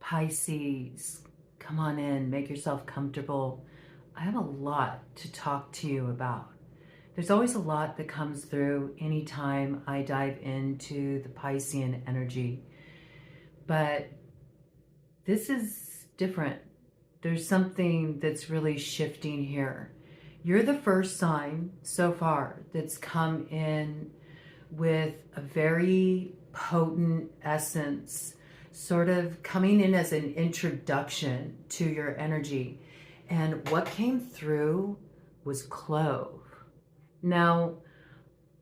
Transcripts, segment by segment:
Pisces, come on in, make yourself comfortable. I have a lot to talk to you about. There's always a lot that comes through anytime I dive into the Piscean energy, but this is different. There's something that's really shifting here. You're the first sign so far that's come in with a very potent essence, sort of coming in as an introduction to your energy. And what came through was clove. Now,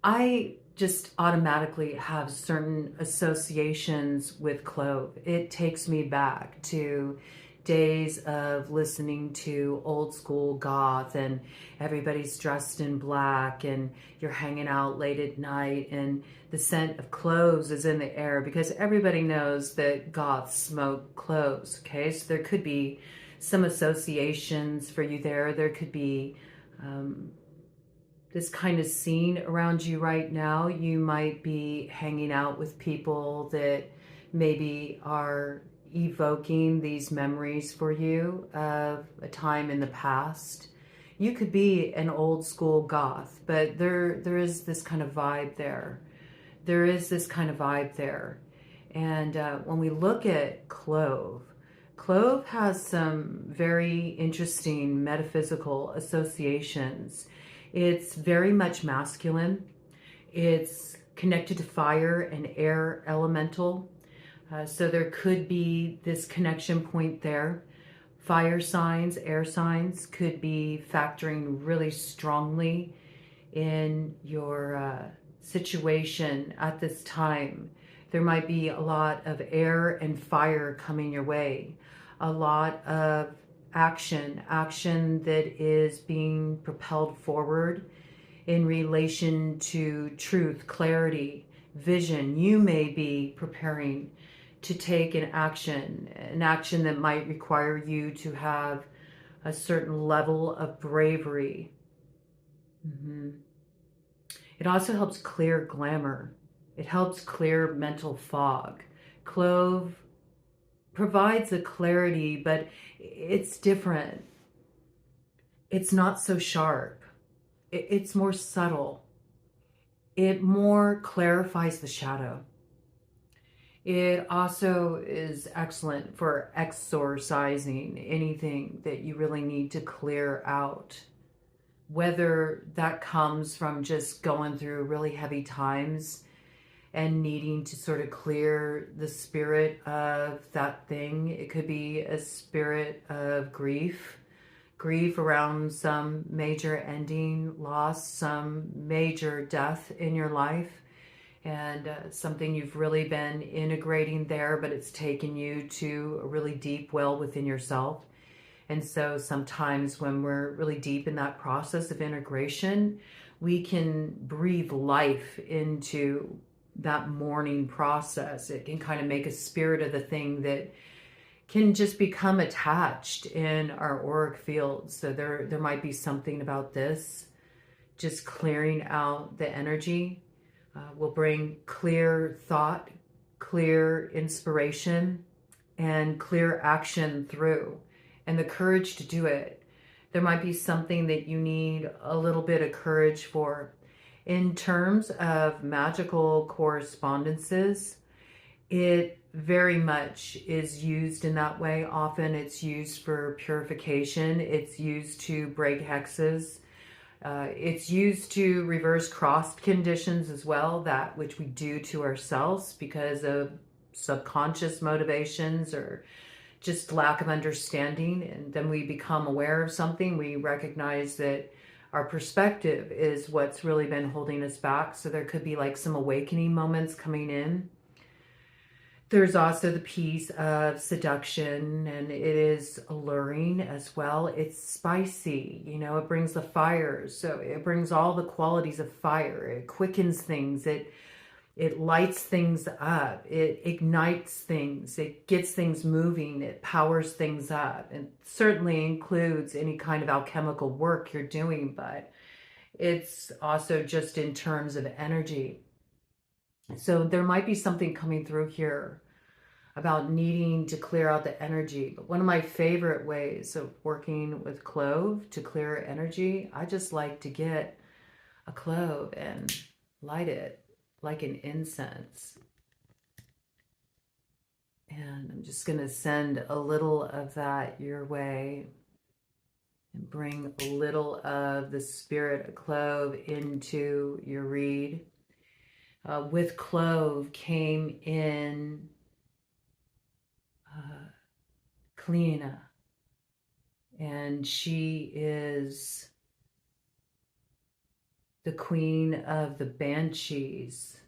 I just automatically have certain associations with clove. It takes me back to days of listening to old school goth and everybody's dressed in black and you're hanging out late at night and the scent of cloves is in the air because everybody knows that goths smoke cloves. Okay, so there could be some associations for you there. There could be this kind of scene around you right now. You might be hanging out with people that maybe are evoking these memories for you of a time in the past. You could be an old school goth, but there is this kind of vibe there. There is this kind of vibe there. And when we look at clove, clove has some very interesting metaphysical associations. It's very much masculine. It's connected to fire and air elemental. So there could be this connection point there. Fire signs, air signs could be factoring really strongly in your situation at this time. There might be a lot of air and fire coming your way. A lot of action that is being propelled forward in relation to truth, clarity, vision. You may be preparing to take an action that might require you to have a certain level of bravery. It also helps clear glamour. It helps clear mental fog. Clove provides a clarity, but it's different. It's not so sharp. It's more subtle. It more clarifies the shadow. It also is excellent for exorcising anything that you really need to clear out. Whether that comes from just going through really heavy times and needing to sort of clear the spirit of that thing. It could be a spirit of grief around some major ending, loss, some major death in your life. And something you've really been integrating there, but it's taken you to a really deep well within yourself. And so sometimes when we're really deep in that process of integration, we can breathe life into that mourning process. It can kind of make a spirit of the thing that can just become attached in our auric field. So there might be something about this, just clearing out the energy. Will bring clear thought, clear inspiration, and clear action through, and the courage to do it. There might be something that you need a little bit of courage for. In terms of magical correspondences, it very much is used in that way. Often it's used for purification. It's used to break hexes. It's used to reverse crossed conditions as well, that which we do to ourselves because of subconscious motivations or just lack of understanding. And then we become aware of something. We recognize that our perspective is what's really been holding us back. So there could be like some awakening moments coming in. There's also the piece of seduction, and it is alluring as well. It's spicy, it brings the fire. So it brings all the qualities of fire. It quickens things. It lights things up. It ignites things. It gets things moving. It powers things up. And certainly includes any kind of alchemical work you're doing, but it's also just in terms of energy. So there might be something coming through here about needing to clear out the energy. But one of my favorite ways of working with clove to clear energy, I just like to get a clove and light it like an incense. And I'm just going to send a little of that your way and bring a little of the spirit of clove into your read. With clove came in Kalina, and she is the queen of the banshees.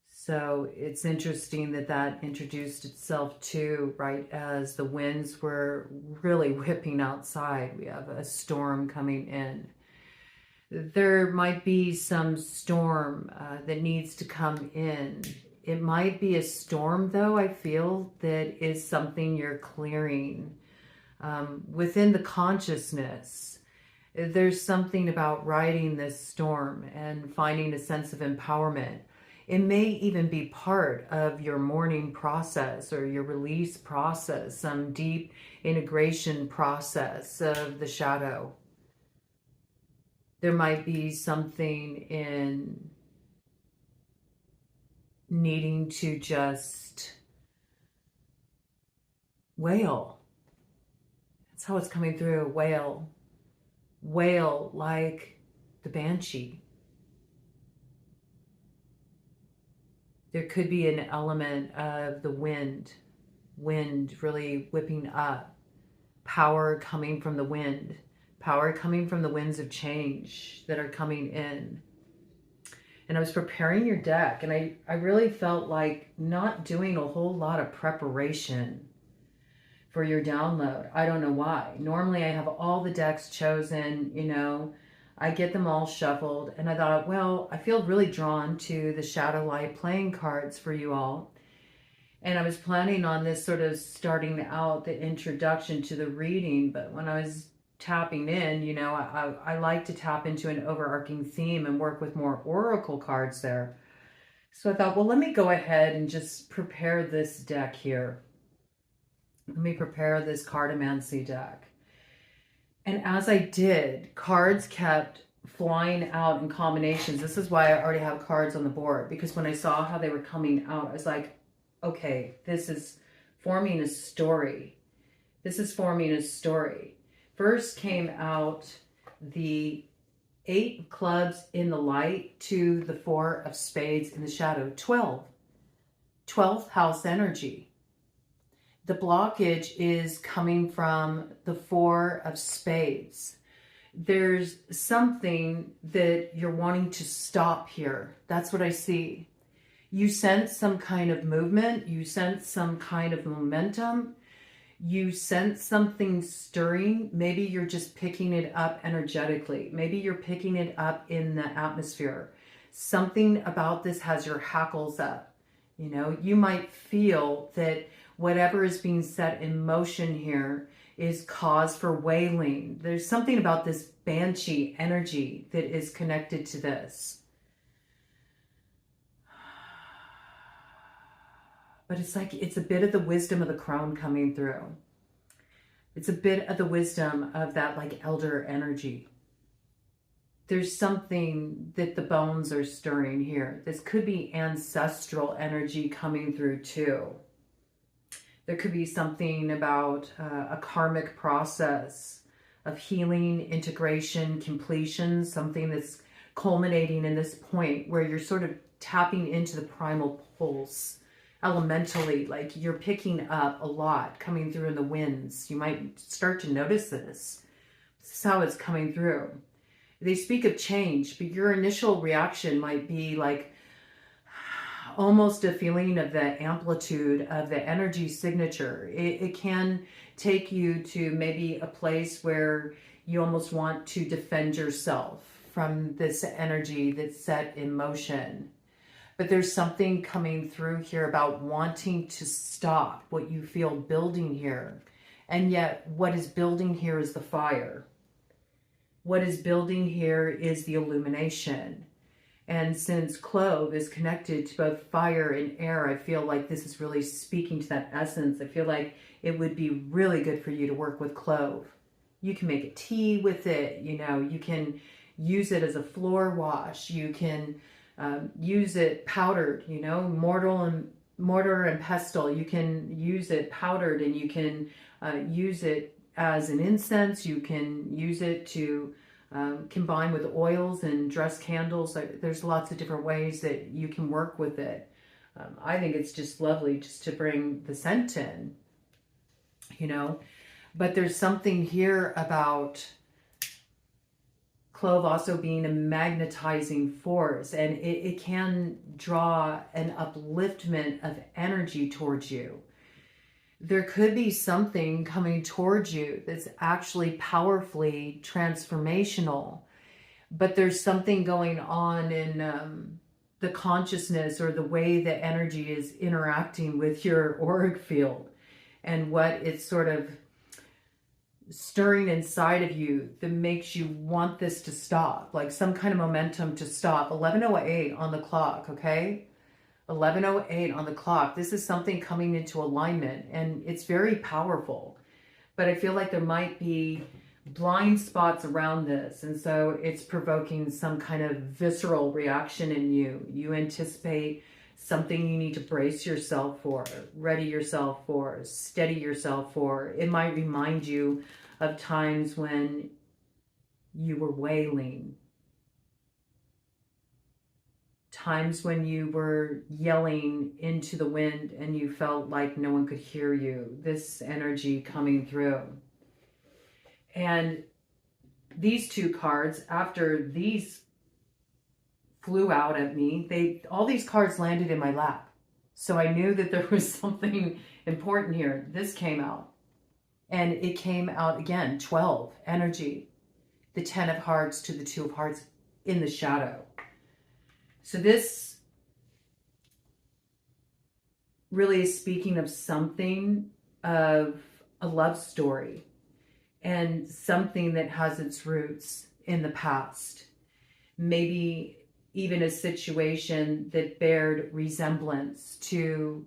So it's interesting that that introduced itself too, right as the winds were really whipping outside. We have a storm coming in. There might be some storm that needs to come in. It might be a storm, though, I feel, that is something you're clearing within the consciousness. There's something about riding this storm and finding a sense of empowerment. It may even be part of your mourning process or your release process, some deep integration process of the shadow. There might be something in needing to just wail. That's how it's coming through, wail. Wail like the banshee. There could be an element of the wind really whipping up, power coming from the wind, power coming from the winds of change that are coming in. And I was preparing your deck, and I really felt like not doing a whole lot of preparation for your download. I don't know why. Normally I have all the decks chosen, you know, I get them all shuffled, and I thought, well, I feel really drawn to the Shadow Light playing cards for you all. And I was planning on this sort of starting out the introduction to the reading, but when I was tapping in, you know, I like to tap into an overarching theme and work with more oracle cards there. So I thought, well, let me go ahead and just prepare this deck here. Let me prepare this cartomancy deck. And as I did, cards kept flying out in combinations. This is why I already have cards on the board, because when I saw how they were coming out, I was like, okay, this is forming a story. This is forming a story. First came out the 8 of clubs in the light to the 4 of spades in the shadow. 12. 12th house energy. The blockage is coming from the 4 of spades. There's something that you're wanting to stop here. That's what I see. You sense some kind of movement. You sense some kind of momentum. You sense something stirring. Maybe you're just picking it up energetically. Maybe you're picking it up in the atmosphere. Something about this has your hackles up. You know, you might feel that whatever is being set in motion here is cause for wailing. There's something about this banshee energy that is connected to this. But it's like, it's a bit of the wisdom of the crown coming through. It's a bit of the wisdom of that like elder energy. There's something that the bones are stirring here. This could be ancestral energy coming through too. There could be something about a karmic process of healing, integration, completion, something that's culminating in this point where you're sort of tapping into the primal pulse elementally, like you're picking up a lot coming through in the winds. You might start to notice this. This is how it's coming through. They speak of change, but your initial reaction might be like almost a feeling of the amplitude of the energy signature. It can take you to maybe a place where you almost want to defend yourself from this energy that's set in motion. But there's something coming through here about wanting to stop what you feel building here. And yet what is building here is the fire. What is building here is the illumination. And since clove is connected to both fire and air, I feel like this is really speaking to that essence. I feel like it would be really good for you to work with clove. You can make a tea with it, you know, you can use it as a floor wash. You can use it powdered, you know, mortar and pestle. You can use it powdered, and you can use it as an incense. You can use it to combine with oils and dress candles. There's lots of different ways that you can work with it. I think it's just lovely just to bring the scent in, you know. But there's something here about clove also being a magnetizing force, and it can draw an upliftment of energy towards you. There could be something coming towards you that's actually powerfully transformational, but there's something going on in the consciousness or the way that energy is interacting with your auric field and what it's sort of stirring inside of you that makes you want this to stop, like some kind of momentum to stop. 11:08 on the clock, okay? 11:08 on the clock. This is something coming into alignment, and it's very powerful. But I feel like there might be blind spots around this, and so it's provoking some kind of visceral reaction in you. You anticipate something you need to brace yourself for, ready yourself for, steady yourself for. It might remind you of times when you were wailing, times when you were yelling into the wind and you felt like no one could hear you. This energy coming through. And these two cards, after these flew out at me, all these cards landed in my lap. So I knew that there was something important here. This came out. And it came out again, 12, energy. The 10 of hearts to the 2 of hearts in the shadow. So this really is speaking of something of a love story and something that has its roots in the past. Maybe even a situation that bared resemblance to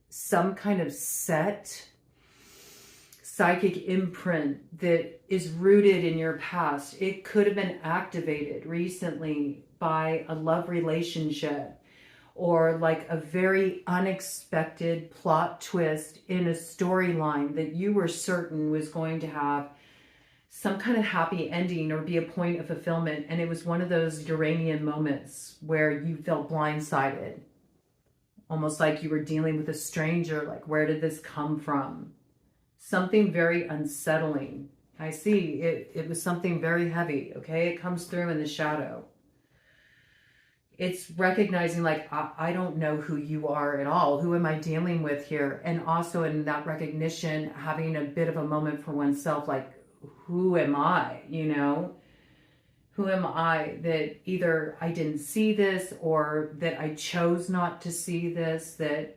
some kind of set psychic imprint that is rooted in your past. It could have been activated recently by a love relationship, or like a very unexpected plot twist in a storyline that you were certain was going to have some kind of happy ending or be a point of fulfillment. And it was one of those Uranian moments where you felt blindsided, almost like you were dealing with a stranger. Like, where did this come from? Something very unsettling. I see it was something very heavy. Okay, it comes through in the shadow. It's recognizing, like, I don't know who you are at all. Who am I dealing with here? And also in that recognition, having a bit of a moment for oneself, like, who am I? You know, who am I that either I didn't see this, or that I chose not to see this, that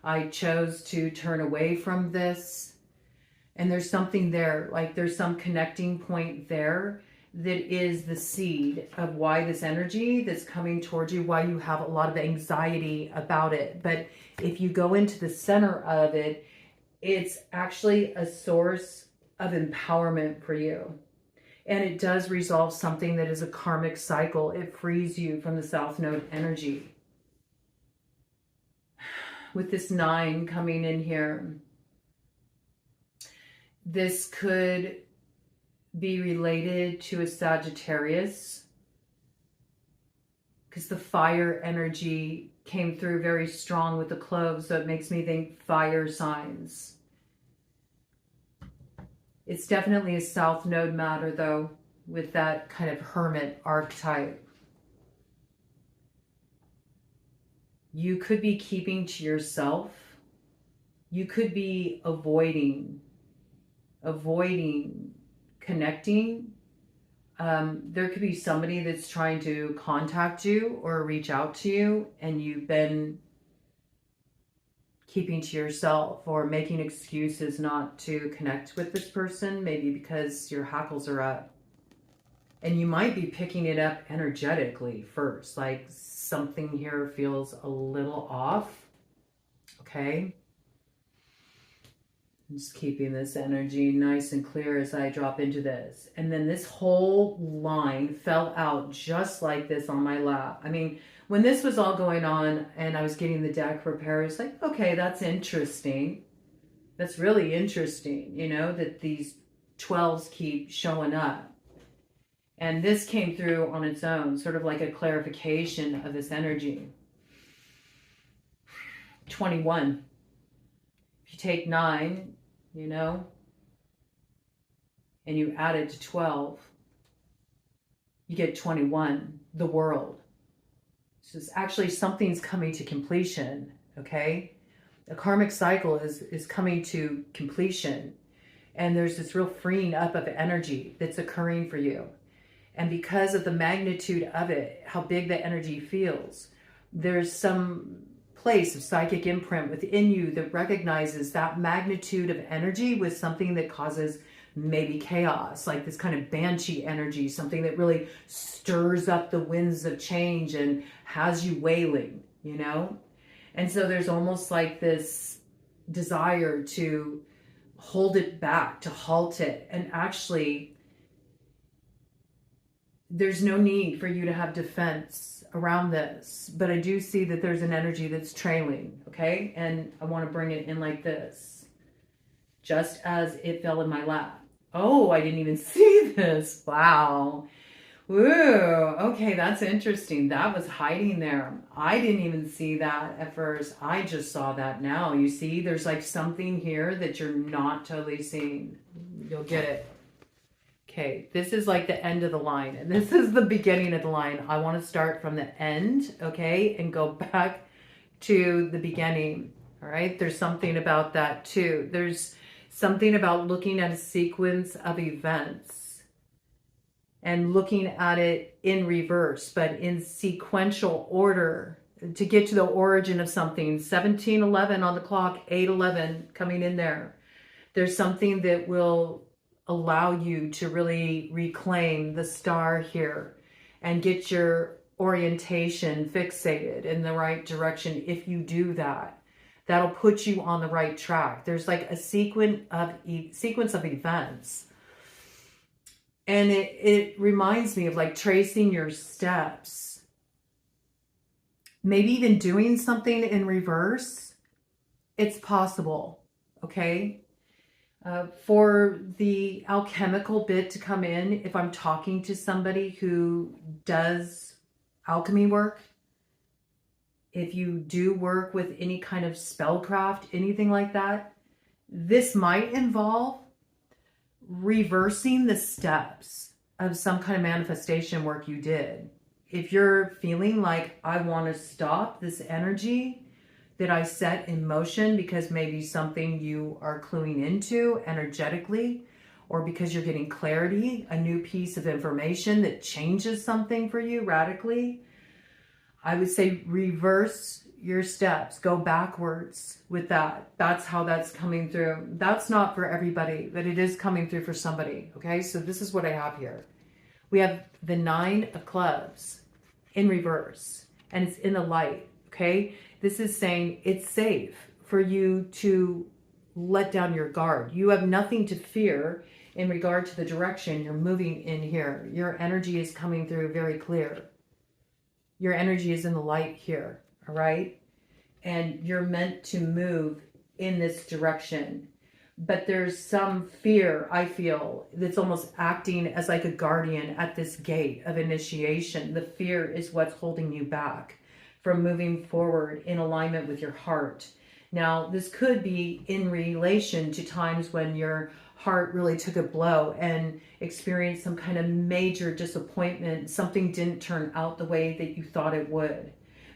I chose to turn away from this. And there's something there, like there's some connecting point there that is the seed of why this energy that's coming towards you, why you have a lot of anxiety about it. But if you go into the center of it, it's actually a source of empowerment for you. And it does resolve something that is a karmic cycle. It frees you from the South Node energy. With this 9 coming in here, this could be related to a Sagittarius, because the fire energy came through very strong with the clove, so it makes me think fire signs. It's definitely a South Node matter, though, with that kind of hermit archetype. You could be keeping to yourself. You could be avoiding connecting. There could be somebody that's trying to contact you or reach out to you, and you've been keeping to yourself or making excuses not to connect with this person, maybe because your hackles are up. And you might be picking it up energetically first, like something here feels a little off. Okay. I'm just keeping this energy nice and clear as I drop into this. And then this whole line fell out just like this on my lap. I mean, when this was all going on and I was getting the deck prepared, it's like, okay, that's interesting. That's really interesting, you know, that these 12s keep showing up. And this came through on its own, sort of like a clarification of this energy. 21. If you take 9, you know, and you add it to 12, you get 21, the world. So it's actually something's coming to completion, okay? A karmic cycle is coming to completion. And there's this real freeing up of energy that's occurring for you. And because of the magnitude of it, how big the energy feels, there's some place of psychic imprint within you that recognizes that magnitude of energy with something that causes maybe chaos, like this kind of banshee energy, something that really stirs up the winds of change and has you wailing, you know? And so there's almost like this desire to hold it back, to halt it, and actually there's no need for you to have defense around this, but I do see that there's an energy that's trailing, okay? And I want to bring it in like this, just as it fell in my lap. Oh, I didn't even see this. Wow. Woo. Okay, that's interesting. That was hiding there. I didn't even see that at first. I just saw that now. You see, there's like something here that you're not totally seeing. You'll get it. Okay, this is like the end of the line, and this is the beginning of the line. I want to start from the end, okay, and go back to the beginning, all right? There's something about that too. There's something about looking at a sequence of events and looking at it in reverse, but in sequential order to get to the origin of something. 17:11 on the clock, 8:11 coming in there. There's something that will allow you to really reclaim the star here and get your orientation fixated in the right direction. If you do that, that'll put you on the right track. There's like a sequence of events. And it reminds me of like tracing your steps, maybe even doing something in reverse. It's possible, okay? For the alchemical bit to come in, if I'm talking to somebody who does alchemy work, if you do work with any kind of spellcraft, anything like that, this might involve reversing the steps of some kind of manifestation work you did. If you're feeling like, I want to stop this energy that I set in motion because maybe something you are cluing into energetically, or because you're getting clarity, a new piece of information that changes something for you radically, I would say reverse your steps, go backwards with that. That's how that's coming through. That's not for everybody, but it is coming through for somebody, okay? So this is what I have here. We have the 9 of clubs in reverse, and it's in the light, okay? This is saying it's safe for you to let down your guard. You have nothing to fear in regard to the direction you're moving in here. Your energy is coming through very clear. Your energy is in the light here, all right? And you're meant to move in this direction. But there's some fear, I feel, that's almost acting as like a guardian at this gate of initiation. The fear is what's holding you back from moving forward in alignment with your heart. Now, this could be in relation to times when your heart really took a blow and experienced some kind of major disappointment. Something didn't turn out the way that you thought it would.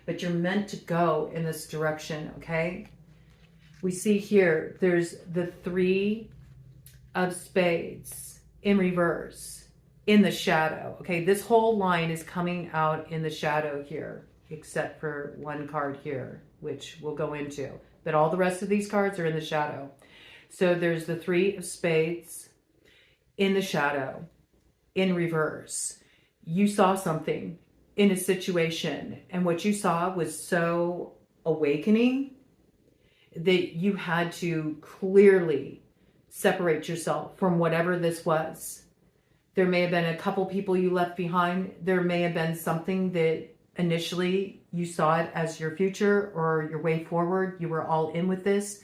But you're meant to go in this direction, okay? We see here, there's the 3 of spades in reverse, in the shadow, okay? This whole line is coming out in the shadow here, except for one card here, which we'll go into. But all the rest of these cards are in the shadow. So there's the 3 of spades in the shadow. in reverse. You saw something in a situation, and what you saw was so awakening that you had to clearly separate yourself from whatever this was. There may have been a couple people you left behind. There may have been something that initially you saw it as your future or your way forward. You were all in with this,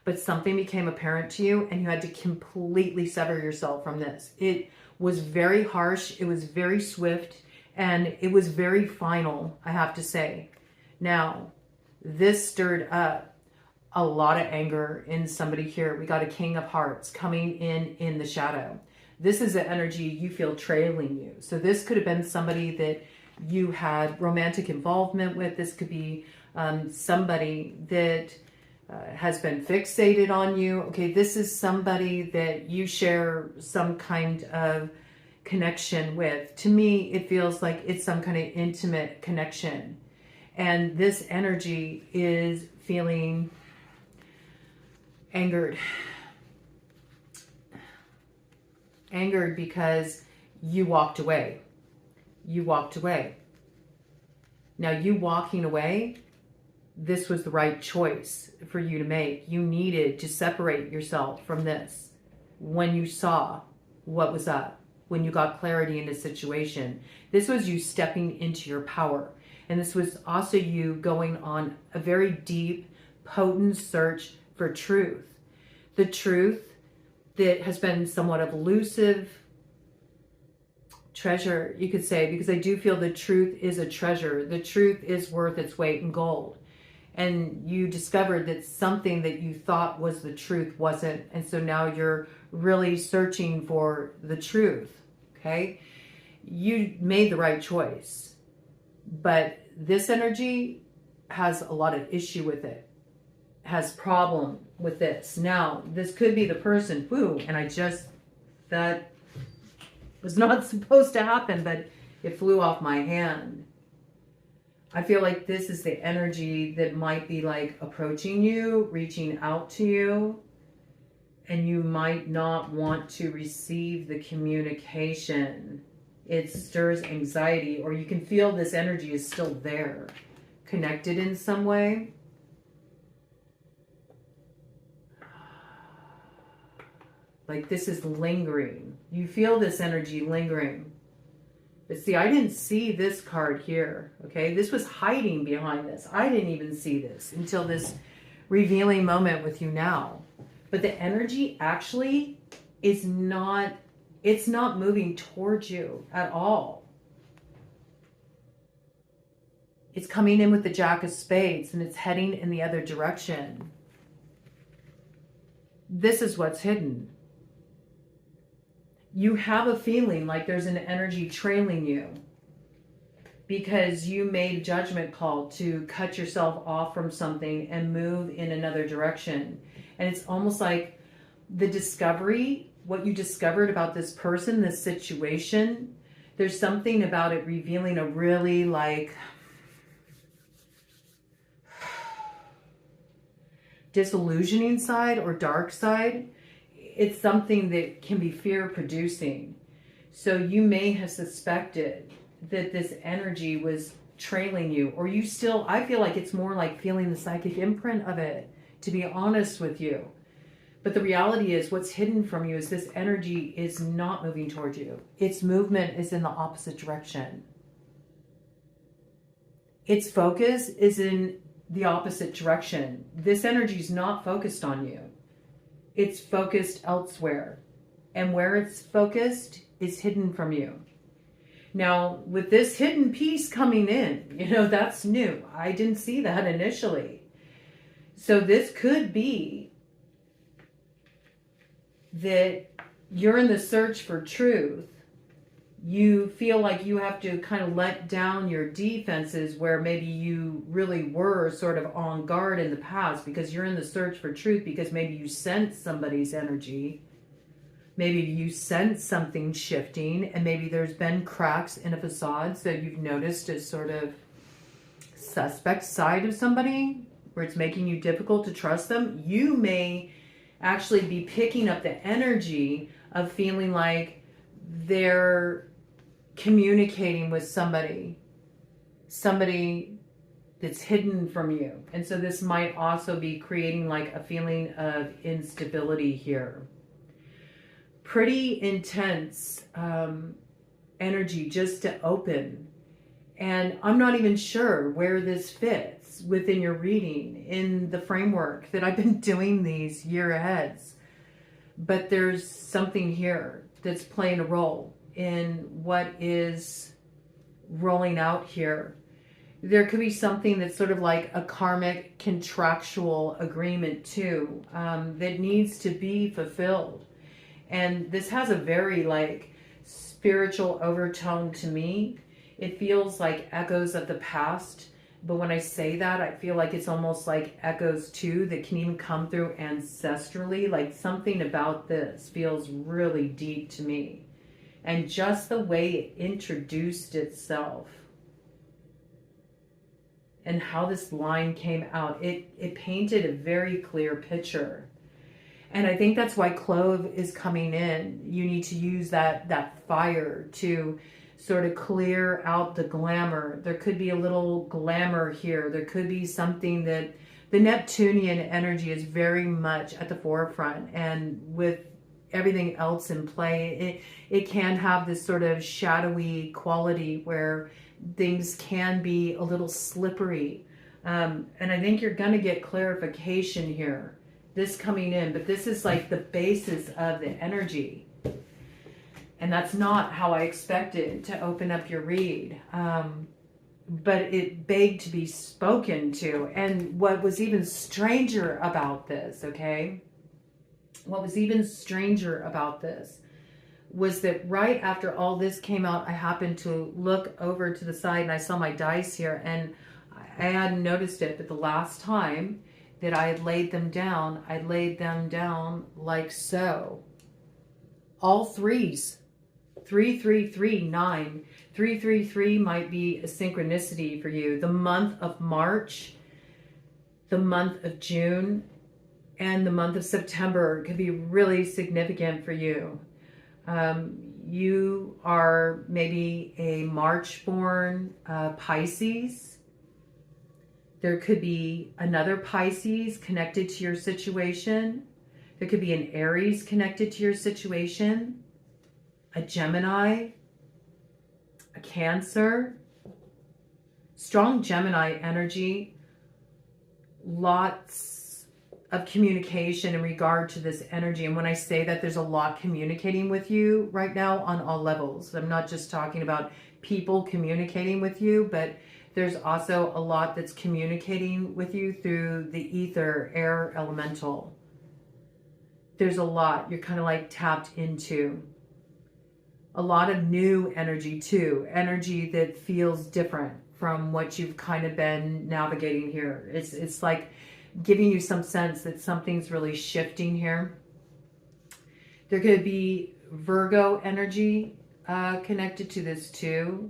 but something became apparent to you and you had to completely sever yourself from this. It was very harsh. It was very swift, and it was very final, I have to say. Now, this stirred up a lot of anger in somebody here. We got a King of Hearts coming in the shadow. This is the energy you feel trailing you. So this could have been somebody that you had romantic involvement with. This could be somebody that has been fixated on you. Okay, this is somebody that you share some kind of connection with. To me, it feels like it's some kind of intimate connection. And this energy is feeling angered. Angered because you walked away. You walked away. Now, you walking away, this was the right choice for you to make. You needed to separate yourself from this when you saw what was up, when you got clarity in the situation. This was you stepping into your power. And this was also you going on a very deep, potent search for truth. The truth that has been somewhat of elusive, treasure, you could say, because I do feel the truth is a treasure. The truth is worth its weight in gold. And you discovered that something that you thought was the truth wasn't. And so now you're really searching for the truth. Okay? You made the right choice. But this energy has a lot of issue with it. Has problem with this. Now, this could be the person, woo, and that was not supposed to happen, but it flew off my hand. I feel like this is the energy that might be like approaching you, reaching out to you, and you might not want to receive the communication. It stirs anxiety, or you can feel this energy is still there, connected in some way. Like this is lingering. You feel this energy lingering. But see, I didn't see this card here, okay? This was hiding behind this. I didn't even see this until this revealing moment with you now. But the energy actually is not, it's not moving towards you at all. It's coming in with the Jack of Spades and it's heading in the other direction. This is what's hidden. You have a feeling like there's an energy trailing you because you made a judgment call to cut yourself off from something and move in another direction. And it's almost like the discovery, what you discovered about this person, this situation, there's something about it revealing a really like disillusioning side or dark side. It's something that can be fear producing. So you may have suspected that this energy was trailing you, or you still, I feel like it's more like feeling the psychic imprint of it, to be honest with you. But the reality is what's hidden from you is this energy is not moving towards you. Its movement is in the opposite direction. Its focus is in the opposite direction. This energy is not focused on you. It's focused elsewhere. And where it's focused is hidden from you. Now, with this hidden piece coming in, that's new. I didn't see that initially. So this could be that you're in the search for truth. You feel like you have to kind of let down your defenses where maybe you really were sort of on guard in the past because you're in the search for truth, because maybe you sense somebody's energy. Maybe you sense something shifting, and maybe there's been cracks in a facade, so you've noticed a sort of suspect side of somebody where it's making you difficult to trust them. You may actually be picking up the energy of feeling like they're communicating with somebody that's hidden from you. And so this might also be creating like a feeling of instability here. Pretty intense energy just to open. And I'm not even sure where this fits within your reading in the framework that I've been doing these year aheads. But there's something here that's playing a role in what is rolling out here. There could be something that's sort of like a karmic contractual agreement too, that needs to be fulfilled. And this has a very like spiritual overtone to me. It feels like echoes of the past. But when I say that, I feel like it's almost like echoes too that can even come through ancestrally. Like something about this feels really deep to me. And just the way it introduced itself and how this line came out, it painted a very clear picture. And I think that's why Clove is coming in. You need to use that fire to sort of clear out the glamour. There could be a little glamour here. There could be something that the Neptunian energy is very much at the forefront. And with everything else in play, it can have this sort of shadowy quality where things can be a little slippery. And I think you're going to get clarification here, this coming in. But this is like the basis of the energy. And that's not how I expected to open up your read. But it begged to be spoken to. And what was even stranger about this, okay? What was even stranger about this was that right after all this came out, I happened to look over to the side and I saw my dice here. And I hadn't noticed it, but the last time that I had laid them down, I laid them down like so. All threes. 333-9. 333 might be a synchronicity for you. The month of March, the month of June, and the month of September could be really significant for you. You are maybe a March-born Pisces. There could be another Pisces connected to your situation. There could be an Aries connected to your situation. A Gemini, a Cancer, strong Gemini energy, lots of communication in regard to this energy. And when I say that, there's a lot communicating with you right now on all levels. I'm not just talking about people communicating with you, but there's also a lot that's communicating with you through the ether, air elemental. There's a lot you're kind of like tapped into. A lot of new energy too, energy that feels different from what you've kind of been navigating here. It's like giving you some sense that something's really shifting here. There could be Virgo energy connected to this too.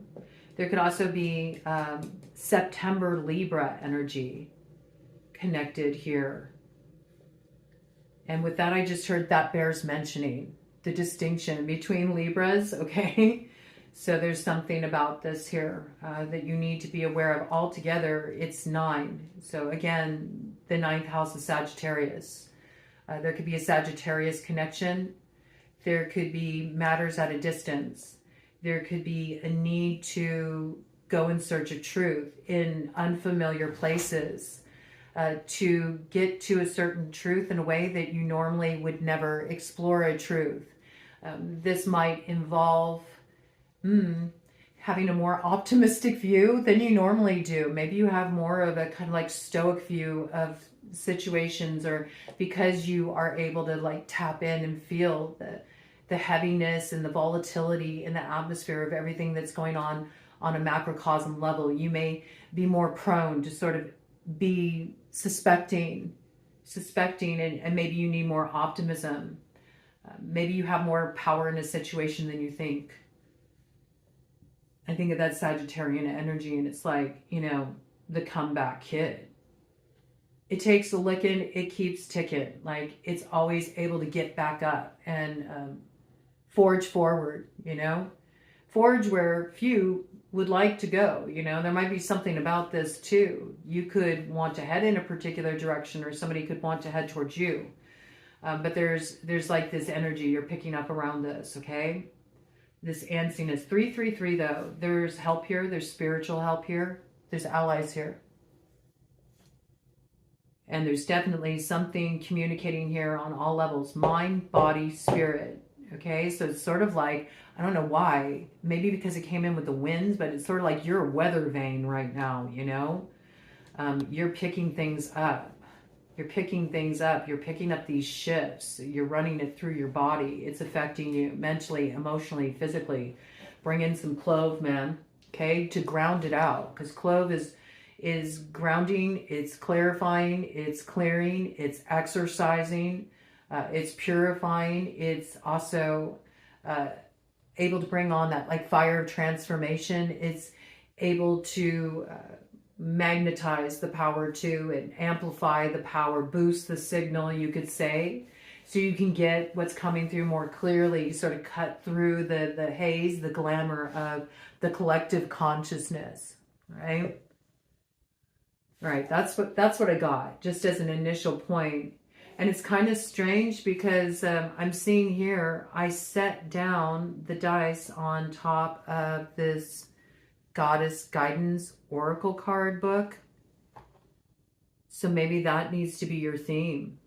There could also be September Libra energy connected here. And with that, I just heard that bears mentioning. The distinction between Libras, okay? So there's something about this here that you need to be aware of. Altogether, it's 9. So again, the 9th house is Sagittarius. There could be a Sagittarius connection. There could be matters at a distance. There could be a need to go in search of truth in unfamiliar places, to get to a certain truth in a way that you normally would never explore a truth. This might involve having a more optimistic view than you normally do. Maybe you have more of a kind of like stoic view of situations, or because you are able to like tap in and feel the heaviness and the volatility in the atmosphere of everything that's going on a macrocosm level. You may be more prone to sort of be suspecting, and maybe you need more optimism. Maybe you have more power in a situation than you think. I think of that Sagittarian energy, and it's like, you know, the comeback kid. It takes a licking, it keeps ticking. Like, it's always able to get back up and forge forward, you know, forge where few would like to go. You know, there might be something about this too. You could want to head in a particular direction, or somebody could want to head towards you. But there's like this energy you're picking up around this, okay? This antsiness. 333 though. There's help here. There's spiritual help here. There's allies here. And there's definitely something communicating here on all levels. Mind, body, spirit. Okay, so it's sort of like, I don't know why. Maybe because it came in with the winds, but it's sort of like you're a weather vane right now, you know? You're picking things up. You're picking things up. You're picking up these shifts. You're running it through your body. It's affecting you mentally, emotionally, physically. Bring in some clove, man, okay, to ground it out. Because clove is grounding, it's clarifying, it's clearing, it's exercising, it's purifying. It's also able to bring on that like fire of transformation. It's able to magnetize the power too, and amplify the power, boost the signal, you could say, so you can get what's coming through more clearly, sort of cut through the haze, the glamour of the collective consciousness, right? All right, that's what I got just as an initial point. And it's kind of strange because I'm seeing here, I set down the dice on top of this Goddess Guidance Oracle card book. So maybe that needs to be your theme.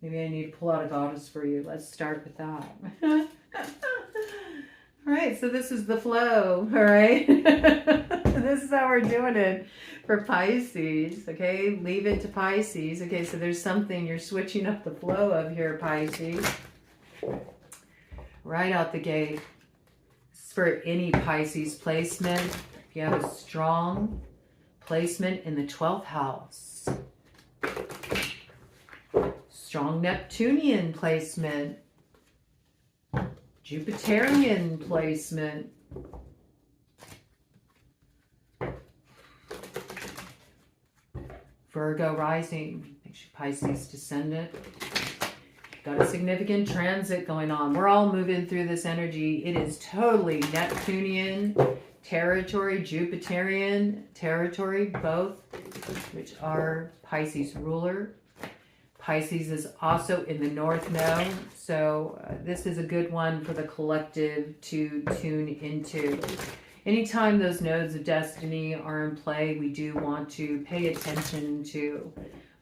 Maybe I need to pull out a goddess for you. Let's start with that. All right, so this is the flow, all right? This is how we're doing it for Pisces, okay? Leave it to Pisces. Okay, so there's something you're switching up the flow of here, Pisces. Right out the gate. This is for any Pisces placement. If you have a strong placement in the 12th house. Strong Neptunian placement. Jupiterian placement. Virgo rising. Makes you Pisces Descendant. Got a significant transit going on. We're all moving through this energy. It is totally Neptunian territory, Jupiterian territory, both, which are Pisces ruler. Pisces is also in the North Node, so this is a good one for the collective to tune into. Anytime those nodes of destiny are in play, we do want to pay attention to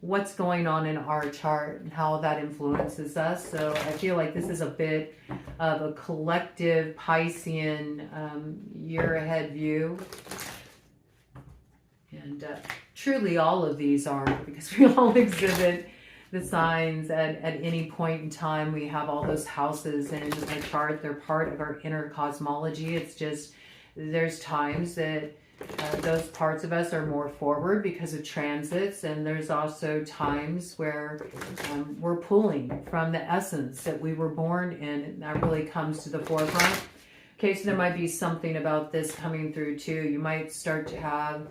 what's going on in our chart and how that influences us. So I feel like this is a bit of a collective Piscean year ahead view. And truly all of these are, because we all exhibit the signs at any point in time. We have all those houses in our chart. They're part of our inner cosmology. It's just there's times that those parts of us are more forward because of transits, and there's also times where we're pulling from the essence that we were born in, and that really comes to the forefront. Okay, so there might be something about this coming through too. You might start to have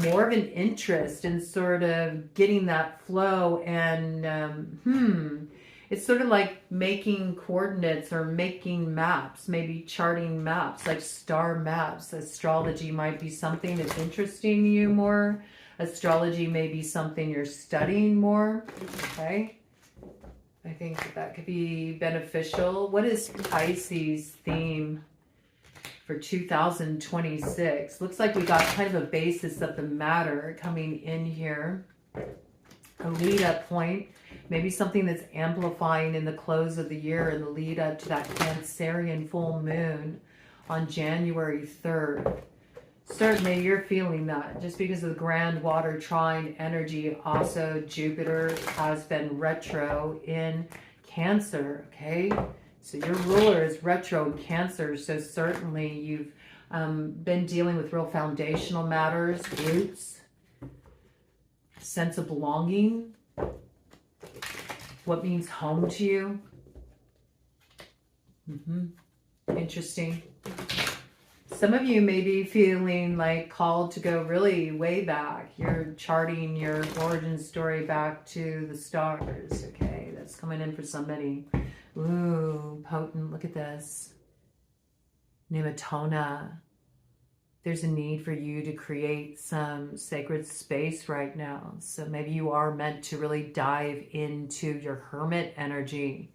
more of an interest in sort of getting that flow, and it's sort of like making coordinates or making maps, maybe charting maps, like star maps. Astrology might be something that's interesting to you more. Astrology may be something you're studying more, okay? I think that could be beneficial. What is Pisces theme for 2026? Looks like we got kind of a basis of the matter coming in here. A lead up point. Maybe something that's amplifying in the close of the year and the lead up to that Cancerian full moon on January 3rd. Certainly you're feeling that just because of the grand water trine energy. Also, Jupiter has been retro in Cancer, okay? So your ruler is retro in Cancer, so certainly you've been dealing with real foundational matters, roots, sense of belonging, what means home to you. Interesting. Some of you may be feeling like called to go really way back. You're charting your origin story back to the stars, okay? That's coming in for somebody. Ooh, potent. Look at this. Nematona. There's a need for you to create some sacred space right now. So maybe you are meant to really dive into your hermit energy.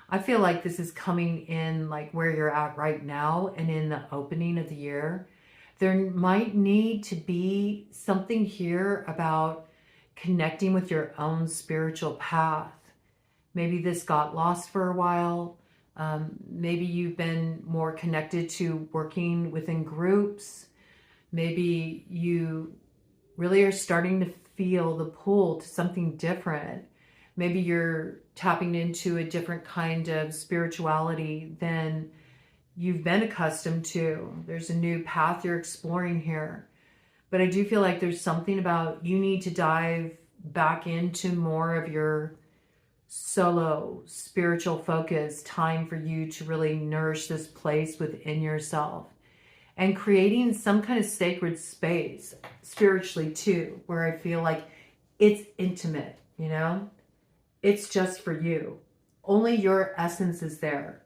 I feel like this is coming in like where you're at right now and in the opening of the year. There might need to be something here about connecting with your own spiritual path. Maybe this got lost for a while. Maybe you've been more connected to working within groups. Maybe you really are starting to feel the pull to something different. Maybe you're tapping into a different kind of spirituality than you've been accustomed to. There's a new path you're exploring here. But I do feel like there's something about you need to dive back into more of your solo spiritual focus, time for you to really nourish this place within yourself and creating some kind of sacred space spiritually too, where I feel like it's intimate, you know, it's just for you. Only your essence is there.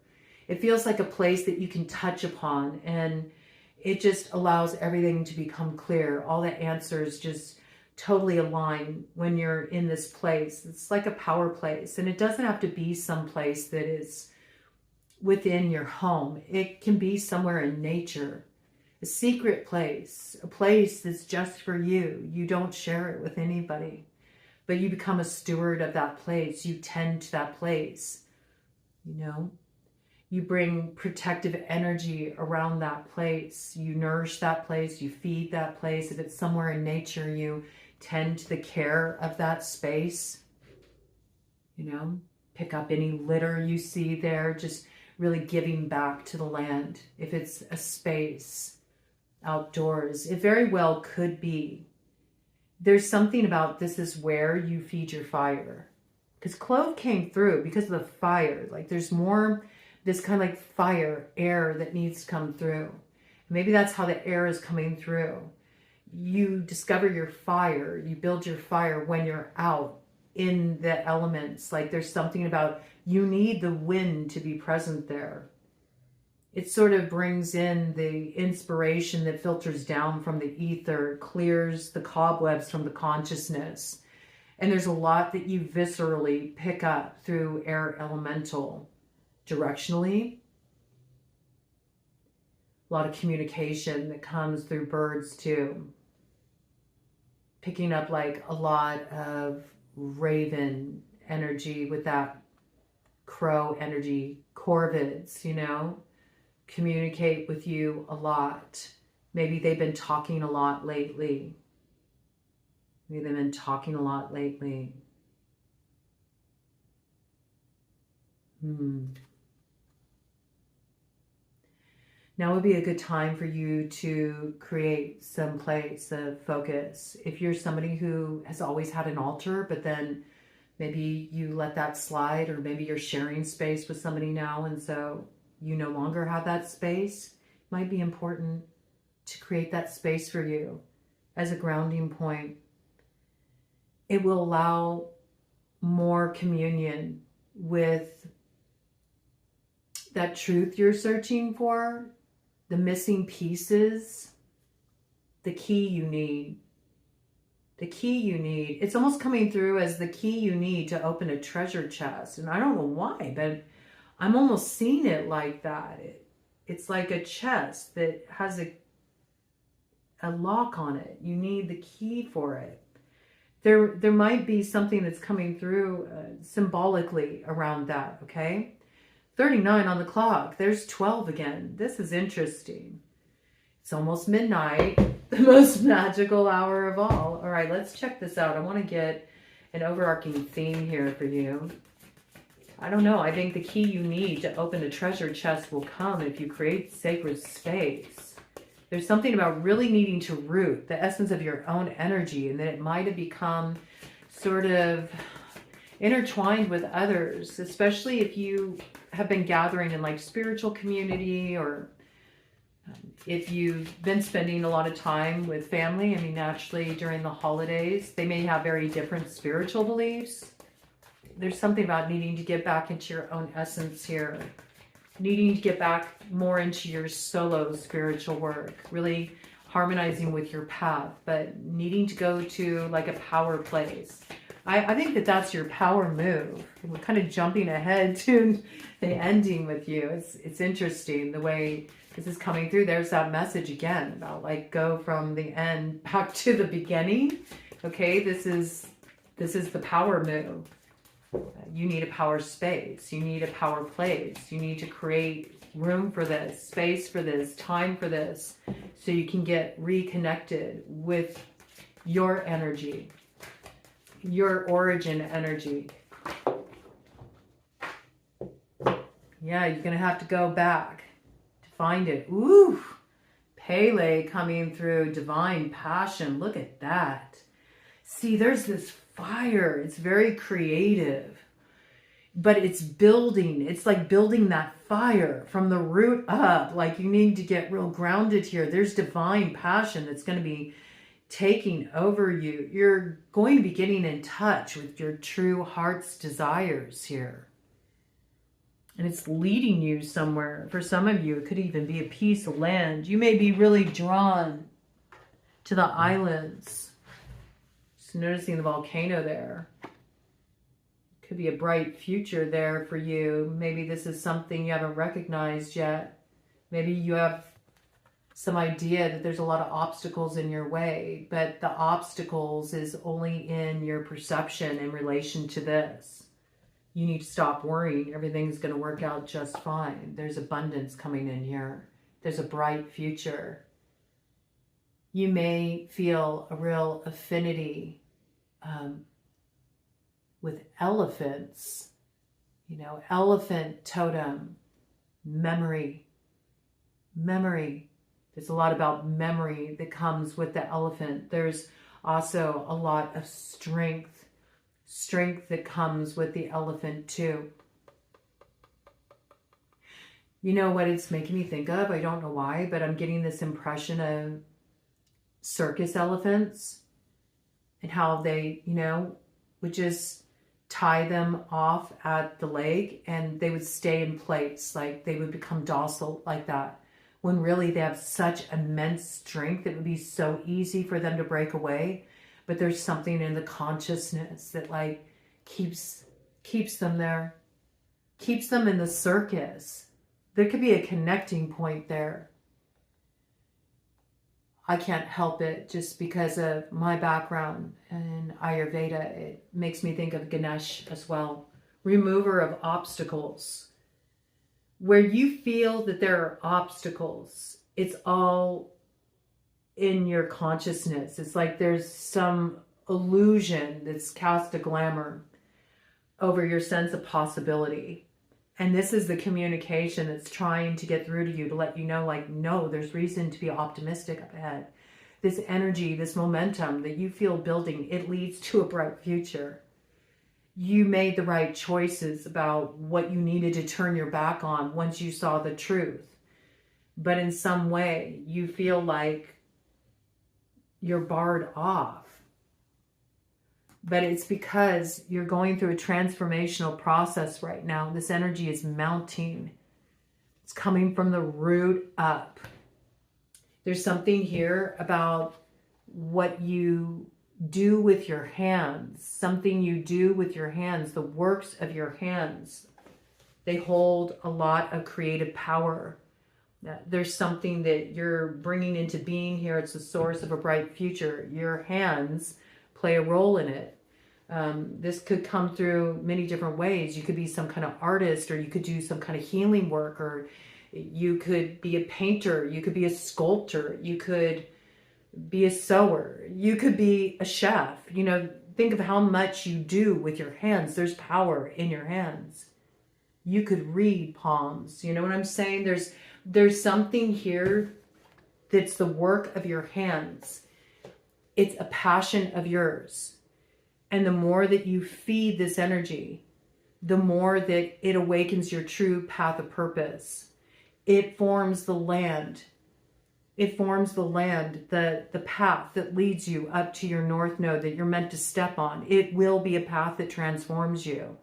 It feels like a place that you can touch upon, and it just allows everything to become clear. All the answers just totally align when you're in this place. It's like a power place, and it doesn't have to be some place that is within your home. It can be somewhere in nature, a secret place, a place that's just for you. You don't share it with anybody, but you become a steward of that place. You tend to that place, you know. You bring protective energy around that place. You nourish that place. You feed that place. If it's somewhere in nature, you tend to the care of that space. You know, pick up any litter you see there, just really giving back to the land. If it's a space outdoors, it very well could be. There's something about this is where you feed your fire. Because Clove came through because of the fire. Like there's more this kind of like fire, air that needs to come through. Maybe that's how the air is coming through. You discover your fire, you build your fire when you're out in the elements. Like there's something about you need the wind to be present there. It sort of brings in the inspiration that filters down from the ether, clears the cobwebs from the consciousness. And there's a lot that you viscerally pick up through air elemental. Directionally, a lot of communication that comes through birds too. Picking up like a lot of raven energy with that crow energy, corvids, you know, communicate with you a lot. Maybe they've been talking a lot lately. Maybe they've been talking a lot lately. Now would be a good time for you to create some place of focus. If you're somebody who has always had an altar, but then maybe you let that slide, or maybe you're sharing space with somebody now and so you no longer have that space, it might be important to create that space for you as a grounding point. It will allow more communion with that truth you're searching for, the missing pieces, the key you need. The key you need. It's almost coming through as the key you need to open a treasure chest. And I don't know why, but I'm almost seeing it like that. It's like a chest that has a lock on it. You need the key for it. There might be something that's coming through symbolically around that, okay? 39 on the clock. There's 12 again. This is interesting. It's almost midnight, the most magical hour of all. All right, let's check this out. I want to get an overarching theme here for you. I don't know. I think the key you need to open a treasure chest will come if you create sacred space. There's something about really needing to root the essence of your own energy, and that it might have become sort of intertwined with others, especially if you have been gathering in like spiritual community, or if you've been spending a lot of time with family. I mean, naturally during the holidays, they may have very different spiritual beliefs. there's something about needing to get back into your own essence here. Needing to get back more into your solo spiritual work. Really harmonizing with your path, but needing to go to like a power place. I think that that's your power move. We're kind of jumping ahead to the ending with you. It's interesting the way this is coming through. There's that message again about like go from the end back to the beginning. Okay, this is the power move. You need a power space. You need a power place. You need to create room for this, space for this, time for this, so you can get reconnected with your energy, your origin energy. Yeah, you're going to have to go back to find it. Ooh, Pele coming through, divine passion. Look at that. See, there's this fire. It's very creative, but it's building. It's like building that fire from the root up. Like you need to get real grounded here. There's divine passion that's going to be taking over you. You're going to be getting in touch with your true heart's desires here. And it's leading you somewhere. For some of you, it could even be a piece of land. You may be really drawn to the islands. Just noticing the volcano there. Could be a bright future there for you. Maybe this is something you haven't recognized yet. Maybe you have some idea that there's a lot of obstacles in your way, but the obstacles is only in your perception in relation to this. You need to stop worrying. Everything's going to work out just fine. There's abundance coming in here. There's a bright future. You may feel a real affinity with elephants. You know, elephant totem, memory. There's a lot about memory that comes with the elephant. There's also a lot of strength that comes with the elephant too. You know what it's making me think of? I don't know why, but I'm getting this impression of circus elephants and how they, you know, would just tie them off at the leg and they would stay in place, like they would become docile like that. When really they have such immense strength, it would be so easy for them to break away. But there's something in the consciousness that like keeps them there, keeps them in the circus. There could be a connecting point there. I can't help it just because of my background in Ayurveda. It makes me think of Ganesh as well. Remover of obstacles. Where you feel that there are obstacles, it's all in your consciousness. It's like there's some illusion that's cast a glamour over your sense of possibility. And this is the communication that's trying to get through to you to let you know, like, no, there's reason to be optimistic up ahead. This energy, this momentum that you feel building, it leads to a bright future. You made the right choices about what you needed to turn your back on once you saw the truth. But in some way, you feel like you're barred off. But it's because you're going through a transformational process right now. This energy is mounting. It's coming from the root up. There's something here about what you do with your hands, something you do with your hands, the works of your hands. They hold a lot of creative power. There's something that you're bringing into being here. It's the source of a bright future. Your hands play a role in it. This could come through many different ways. You could be some kind of artist, or you could do some kind of healing work, or you could be a painter. You could be a sculptor. You could be a sewer. You could be a chef. You know, think of how much you do with your hands. There's power in your hands. You could read palms. You know what I'm saying? There's something here that's the work of your hands. It's a passion of yours. And the more that you feed this energy, the more that it awakens your true path of purpose. It forms the land. It forms the land, the path that leads you up to your north node that you're meant to step on. It will be a path that transforms you.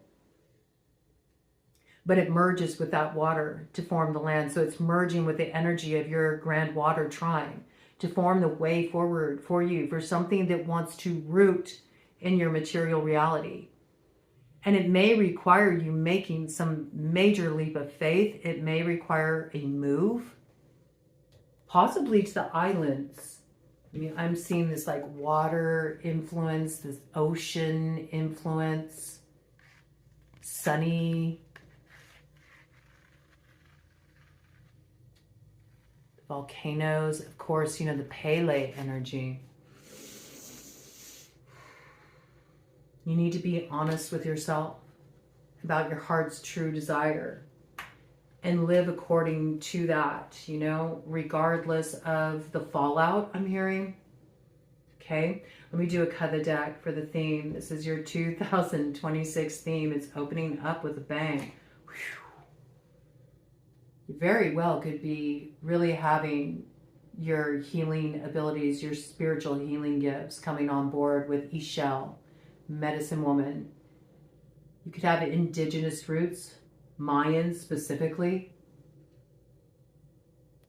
but it merges with that water to form the land. So it's merging with the energy of your grand water trine to form the way forward for you, for something that wants to root in your material reality. And it may require you making some major leap of faith. It may require a move, possibly to the islands. I mean, I'm seeing this like water influence, this ocean influence, sunny, volcanoes, of course, you know, the Pele energy. You need to be honest with yourself about your heart's true desire and live according to that, you know, regardless of the fallout I'm hearing. Okay, let me do a cut of the deck for the theme. This is your 2026 theme. It's opening up with a bang. You very well could be really having your healing abilities, your spiritual healing gifts coming on board with Ishel, medicine woman. You could have indigenous roots, Mayan specifically.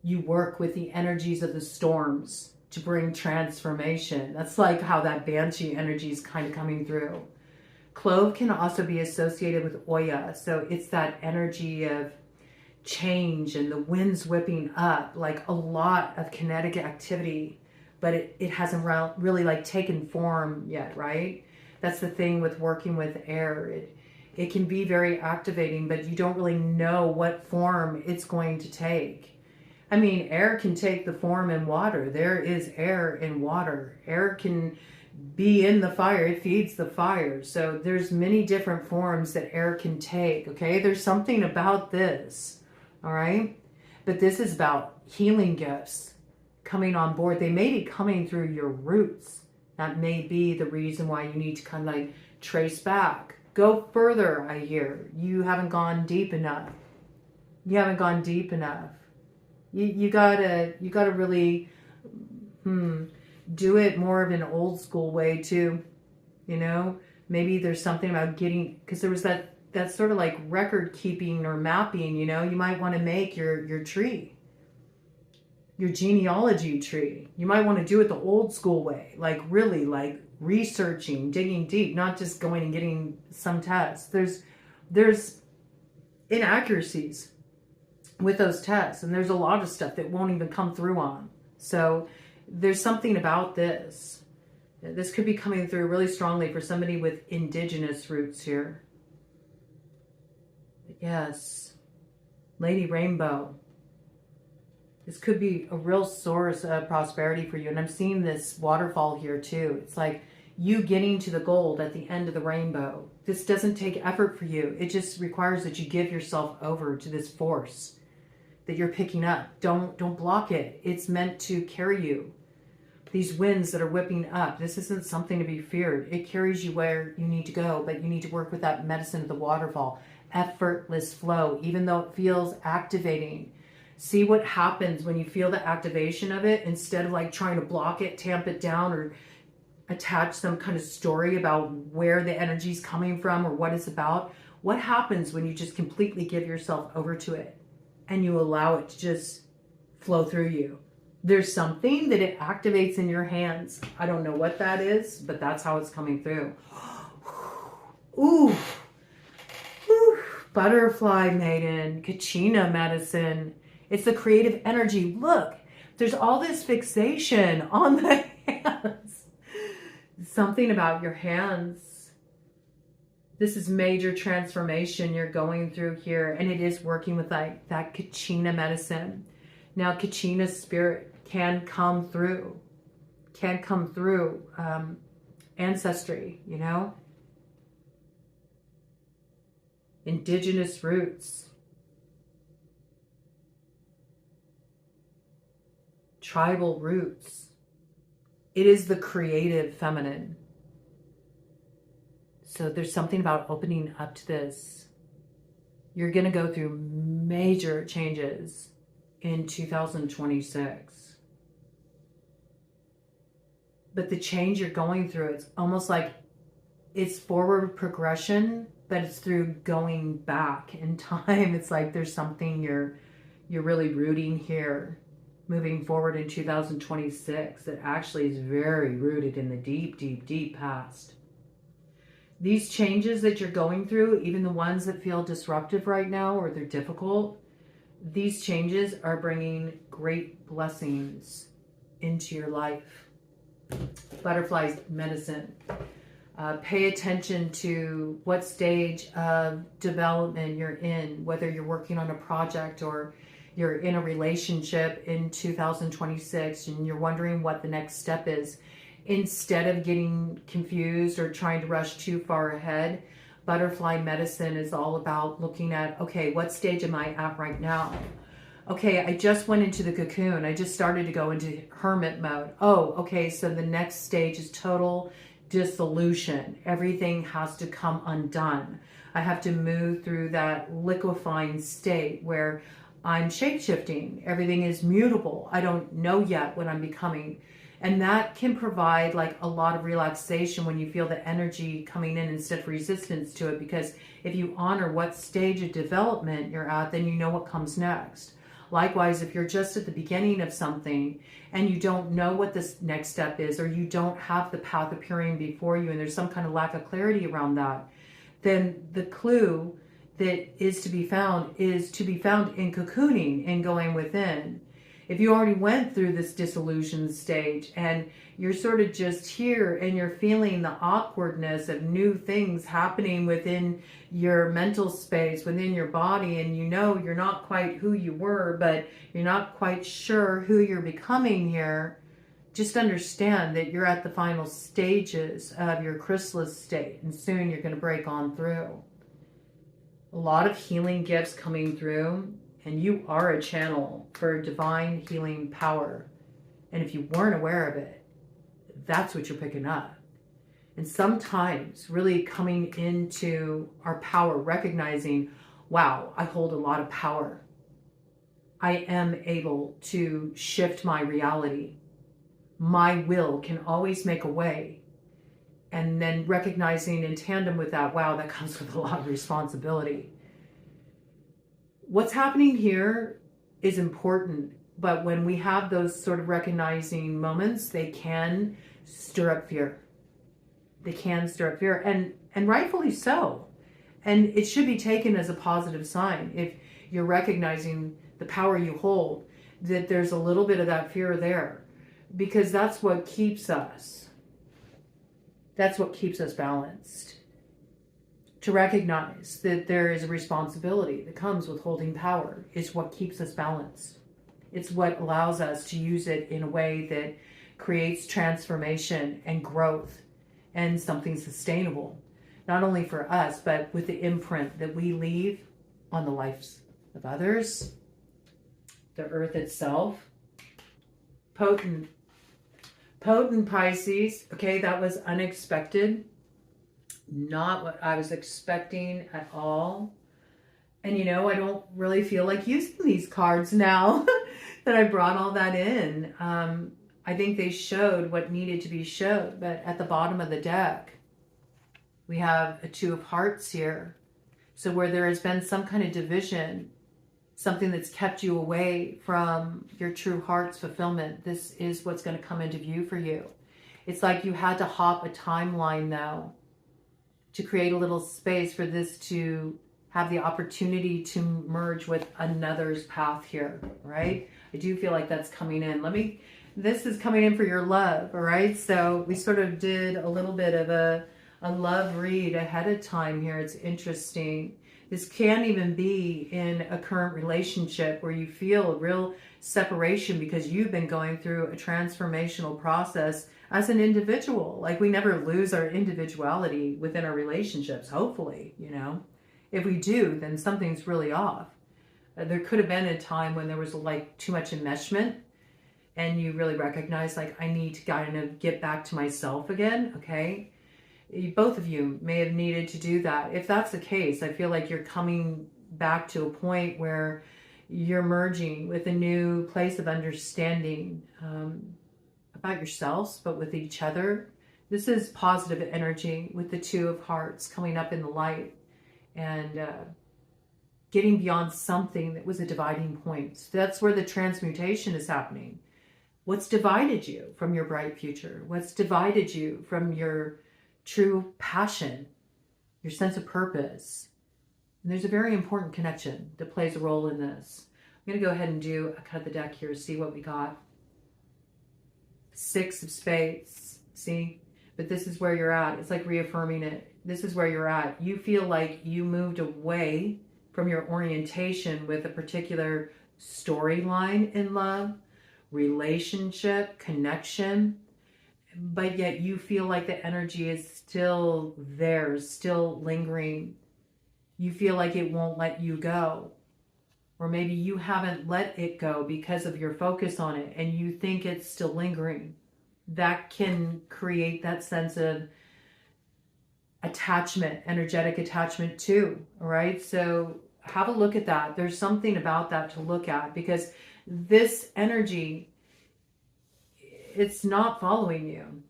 You work with the energies of the storms to bring transformation. That's like how that Banshee energy is kind of coming through. Clove can also be associated with Oya. So it's that energy of change and the winds whipping up, like a lot of kinetic activity, but it hasn't really like taken form yet, right? That's the thing with working with air. It can be very activating, but you don't really know what form it's going to take. I mean, air can take the form in water. There is air in water. Air can be in the fire. It feeds the fire. So there's many different forms that air can take, okay? There's something about this, all right? But this is about healing gifts coming on board. They may be coming through your roots. That may be the reason why you need to kind of like trace back. Go further, I hear. You haven't gone deep enough. You haven't gone deep enough. You gotta really do it more of an old school way too. You know, maybe there's something about getting, because there was that sort of like record keeping or mapping, you know, you might want to make your tree, your genealogy tree. You might want to do it the old school way, like really like researching, digging deep, not just going and getting some tests. There's inaccuracies with those tests, and there's a lot of stuff that won't even come through on. So there's something about this. This could be coming through really strongly for somebody with indigenous roots here. Yes, Lady Rainbow. This could be a real source of prosperity for you. And I'm seeing this waterfall here too. It's like you getting to the gold at the end of the rainbow. This doesn't take effort for you. It just requires that you give yourself over to this force that you're picking up. Don't block it. It's meant to carry you. These winds that are whipping up, this isn't something to be feared. It carries you where you need to go, but you need to work with that medicine of the waterfall. Effortless flow, even though it feels activating. See what happens when you feel the activation of it, instead of like trying to block it, tamp it down, or attach some kind of story about where the energy is coming from or what it's about. What happens when you just completely give yourself over to it and you allow it to just flow through you? There's something that it activates in your hands. I don't know what that is, but that's how it's coming through. Ooh. Ooh. Butterfly maiden, Kachina medicine. It's the creative energy. Look, there's all this fixation on the hands. Something about your hands. This is major transformation you're going through here, and it is working with like that Kachina medicine. Now, Kachina's spirit can come through ancestry, you know, indigenous roots, tribal roots. It is the creative feminine. So there's something about opening up to this. You're going to go through major changes in 2026. But the change you're going through, it's almost like it's forward progression, but it's through going back in time. It's like there's something you're really rooting here, moving forward in 2026, that actually is very rooted in the deep, deep, deep past. These changes that you're going through, even the ones that feel disruptive right now or they're difficult, these changes are bringing great blessings into your life. Butterfly medicine. Pay attention to what stage of development you're in, whether you're working on a project or you're in a relationship in 2026 and you're wondering what the next step is. Instead of getting confused or trying to rush too far ahead, butterfly medicine is all about looking at, okay, what stage am I at right now? Okay, I just went into the cocoon. I just started to go into hermit mode. Oh, okay, so the next stage is total dissolution. Everything has to come undone. I have to move through that liquefying state where I'm shape-shifting. Everything is mutable. I don't know yet what I'm becoming. And that can provide like a lot of relaxation when you feel the energy coming in instead of resistance to it. Because if you honor what stage of development you're at, then you know what comes next. Likewise, if you're just at the beginning of something and you don't know what this next step is, or you don't have the path appearing before you and there's some kind of lack of clarity around that, then the clue that is to be found in cocooning and going within. If you already went through this dissolution stage and you're sort of just here and you're feeling the awkwardness of new things happening within your mental space, within your body, and you know you're not quite who you were, but you're not quite sure who you're becoming here, just understand that you're at the final stages of your chrysalis state, and soon you're going to break on through. A lot of healing gifts coming through, and you are a channel for divine healing power. And if you weren't aware of it, that's what you're picking up. And sometimes really coming into our power, recognizing, wow, I hold a lot of power. I am able to shift my reality. My will can always make a way. And then recognizing in tandem with that, wow, that comes with a lot of responsibility. What's happening here is important, but when we have those sort of recognizing moments, they can stir up fear. They can stir up fear, and rightfully so. And it should be taken as a positive sign. If you're recognizing the power you hold, that there's a little bit of that fear there, because that's what keeps us. That's what keeps us balanced. To recognize that there is a responsibility that comes with holding power is what keeps us balanced. It's what allows us to use it in a way that creates transformation and growth and something sustainable, not only for us, but with the imprint that we leave on the lives of others, the earth itself. Potent Pisces. Okay, that was unexpected. Not what I was expecting at all. And you know, I don't really feel like using these cards now that I brought all that in. I think they showed what needed to be showed, but at the bottom of the deck, we have a Two of Hearts here. So where there has been some kind of division, something that's kept you away from your true heart's fulfillment, this is what's going to come into view for you. It's like you had to hop a timeline now to create a little space for this to have the opportunity to merge with another's path here, right? I do feel like that's coming in. This is coming in for your love, all right? So we sort of did a little bit of a love read ahead of time here. It's interesting. This can even be in a current relationship where you feel a real separation because you've been going through a transformational process as an individual. Like, we never lose our individuality within our relationships, hopefully, you know. If we do, then something's really off. There could have been a time when there was like too much enmeshment and you really recognize, like, I need to kind of get back to myself again, okay? Both of you may have needed to do that. If that's the case, I feel like you're coming back to a point where you're merging with a new place of understanding about yourselves, but with each other. This is positive energy with the Two of Hearts coming up in the light. and getting beyond something that was a dividing point. So that's where the transmutation is happening. What's divided you from your bright future? What's divided you from your true passion, your sense of purpose? And there's a very important connection that plays a role in this. I'm going to go ahead and do a cut of the deck here, see what we got. 6 of spades, see? But this is where you're at. It's like reaffirming it. This is where you're at. You feel like you moved away from your orientation with a particular storyline in love, relationship, connection, but yet you feel like the energy is still there, still lingering. You feel like it won't let you go. Or maybe you haven't let it go because of your focus on it and you think it's still lingering. That can create that sense of attachment, energetic attachment too, all right? So have a look at that. There's something about that to look at, because this energy, it's not following you.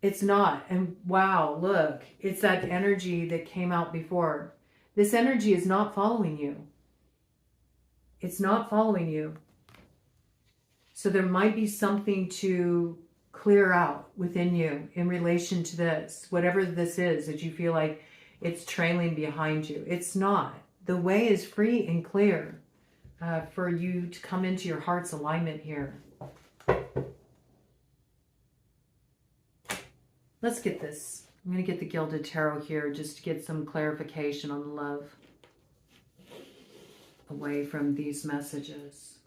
It's not. And wow, look, it's that energy that came out before. This energy is not following you. It's not following you. So there might be something to clear out within you in relation to this, whatever this is that you feel like it's trailing behind you. It's not. The way is free and clear for you to come into your heart's alignment here. Let's get this. I'm going to get the Gilded Tarot here just to get some clarification on love away from these messages.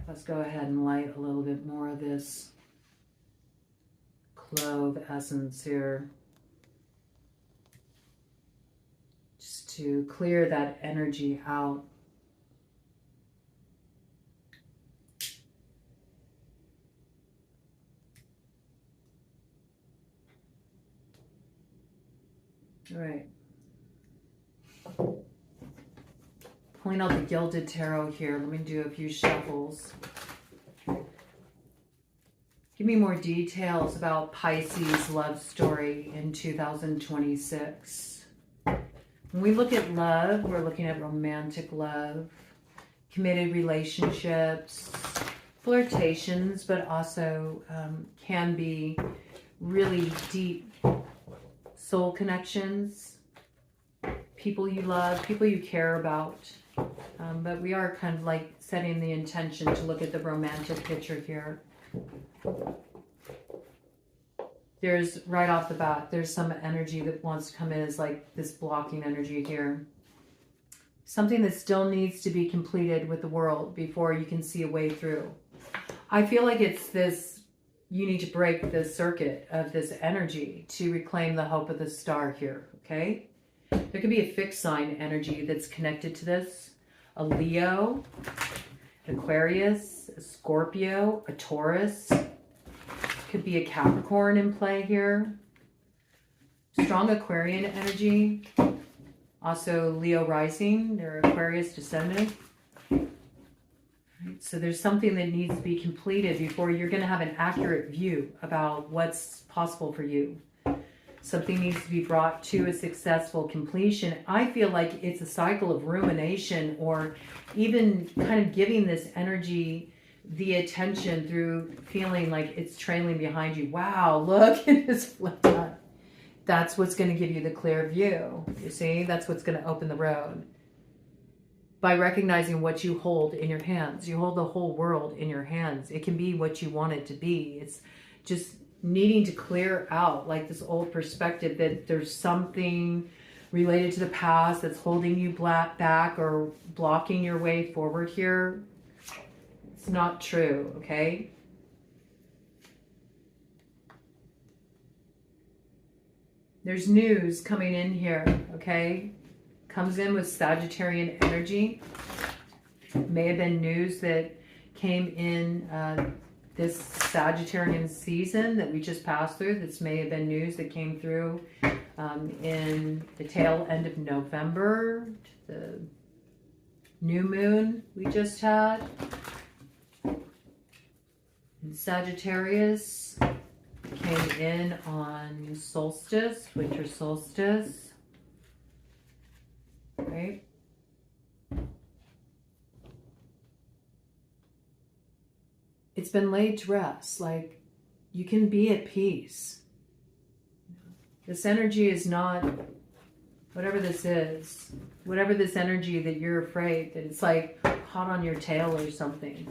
Let's go ahead and light a little bit more of this clove essence here, just to clear that energy out. All right. Pulling out the Gilded Tarot here. Let me do a few shuffles. Give me more details about Pisces' love story in 2026. When we look at love, we're looking at romantic love, committed relationships, flirtations, but also can be really deep soul connections, people you love, people you care about. But we are kind of like setting the intention to look at the romantic picture here. There's, right off the bat, there's some energy that wants to come in as like this blocking energy here. Something that still needs to be completed with the world before you can see a way through. I feel like it's this, you need to break the circuit of this energy to reclaim the hope of the star here, okay? There could be a fixed sign energy that's connected to this. A Leo, Aquarius, a Scorpio, a Taurus. Could be a Capricorn in play here. Strong Aquarian energy. Also Leo rising, they're Aquarius descendant. Right, so there's something that needs to be completed before you're going to have an accurate view about what's possible for you. Something needs to be brought to a successful completion. I feel like it's a cycle of rumination, or even kind of giving this energy the attention through feeling like it's trailing behind you. Wow, look, it is flipped up. That's what's going to give you the clear view. You see, that's what's going to open the road. By recognizing what you hold in your hands. You hold the whole world in your hands. It can be what you want it to be. It's just needing to clear out like this old perspective that there's something related to the past that's holding you back or blocking your way forward here. It's not true, okay? There's news coming in here, okay? Comes in with Sagittarian energy. May have been news that came in this Sagittarian season that we just passed through. This may have been news that came through in the tail end of November, the new moon we just had. And Sagittarius came in on solstice, winter solstice. Right? It's been laid to rest. Like, you can be at peace. This energy is not, whatever this is, whatever this energy that you're afraid that it's like hot on your tail or something.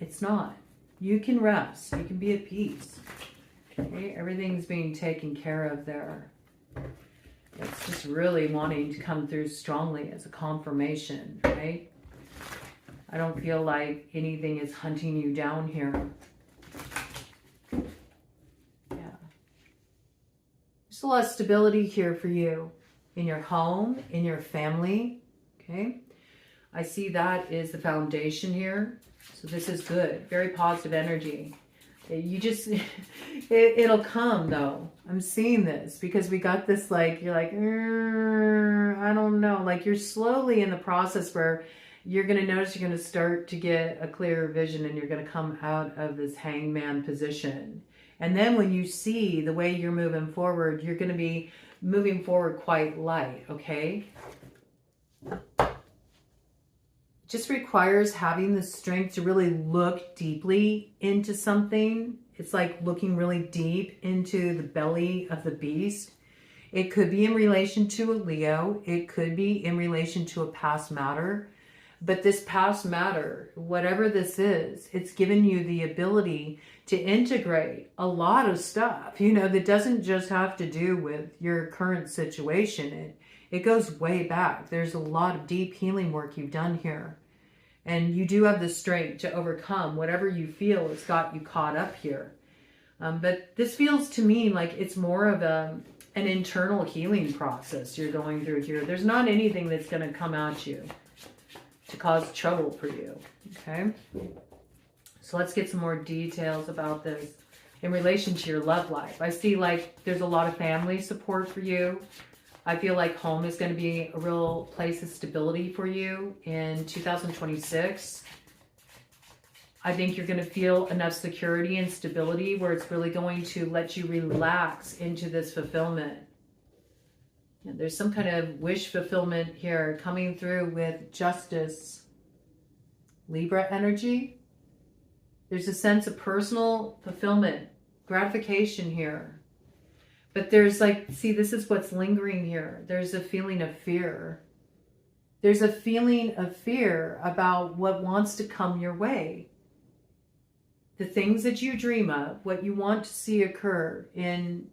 It's not. You can rest. You can be at peace. Okay? Everything's being taken care of there. It's just really wanting to come through strongly as a confirmation, right? I don't feel like anything is hunting you down here. Yeah. There's a lot of stability here for you in your home, in your family, okay? I see that is the foundation here. So this is good. Very positive energy. You just, it'll come though. I'm seeing this because we got this like, you're like, I don't know. Like you're slowly in the process where you're going to notice you're going to start to get a clearer vision and you're going to come out of this hangman position. And then when you see the way you're moving forward, you're going to be moving forward quite light, okay? Just requires having the strength to really look deeply into something. It's like looking really deep into the belly of the beast. It could be in relation to a Leo. It could be in relation to a past matter. But this past matter, whatever this is, it's given you the ability to integrate a lot of stuff, you know, that doesn't just have to do with your current situation. It goes way back. There's a lot of deep healing work you've done here. And you do have the strength to overcome whatever you feel has got you caught up here. But this feels to me like it's more of an internal healing process you're going through here. There's not anything that's going to come at you to cause trouble for you, okay? So let's get some more details about this in relation to your love life. I see like there's a lot of family support for you. I feel like home is going to be a real place of stability for you in 2026. I think you're going to feel enough security and stability where it's really going to let you relax into this fulfillment. And there's some kind of wish fulfillment here coming through with justice, Libra energy. There's a sense of personal fulfillment, gratification here. But there's like, see, this is what's lingering here. There's a feeling of fear. There's a feeling of fear about what wants to come your way. The things that you dream of, what you want to see occur in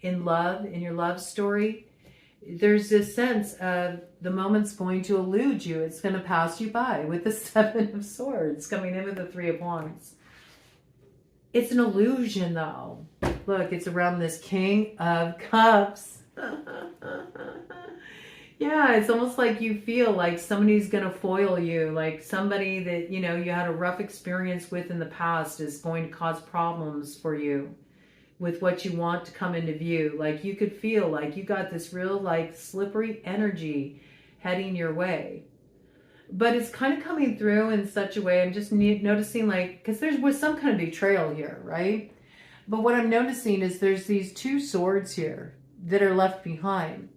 love, in your love story. There's this sense of the moment's going to elude you. It's going to pass you by with the Seven of Swords coming in with the Three of Wands. It's an illusion though. Look, it's around this King of Cups. Yeah, it's almost like you feel like somebody's going to foil you. Like somebody that, you know, you had a rough experience with in the past is going to cause problems for you with what you want to come into view. Like you could feel like you got this real like slippery energy heading your way. But it's kind of coming through in such a way, I'm just noticing like, because there was some kind of betrayal here, right? But what I'm noticing is there's these two swords here that are left behind.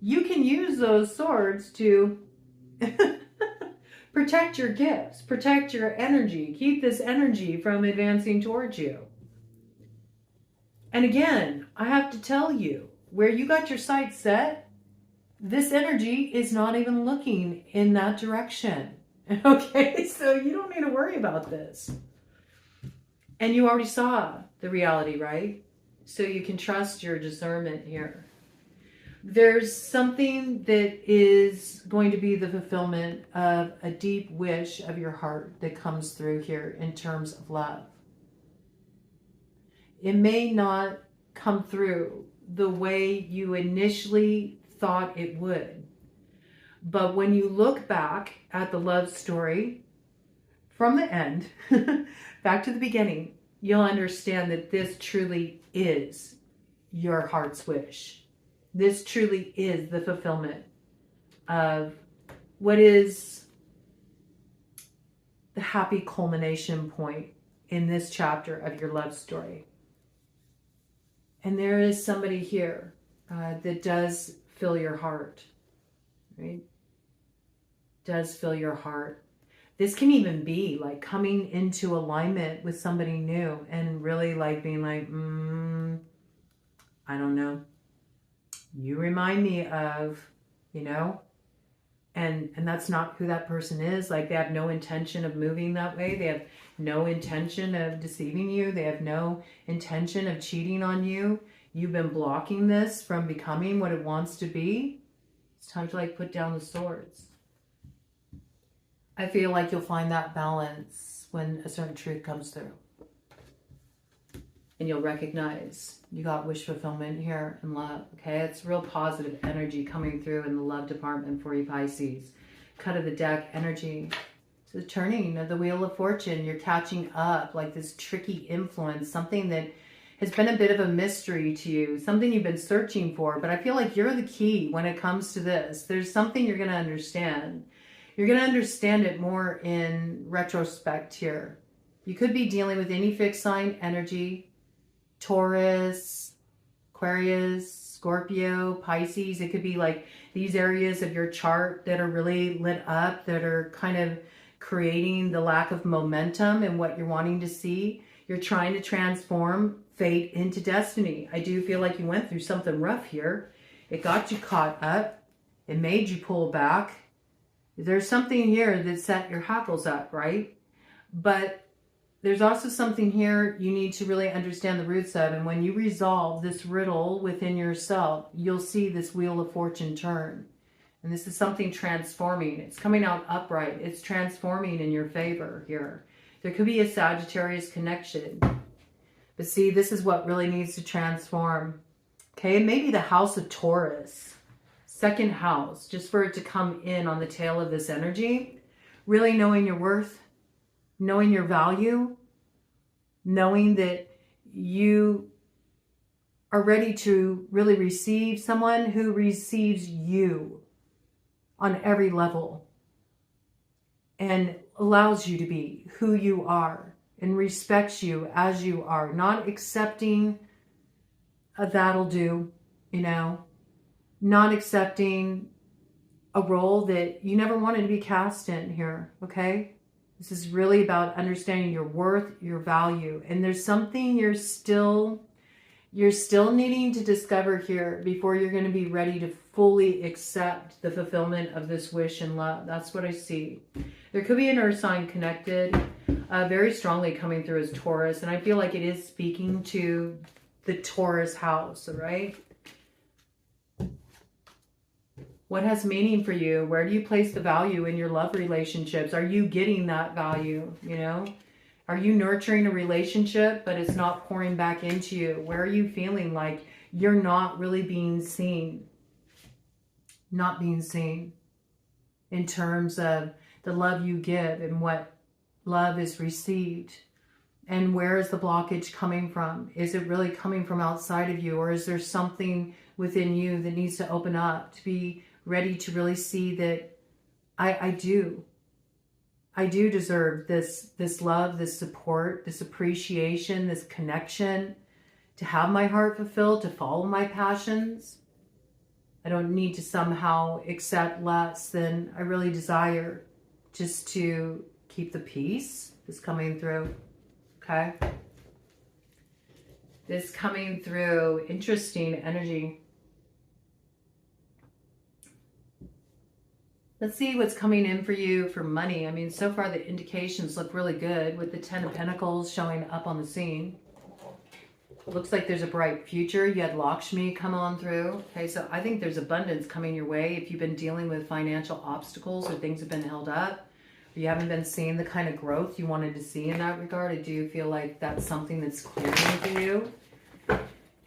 You can use those swords to protect your gifts, protect your energy, keep this energy from advancing towards you. And again, I have to tell you, where you got your sights set, this energy is not even looking in that direction. Okay, so you don't need to worry about this. And you already saw the reality, right? So you can trust your discernment here. There's something that is going to be the fulfillment of a deep wish of your heart that comes through here in terms of love. It may not come through the way you initially thought it would. But when you look back at the love story from the end, back to the beginning, you'll understand that this truly is your heart's wish. This truly is the fulfillment of what is the happy culmination point in this chapter of your love story. And there is somebody here that does fill your heart, right? Does fill your heart. This can even be like coming into alignment with somebody new and really like being like, I don't know. You remind me of, you know, and that's not who that person is. Like they have no intention of moving that way. They have no intention of deceiving you. They have no intention of cheating on you. You've been blocking this from becoming what it wants to be. It's time to like put down the swords. I feel like you'll find that balance when a certain truth comes through. And you'll recognize you got wish fulfillment here in love, okay? It's real positive energy coming through in the love department for you, Pisces. Cut of the deck energy. It's the turning of the wheel of fortune. You're catching up, like this tricky influence, something that has been a bit of a mystery to you, something you've been searching for, but I feel like you're the key when it comes to this. There's something you're going to understand. You're going to understand it more in retrospect here. You could be dealing with any fixed sign energy, Taurus, Aquarius, Scorpio, Pisces. It could be like these areas of your chart that are really lit up, that are kind of creating the lack of momentum in what you're wanting to see. You're trying to transform fate into destiny. I do feel like you went through something rough here. It got you caught up. It made you pull back. There's something here that set your hackles up, right? But there's also something here you need to really understand the roots of. And when you resolve this riddle within yourself, you'll see this wheel of fortune turn. And this is something transforming. It's coming out upright. It's transforming in your favor here. There could be a Sagittarius connection. But see, this is what really needs to transform. Okay, maybe the house of Taurus. Second house, just for it to come in on the tail of this energy. Really knowing your worth, knowing your value, knowing that you are ready to really receive someone who receives you on every level and allows you to be who you are and respects you as you are, not accepting a that'll do, you know, not accepting a role that you never wanted to be cast in here, okay? This is really about understanding your worth, your value. And there's something you're still needing to discover here before you're going to be ready to fully accept the fulfillment of this wish and love. That's what I see. There could be an earth sign connected, very strongly coming through as Taurus. And I feel like it is speaking to the Taurus house, all right? What has meaning for you? Where do you place the value in your love relationships? Are you getting that value, you know? Are you nurturing a relationship, but it's not pouring back into you? Where are you feeling like you're not really being seen? Not being seen in terms of the love you give and what love is received. And where is the blockage coming from? Is it really coming from outside of you? Or is there something within you that needs to open up to be ready to really see that I do deserve this love, this support, this appreciation, this connection, to have my heart fulfilled, to follow my passions. I don't need to somehow accept less than I really desire, just to keep the peace that's coming through, okay? This coming through, interesting energy. Let's see what's coming in for you for money. I mean, so far the indications look really good with the Ten of Pentacles showing up on the scene. Looks like there's a bright future. You had Lakshmi come on through. Okay, so I think there's abundance coming your way. If you've been dealing with financial obstacles or things have been held up, or you haven't been seeing the kind of growth you wanted to see in that regard, I do feel like that's something that's clearing for you.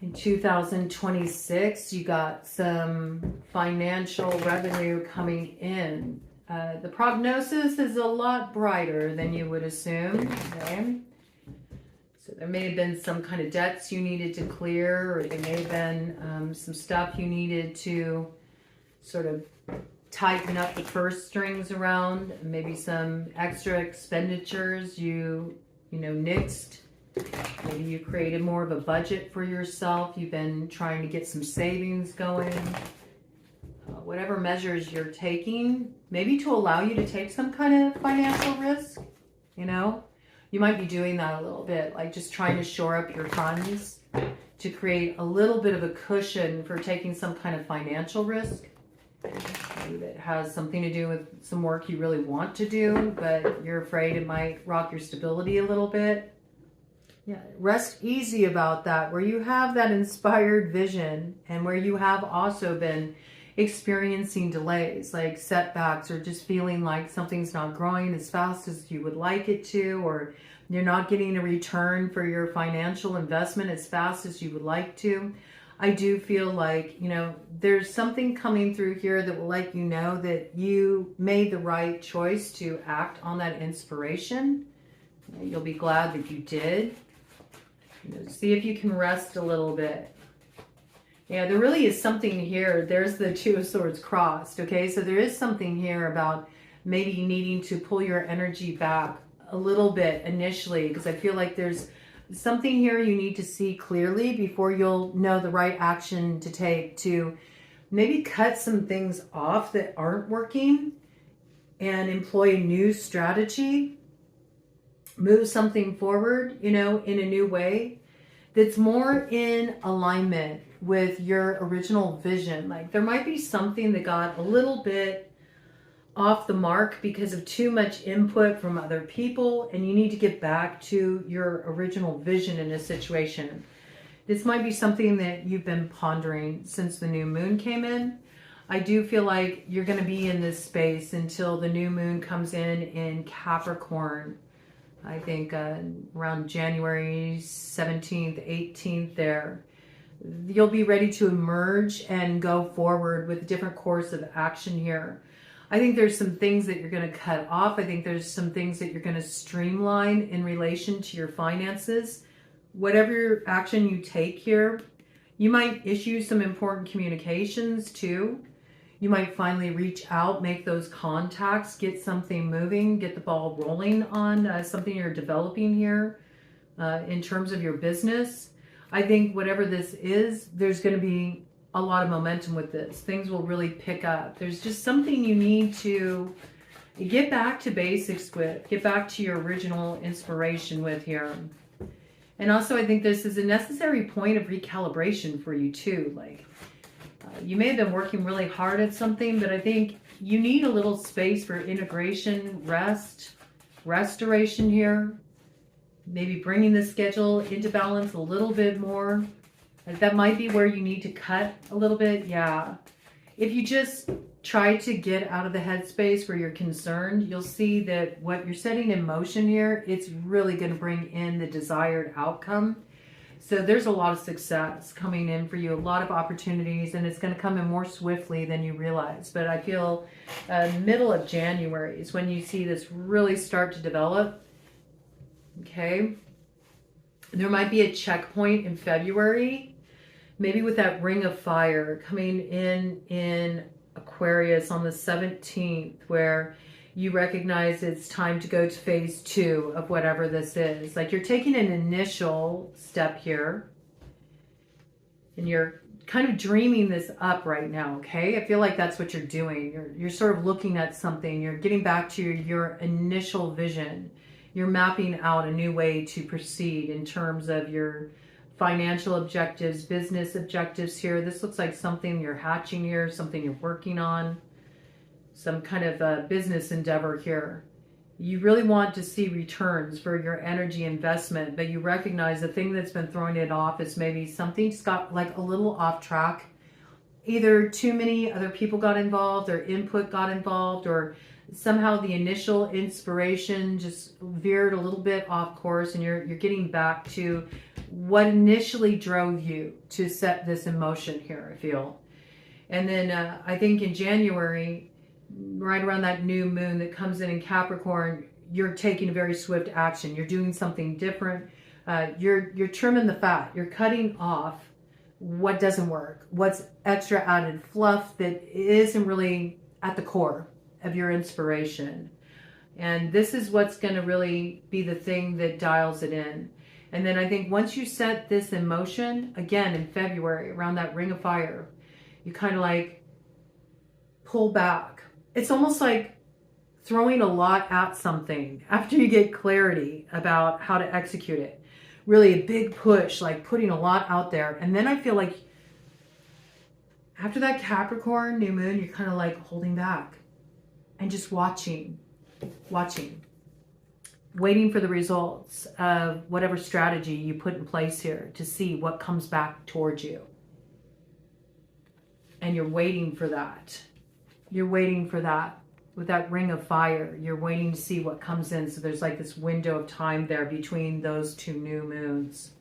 In 2026, you got some financial revenue coming in. The prognosis is a lot brighter than you would assume. Okay? So there may have been some kind of debts you needed to clear, or there may have been some stuff you needed to sort of tighten up the purse strings around. Maybe some extra expenditures you nixed. Maybe you created more of a budget for yourself. You've been trying to get some savings going. Whatever measures you're taking, maybe to allow you to take some kind of financial risk, You might be doing that a little bit, like just trying to shore up your funds to create a little bit of a cushion for taking some kind of financial risk. Maybe that has something to do with some work you really want to do, but you're afraid it might rock your stability a little bit. Yeah, rest easy about that, where you have that inspired vision and where you have also been experiencing delays, like setbacks, or just feeling like something's not growing as fast as you would like it to, or you're not getting a return for your financial investment as fast as you would like to. I do feel like, there's something coming through here that will let you know that you made the right choice to act on that inspiration. You'll be glad that you did. See if you can rest a little bit. Yeah, there really is something here. There's the Two of Swords crossed, okay? So there is something here about maybe needing to pull your energy back a little bit initially, because I feel like there's something here you need to see clearly before you'll know the right action to take to maybe cut some things off that aren't working and employ a new strategy, move something forward, in a new way that's more in alignment with your original vision. Like there might be something that got a little bit off the mark because of too much input from other people, and you need to get back to your original vision in a situation. This might be something that you've been pondering since the new moon came in. I do feel like you're going to be in this space until the new moon comes in Capricorn. I think around January 17th, 18th there. You'll be ready to emerge and go forward with a different course of action here. I think there's some things that you're going to cut off. I think there's some things that you're going to streamline in relation to your finances. Whatever action you take here, you might issue some important communications too. You might finally reach out, make those contacts, get something moving, get the ball rolling on something you're developing here in terms of your business. I think whatever this is, there's going to be a lot of momentum with this. Things will really pick up. There's just something you need to get back to basics with, get back to your original inspiration with here. And also I think this is a necessary point of recalibration for you too. Like you may have been working really hard at something, but I think you need a little space for integration, rest, restoration here. Maybe bringing the schedule into balance a little bit more. That might be where you need to cut a little bit. Yeah. If you just try to get out of the headspace where you're concerned, you'll see that what you're setting in motion here, it's really going to bring in the desired outcome. So there's a lot of success coming in for you, a lot of opportunities, and it's going to come in more swiftly than you realize. But I feel middle of January is when you see this really start to develop. Okay. There might be a checkpoint in February, maybe with that ring of fire coming in Aquarius on the 17th, where you recognize it's time to go to phase 2 of whatever this is. Like you're taking an initial step here and you're kind of dreaming this up right now. Okay. I feel like that's what you're doing. You're sort of looking at something. You're getting back to your initial vision. You're mapping out a new way to proceed in terms of your financial objectives, business objectives here. This looks like something you're hatching here, something you're working on, some kind of business endeavor here. You really want to see returns for your energy investment, but you recognize the thing that's been throwing it off is maybe something's got like a little off track. Either too many other people got involved, or input got involved, or somehow the initial inspiration just veered a little bit off course, and you're getting back to what initially drove you to set this in motion here, I feel. And then I think in January, right around that new moon that comes in Capricorn, you're taking a very swift action. You're doing something different. You're trimming the fat. You're cutting off what doesn't work, what's extra added fluff that isn't really at the core of your inspiration. And this is what's going to really be the thing that dials it in. And then I think once you set this in motion, again in February, around that ring of fire, you kind of like pull back. It's almost like throwing a lot at something after you get clarity about how to execute it. Really a big push, like putting a lot out there. And then I feel like after that Capricorn new moon, you're kind of like holding back and just watching, waiting for the results of whatever strategy you put in place here to see what comes back towards you. And you're waiting for that. You're waiting for that. With that ring of fire, you're waiting to see what comes in. So there's like this window of time there between those two new moons.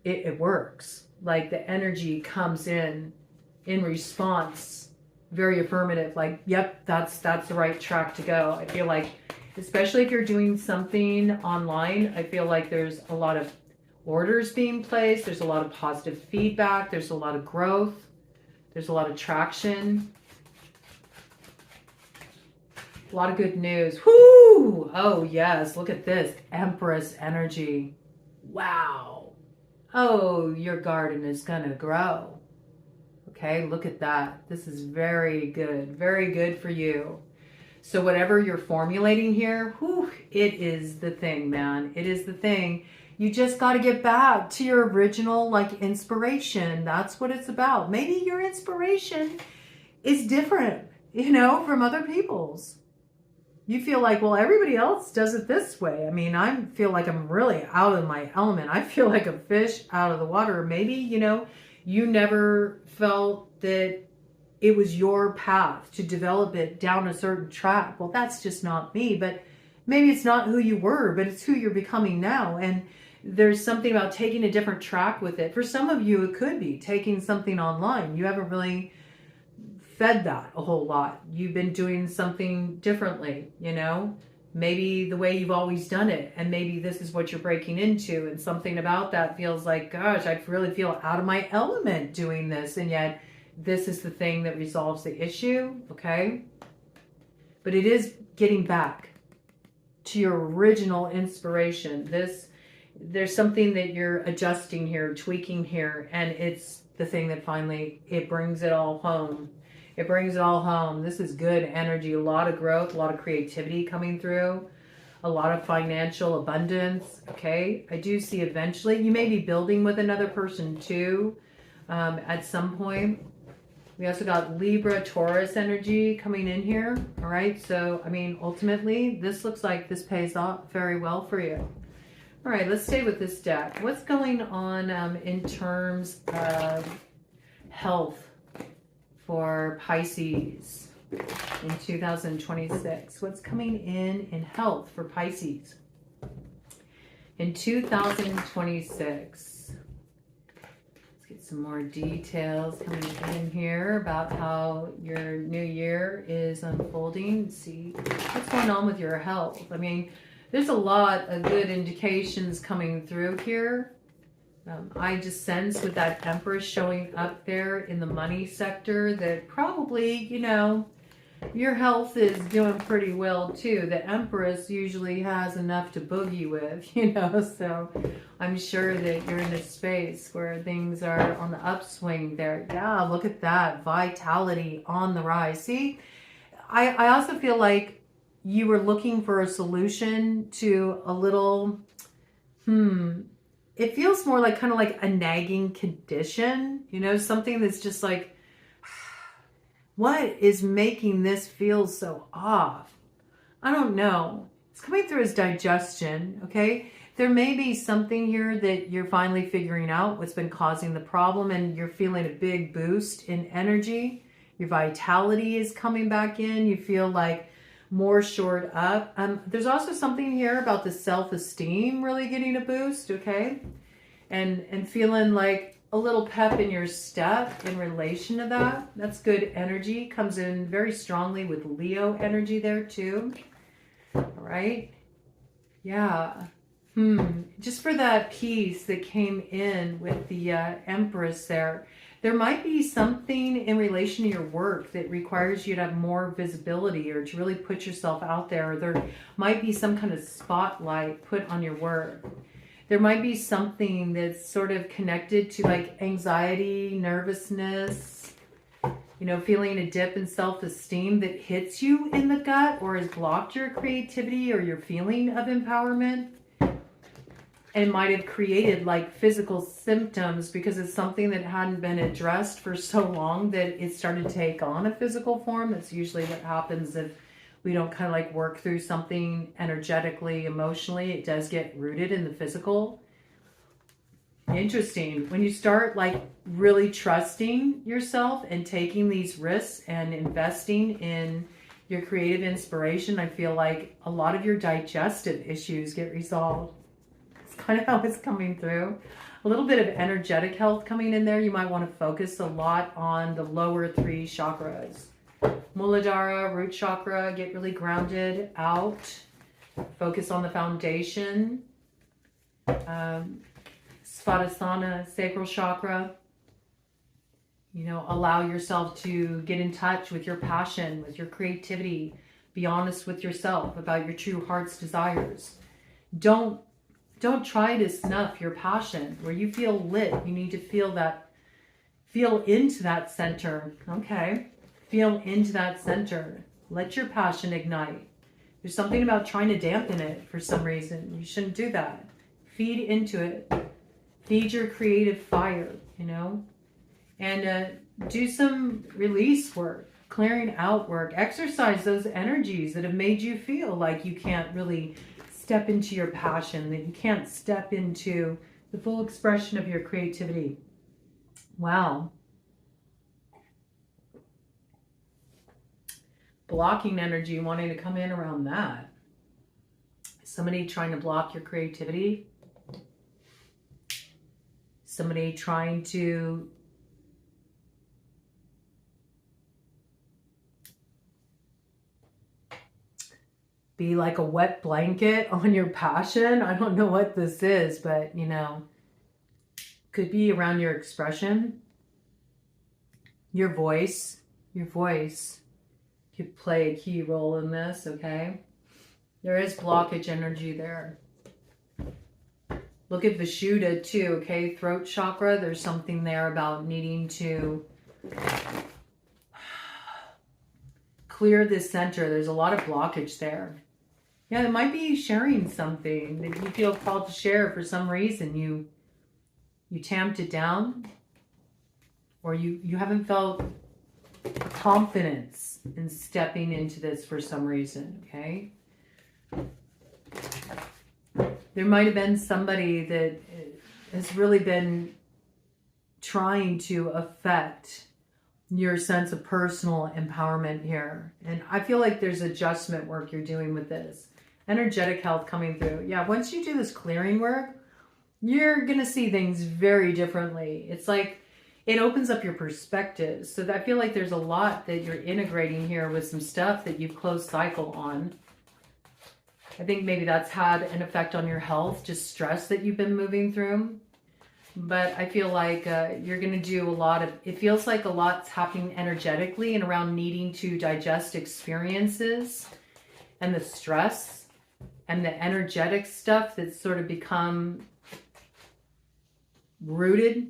It works. Like the energy comes in response, very affirmative, like, yep, that's the right track to go. I feel like, especially if you're doing something online, I feel like there's a lot of orders being placed. There's a lot of positive feedback. There's a lot of growth. There's a lot of traction. A lot of good news. Whoo! Oh, yes. Look at this. Empress energy. Wow. Oh, your garden is going to grow. Okay, look at that. This is very good. Very good for you. So whatever you're formulating here, whew, it is the thing, man. It is the thing. You just got to get back to your original, like, inspiration. That's what it's about. Maybe your inspiration is different, you know, from other people's. You feel like, well, everybody else does it this way. I mean, I feel like I'm really out of my element. I feel like a fish out of the water. Maybe, you know, you never felt that it was your path to develop it down a certain track. Well, that's just not me. But maybe it's not who you were, but it's who you're becoming now. And there's something about taking a different track with it. For some of you, it could be taking something online. You haven't really fed that a whole lot. You've been doing something differently, you know, maybe the way you've always done it. And maybe this is what you're breaking into. And something about that feels like, gosh, I really feel out of my element doing this. And yet this is the thing that resolves the issue. Okay. But it is getting back to your original inspiration. There's something that you're adjusting here, tweaking here. And it's the thing that finally, it brings it all home. It brings it all home. This is good energy, a lot of growth, a lot of creativity coming through, a lot of financial abundance. Okay. I do see eventually you may be building with another person too, at some point. We also got Libra, Taurus energy coming in here. All right. So, I mean, ultimately this looks like this pays off very well for you. All right. Let's stay with this deck. What's going on, in terms of health for Pisces in 2026? What's coming in health for Pisces in 2026? Let's get some more details coming in here about how your new year is unfolding. See what's going on with your health. I mean, there's a lot of good indications coming through here. I just sense with that Empress showing up there in the money sector that probably, you know, your health is doing pretty well too. The Empress usually has enough to boogie with, you know, so I'm sure that you're in a space where things are on the upswing there. Yeah, look at that. Vitality on the rise. See, I also feel like you were looking for a solution to a little, it feels more like kind of like a nagging condition, you know, something that's just like, what is making this feel so off? I don't know. It's coming through as digestion, okay? There may be something here that you're finally figuring out what's been causing the problem, and you're feeling a big boost in energy. Your vitality is coming back in. You feel like more shored up. There's also something here about the self-esteem really getting a boost, okay? And feeling like a little pep in your step in relation to that. That's good energy. Comes in very strongly with Leo energy there too. All right. Yeah. Just for that piece that came in with the Empress there might be something in relation to your work that requires you to have more visibility or to really put yourself out there. Or there might be some kind of spotlight put on your work. There might be something that's sort of connected to like anxiety, nervousness, you know, feeling a dip in self-esteem that hits you in the gut or has blocked your creativity or your feeling of empowerment. And might have created like physical symptoms because it's something that hadn't been addressed for so long that it started to take on a physical form. That's usually what happens if we don't kind of like work through something energetically, emotionally. It does get rooted in the physical. Interesting. When you start like really trusting yourself and taking these risks and investing in your creative inspiration, I feel like a lot of your digestive issues get resolved. Kind of how it's coming through. A little bit of energetic health coming in there. You might want to focus a lot on the lower 3 chakras. Muladhara, root chakra, get really grounded out. Focus on the foundation. Svadhisthana, sacral chakra. You know, allow yourself to get in touch with your passion, with your creativity. Be honest with yourself about your true heart's desires. Don't try to snuff your passion. Where you feel lit, you need to feel into that center. Okay. Feel into that center. Let your passion ignite. There's something about trying to dampen it for some reason. You shouldn't do that. Feed into it. Feed your creative fire, you know. And do some release work, clearing out work. Exercise those energies that have made you feel like you can't really step into your passion, that you can't step into the full expression of your creativity. Wow. Blocking energy, wanting to come in around that. Somebody trying to block your creativity. Somebody trying to be like a wet blanket on your passion. I don't know what this is, but you know, could be around your expression, your voice could play a key role in this. Okay. There is blockage energy there. Look at Vishuddha too. Okay. Throat chakra. There's something there about needing to clear this center. There's a lot of blockage there. Yeah, it might be sharing something that you feel called to share for some reason. You tamped it down, or you haven't felt confidence in stepping into this for some reason, okay? There might have been somebody that has really been trying to affect your sense of personal empowerment here. And I feel like there's adjustment work you're doing with this. Energetic health coming through. Yeah, once you do this clearing work, you're going to see things very differently. It's like it opens up your perspective. So I feel like there's a lot that you're integrating here with some stuff that you've closed cycle on. I think maybe that's had an effect on your health, just stress that you've been moving through. But I feel like you're going to do a lot of, it feels like a lot's happening energetically and around needing to digest experiences and the stress and the energetic stuff that's sort of become rooted.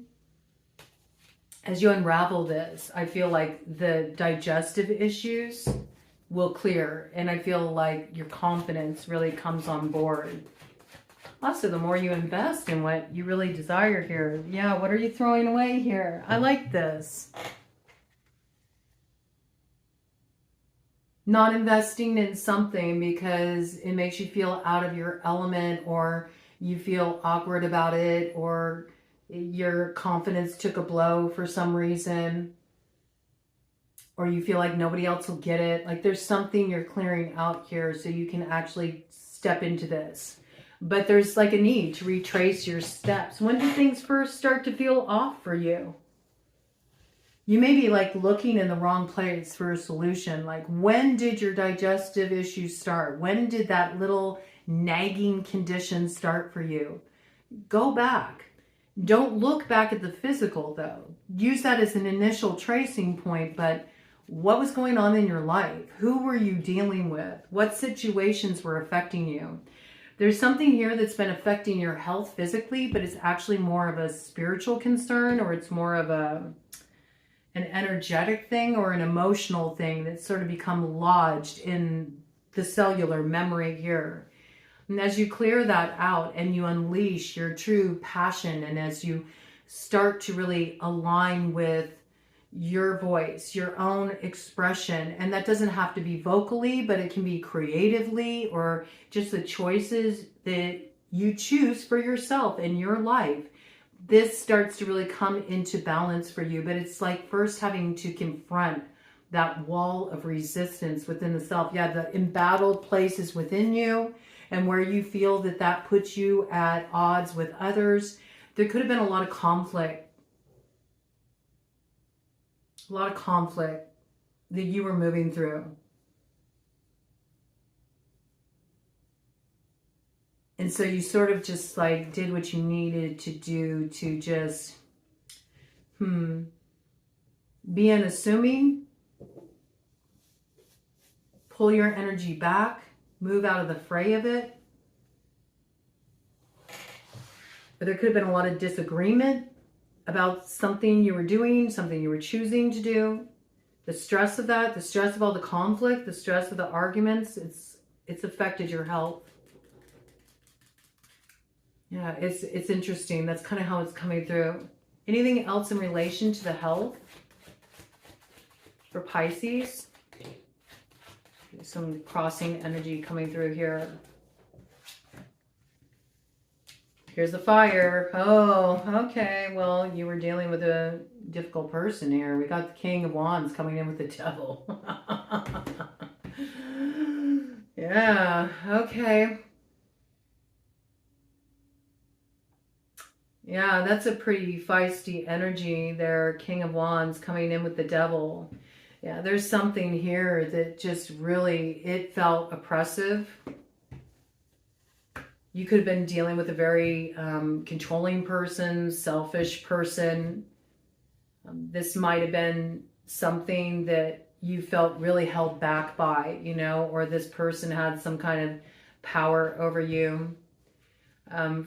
As you unravel this, I feel like the digestive issues will clear. And I feel like your confidence really comes on board. Also, the more you invest in what you really desire here. Yeah, what are you throwing away here? I like this. Not investing in something because it makes you feel out of your element, or you feel awkward about it, or your confidence took a blow for some reason, or you feel like nobody else will get it. Like there's something you're clearing out here so you can actually step into this. But there's like a need to retrace your steps. When do things first start to feel off for you? You may be like looking in the wrong place for a solution. Like when did your digestive issues start? When did that little nagging conditions start for you. Go back. Don't look back at the physical, though. Use that as an initial tracing point, but what was going on in your life? Who were you dealing with? What situations were affecting you? There's something here that's been affecting your health physically, but it's actually more of a spiritual concern, or it's more of an energetic thing or an emotional thing that's sort of become lodged in the cellular memory here. And as you clear that out and you unleash your true passion, and as you start to really align with your voice, your own expression, and that doesn't have to be vocally, but it can be creatively, or just the choices that you choose for yourself in your life. This starts to really come into balance for you, but it's like first having to confront that wall of resistance within the self. Yeah, the embattled places within you, and where you feel that that puts you at odds with others. There could have been a lot of conflict that you were moving through. And so you sort of just like did what you needed to do to just be unassuming, pull your energy back, move out of the fray of it. But there could have been a lot of disagreement about something you were doing, something you were choosing to do. The stress of that, the stress of all the conflict, the stress of the arguments, it's affected your health. Yeah, it's interesting. That's kind of how it's coming through. Anything else in relation to the health for Pisces? Some crossing energy coming through here. Here's the fire. Oh, okay. Well, you were dealing with a difficult person here. We got the King of Wands coming in with the Devil. Yeah, okay. Yeah, that's a pretty feisty energy there. King of Wands coming in with the Devil. Yeah, there's something here that just really, it felt oppressive. You could have been dealing with a very controlling person, selfish person. This might have been something that you felt really held back by, you know, or this person had some kind of power over you.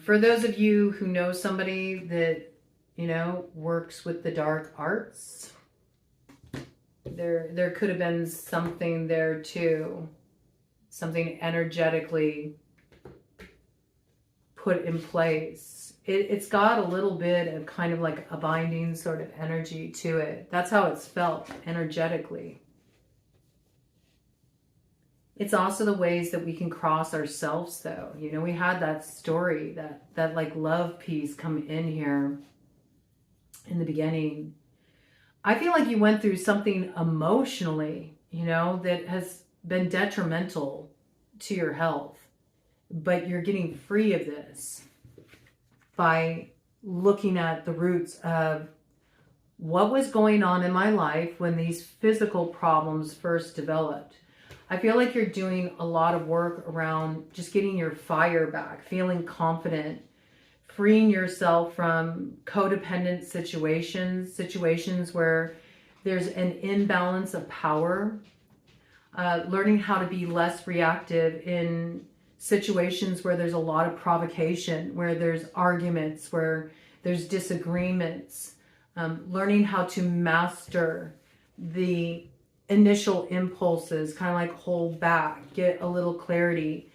For those of you who know somebody that, you know, works with the dark arts, there could have been something there too. Something energetically put in place. It's got a little bit of kind of like a binding sort of energy to it. That's how it's felt energetically. It's also the ways that we can cross ourselves though. You know, we had that story, that like love piece come in here in the beginning. I feel like you went through something emotionally, you know, that has been detrimental to your health. But you're getting free of this by looking at the roots of what was going on in my life when these physical problems first developed. I feel like you're doing a lot of work around just getting your fire back, feeling confident, freeing yourself from codependent situations where there's an imbalance of power, learning how to be less reactive in situations where there's a lot of provocation, where there's arguments, where there's disagreements, learning how to master the initial impulses, kind of like hold back, get a little clarity,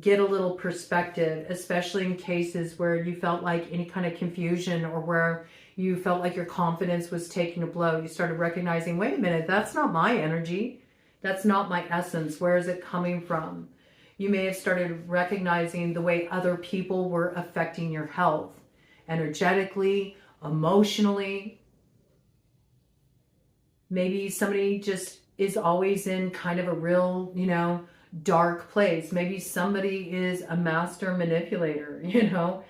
get a little perspective, especially in cases where you felt like any kind of confusion or where you felt like your confidence was taking a blow. You started recognizing, wait a minute, that's not my energy. That's not my essence. Where is it coming from? You may have started recognizing the way other people were affecting your health, energetically, emotionally. Maybe somebody just is always in kind of a real, you know, dark place. Maybe somebody is a master manipulator, you know.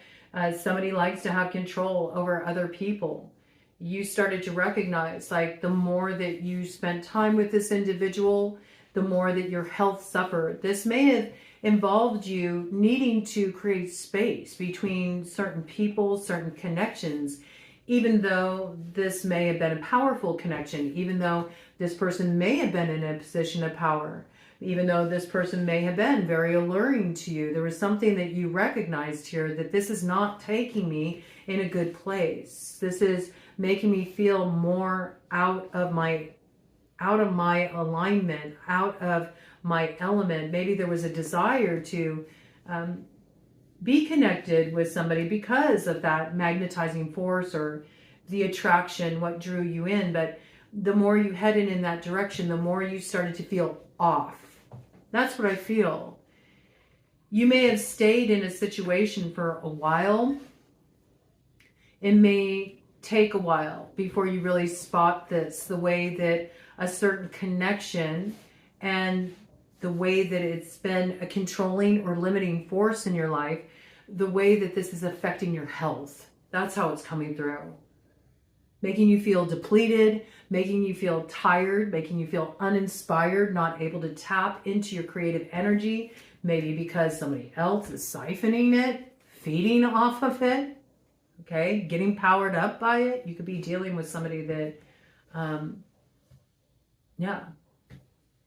Somebody likes to have control over other people. You started to recognize, like, the more that you spent time with this individual, the more that your health suffered. This may have involved you needing to create space between certain people, certain connections, even though this may have been a powerful connection, even though this person may have been in a position of power, even though this person may have been very alluring to you. There was something that you recognized here, that this is not taking me in a good place. This is making me feel more out of my alignment, out of my element. Maybe there was a desire to be connected with somebody because of that magnetizing force or the attraction, what drew you in. But the more you headed in that direction, the more you started to feel off. That's what I feel. You may have stayed in a situation for a while. It may take a while before you really spot this, the way that a certain connection and the way that it's been a controlling or limiting force in your life, the way that this is affecting your health. That's how it's coming through. Making you feel depleted, making you feel tired, making you feel uninspired, not able to tap into your creative energy, maybe because somebody else is siphoning it, feeding off of it, okay, getting powered up by it. You could be dealing with somebody that,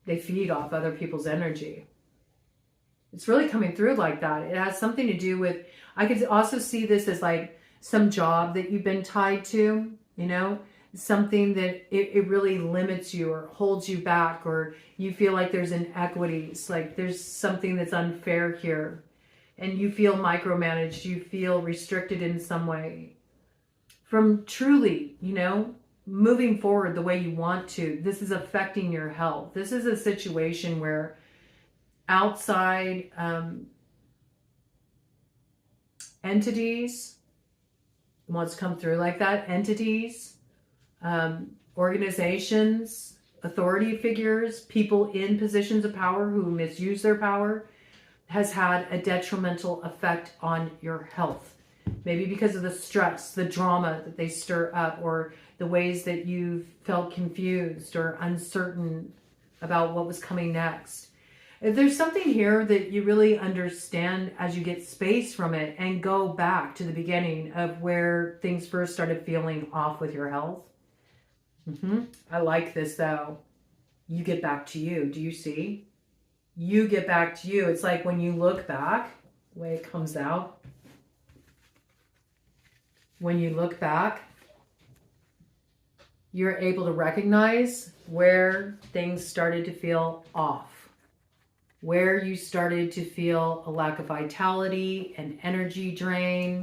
they feed off other people's energy. It's really coming through like that. It has something to do with, I could also see this as like some job that you've been tied to, you know, something that it really limits you or holds you back, or you feel like there's inequities, like there's something that's unfair here, and you feel micromanaged, you feel restricted in some way from truly, you know, moving forward the way you want to. This is affecting your health. This is a situation where outside entities, wants to come through like that, entities, organizations, authority figures, people in positions of power who misuse their power, has had a detrimental effect on your health. Maybe because of the stress, the drama that they stir up, or the ways that you've felt confused or uncertain about what was coming next. There's something here that you really understand as you get space from it and go back to the beginning of where things first started feeling off with your health. I like this though. You get back to you. Do you see? You get back to you. It's like when you look back, the way it comes out. When you look back, you're able to recognize where things started to feel off, where you started to feel a lack of vitality, an energy drain,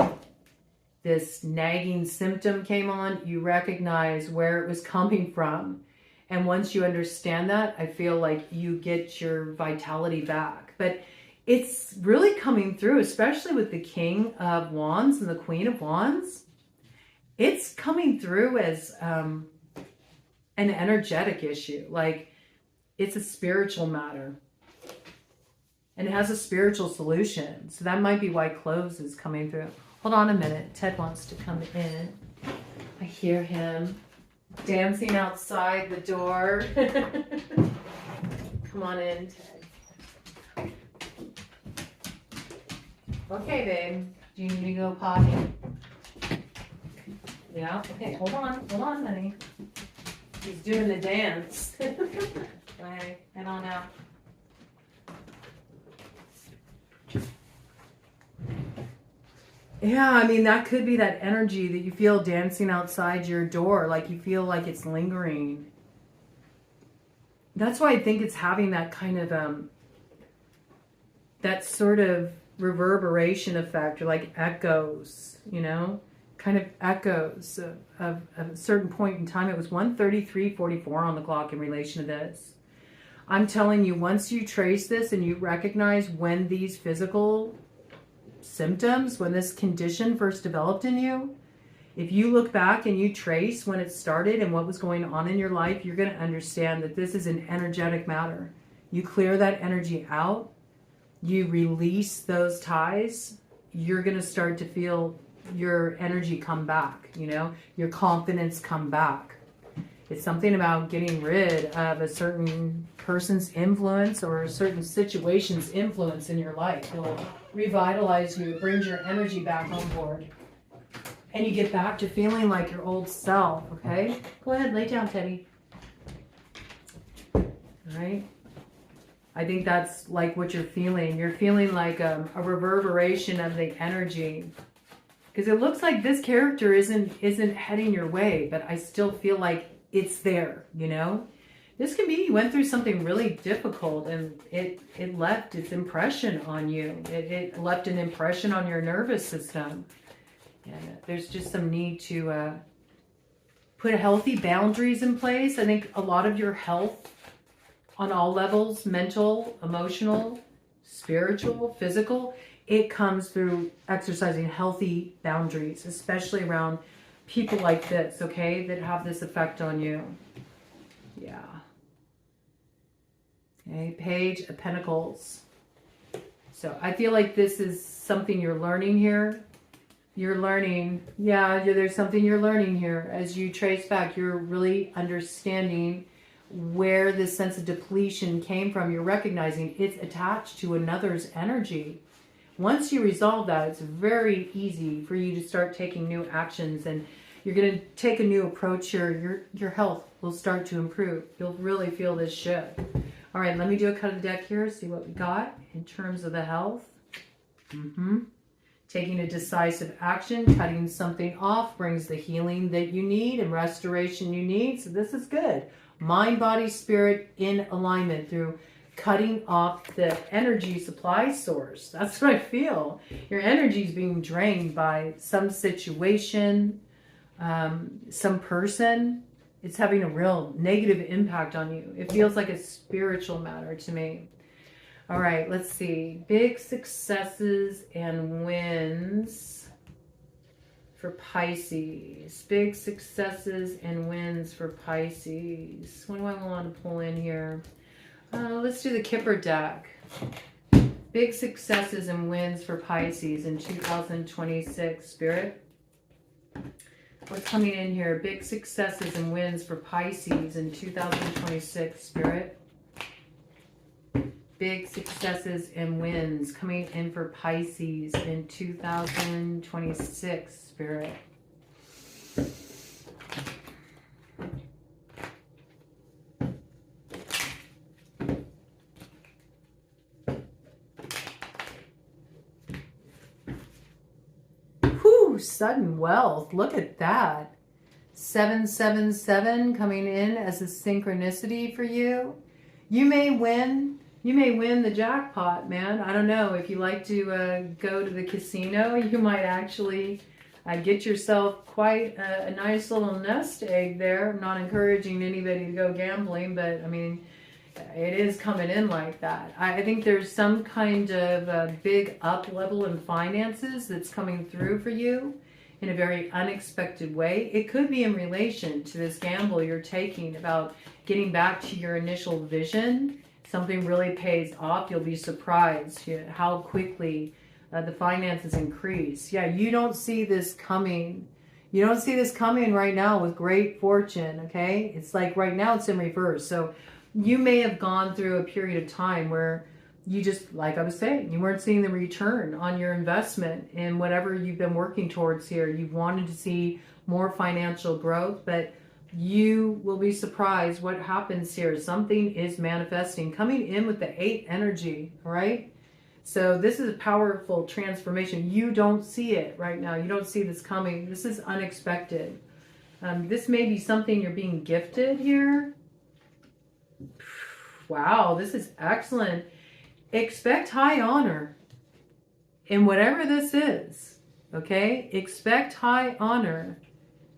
this nagging symptom came on. You recognize where it was coming from. And once you understand that, I feel like you get your vitality back. But it's really coming through, especially with the King of Wands and the Queen of Wands. It's coming through as an energetic issue. Like it's a spiritual matter. And it has a spiritual solution. So that might be why clothes is coming through. Hold on a minute. Ted wants to come in. I hear him dancing outside the door. Come on in, Ted. Okay, babe. Do you need to go potty? Yeah? Okay, hold on, honey. He's doing the dance. Okay, head on out. Yeah, I mean, that could be that energy that you feel dancing outside your door, like you feel like it's lingering. That's why I think it's having that kind of, that sort of reverberation effect, or like echoes, you know, kind of echoes of a certain point in time. It was 1:33:44 on the clock in relation to this. I'm telling you, once you trace this and you recognize when these physical symptoms, when this condition first developed in you, if you look back and you trace when it started and what was going on in your life, you're going to understand that this is an energetic matter. You clear that energy out, you release those ties, you're going to start to feel your energy come back, you know, your confidence come back. It's something about getting rid of a certain person's influence or a certain situation's influence in your life. It'll revitalize you. It brings your energy back on board. And you get back to feeling like your old self, okay? Go ahead, lay down, Teddy. All right? I think that's like what you're feeling. You're feeling like a reverberation of the energy. Because it looks like this character isn't heading your way, but I still feel like it's there, you know? This can be you went through something really difficult and it left its impression on you. It left an impression on your nervous system. And there's just some need to put healthy boundaries in place. I think a lot of your health on all levels, mental, emotional, spiritual, physical, it comes through exercising healthy boundaries, especially around people like this, okay, that have this effect on you. Yeah. Okay, Page of Pentacles. So I feel like this is something you're learning here. You're learning, yeah, there's something you're learning here. As you trace back, you're really understanding where this sense of depletion came from. You're recognizing it's attached to another's energy. Once you resolve that, it's very easy for you to start taking new actions, and you're going to take a new approach here. Your health will start to improve. You'll really feel this shift. All right, let me do a cut of the deck here, see what we got in terms of the health. Taking a decisive action, cutting something off brings the healing that you need and restoration you need. So this is good. Mind, body, spirit in alignment through cutting off the energy supply source. That's what I feel. Your energy is being drained by some situation, some person. It's having a real negative impact on you. It feels like a spiritual matter to me. All right, let's see. Big successes and wins for Pisces. Big successes and wins for Pisces. What do I want to pull in here? Let's do the Kipper deck. Big successes and wins for Pisces in 2026, Spirit. What's coming in here? Big successes and wins for Pisces in 2026, Spirit. Big successes and wins coming in for Pisces in 2026, Spirit. Whew, sudden wealth. Look at that. 777 coming in as a synchronicity for you. You may win the jackpot, man. I don't know. If you like to go to the casino, you might actually get yourself quite a nice little nest egg there. I'm not encouraging anybody to go gambling, but I mean, it is coming in like that. I think there's some kind of big up level in finances that's coming through for you in a very unexpected way. It could be in relation to this gamble you're taking about getting back to your initial vision. Something really pays off. You'll be surprised how quickly the finances increase. Yeah, you don't see this coming. You don't see this coming right now with great fortune, okay? It's like right now it's in reverse. So you may have gone through a period of time where you just, like I was saying, you weren't seeing the return on your investment in whatever you've been working towards here. You wanted to see more financial growth, but you will be surprised what happens here. Something is manifesting, coming in with the 8 energy, all right? So this is a powerful transformation. You don't see it right now. You don't see this coming. This is unexpected. This may be something you're being gifted here. Wow, this is excellent. Expect high honor in whatever this is, okay? Expect high honor.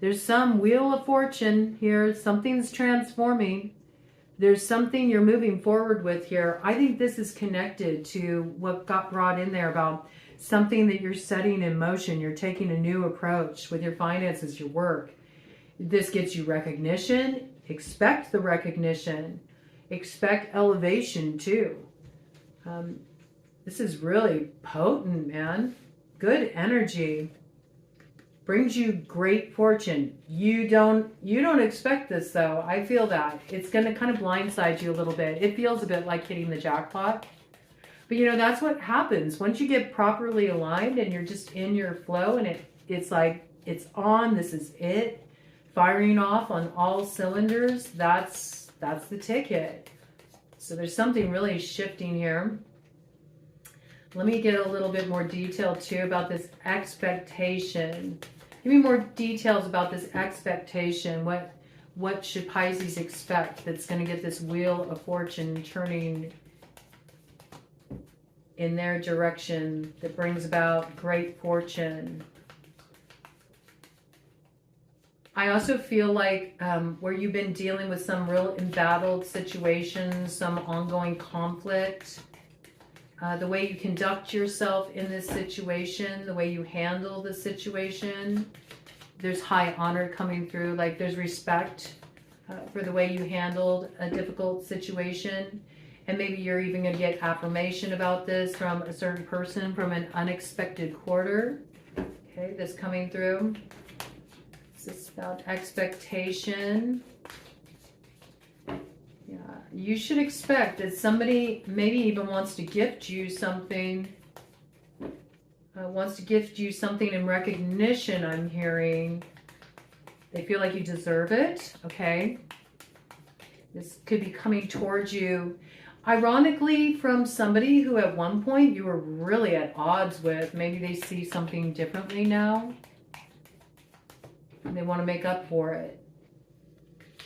There's some wheel of fortune here. Something's transforming. There's something you're moving forward with here. I think this is connected to what got brought in there about something that you're setting in motion. You're taking a new approach with your finances, your work. This gets you recognition. Expect the recognition. Expect elevation too. This is really potent, man. Good energy. brings you great fortune. You don't expect this though. I feel that. It's going to kind of blindside you a little bit. It feels a bit like hitting the jackpot. But you know, that's what happens. Once you get properly aligned and you're just in your flow and it's like, it's on, this is it, firing off on all cylinders, that's the ticket. So there's something really shifting here. Let me get a little bit more detail too about this expectation. Give me more details about this expectation. What should Pisces expect that's going to get this wheel of fortune turning in their direction that brings about great fortune? I also feel like where you've been dealing with some real embattled situations, some ongoing conflict, the way you conduct yourself in this situation, the way you handle the situation, there's high honor coming through, like there's respect for the way you handled a difficult situation. And maybe you're even going to get affirmation about this from a certain person from an unexpected quarter. Okay, this coming through. This is about expectation. Yeah, you should expect that somebody maybe even wants to gift you something. Wants to gift you something in recognition, I'm hearing. They feel like you deserve it, okay? This could be coming towards you, ironically, from somebody who at one point you were really at odds with. Maybe they see something differently now. And they want to make up for it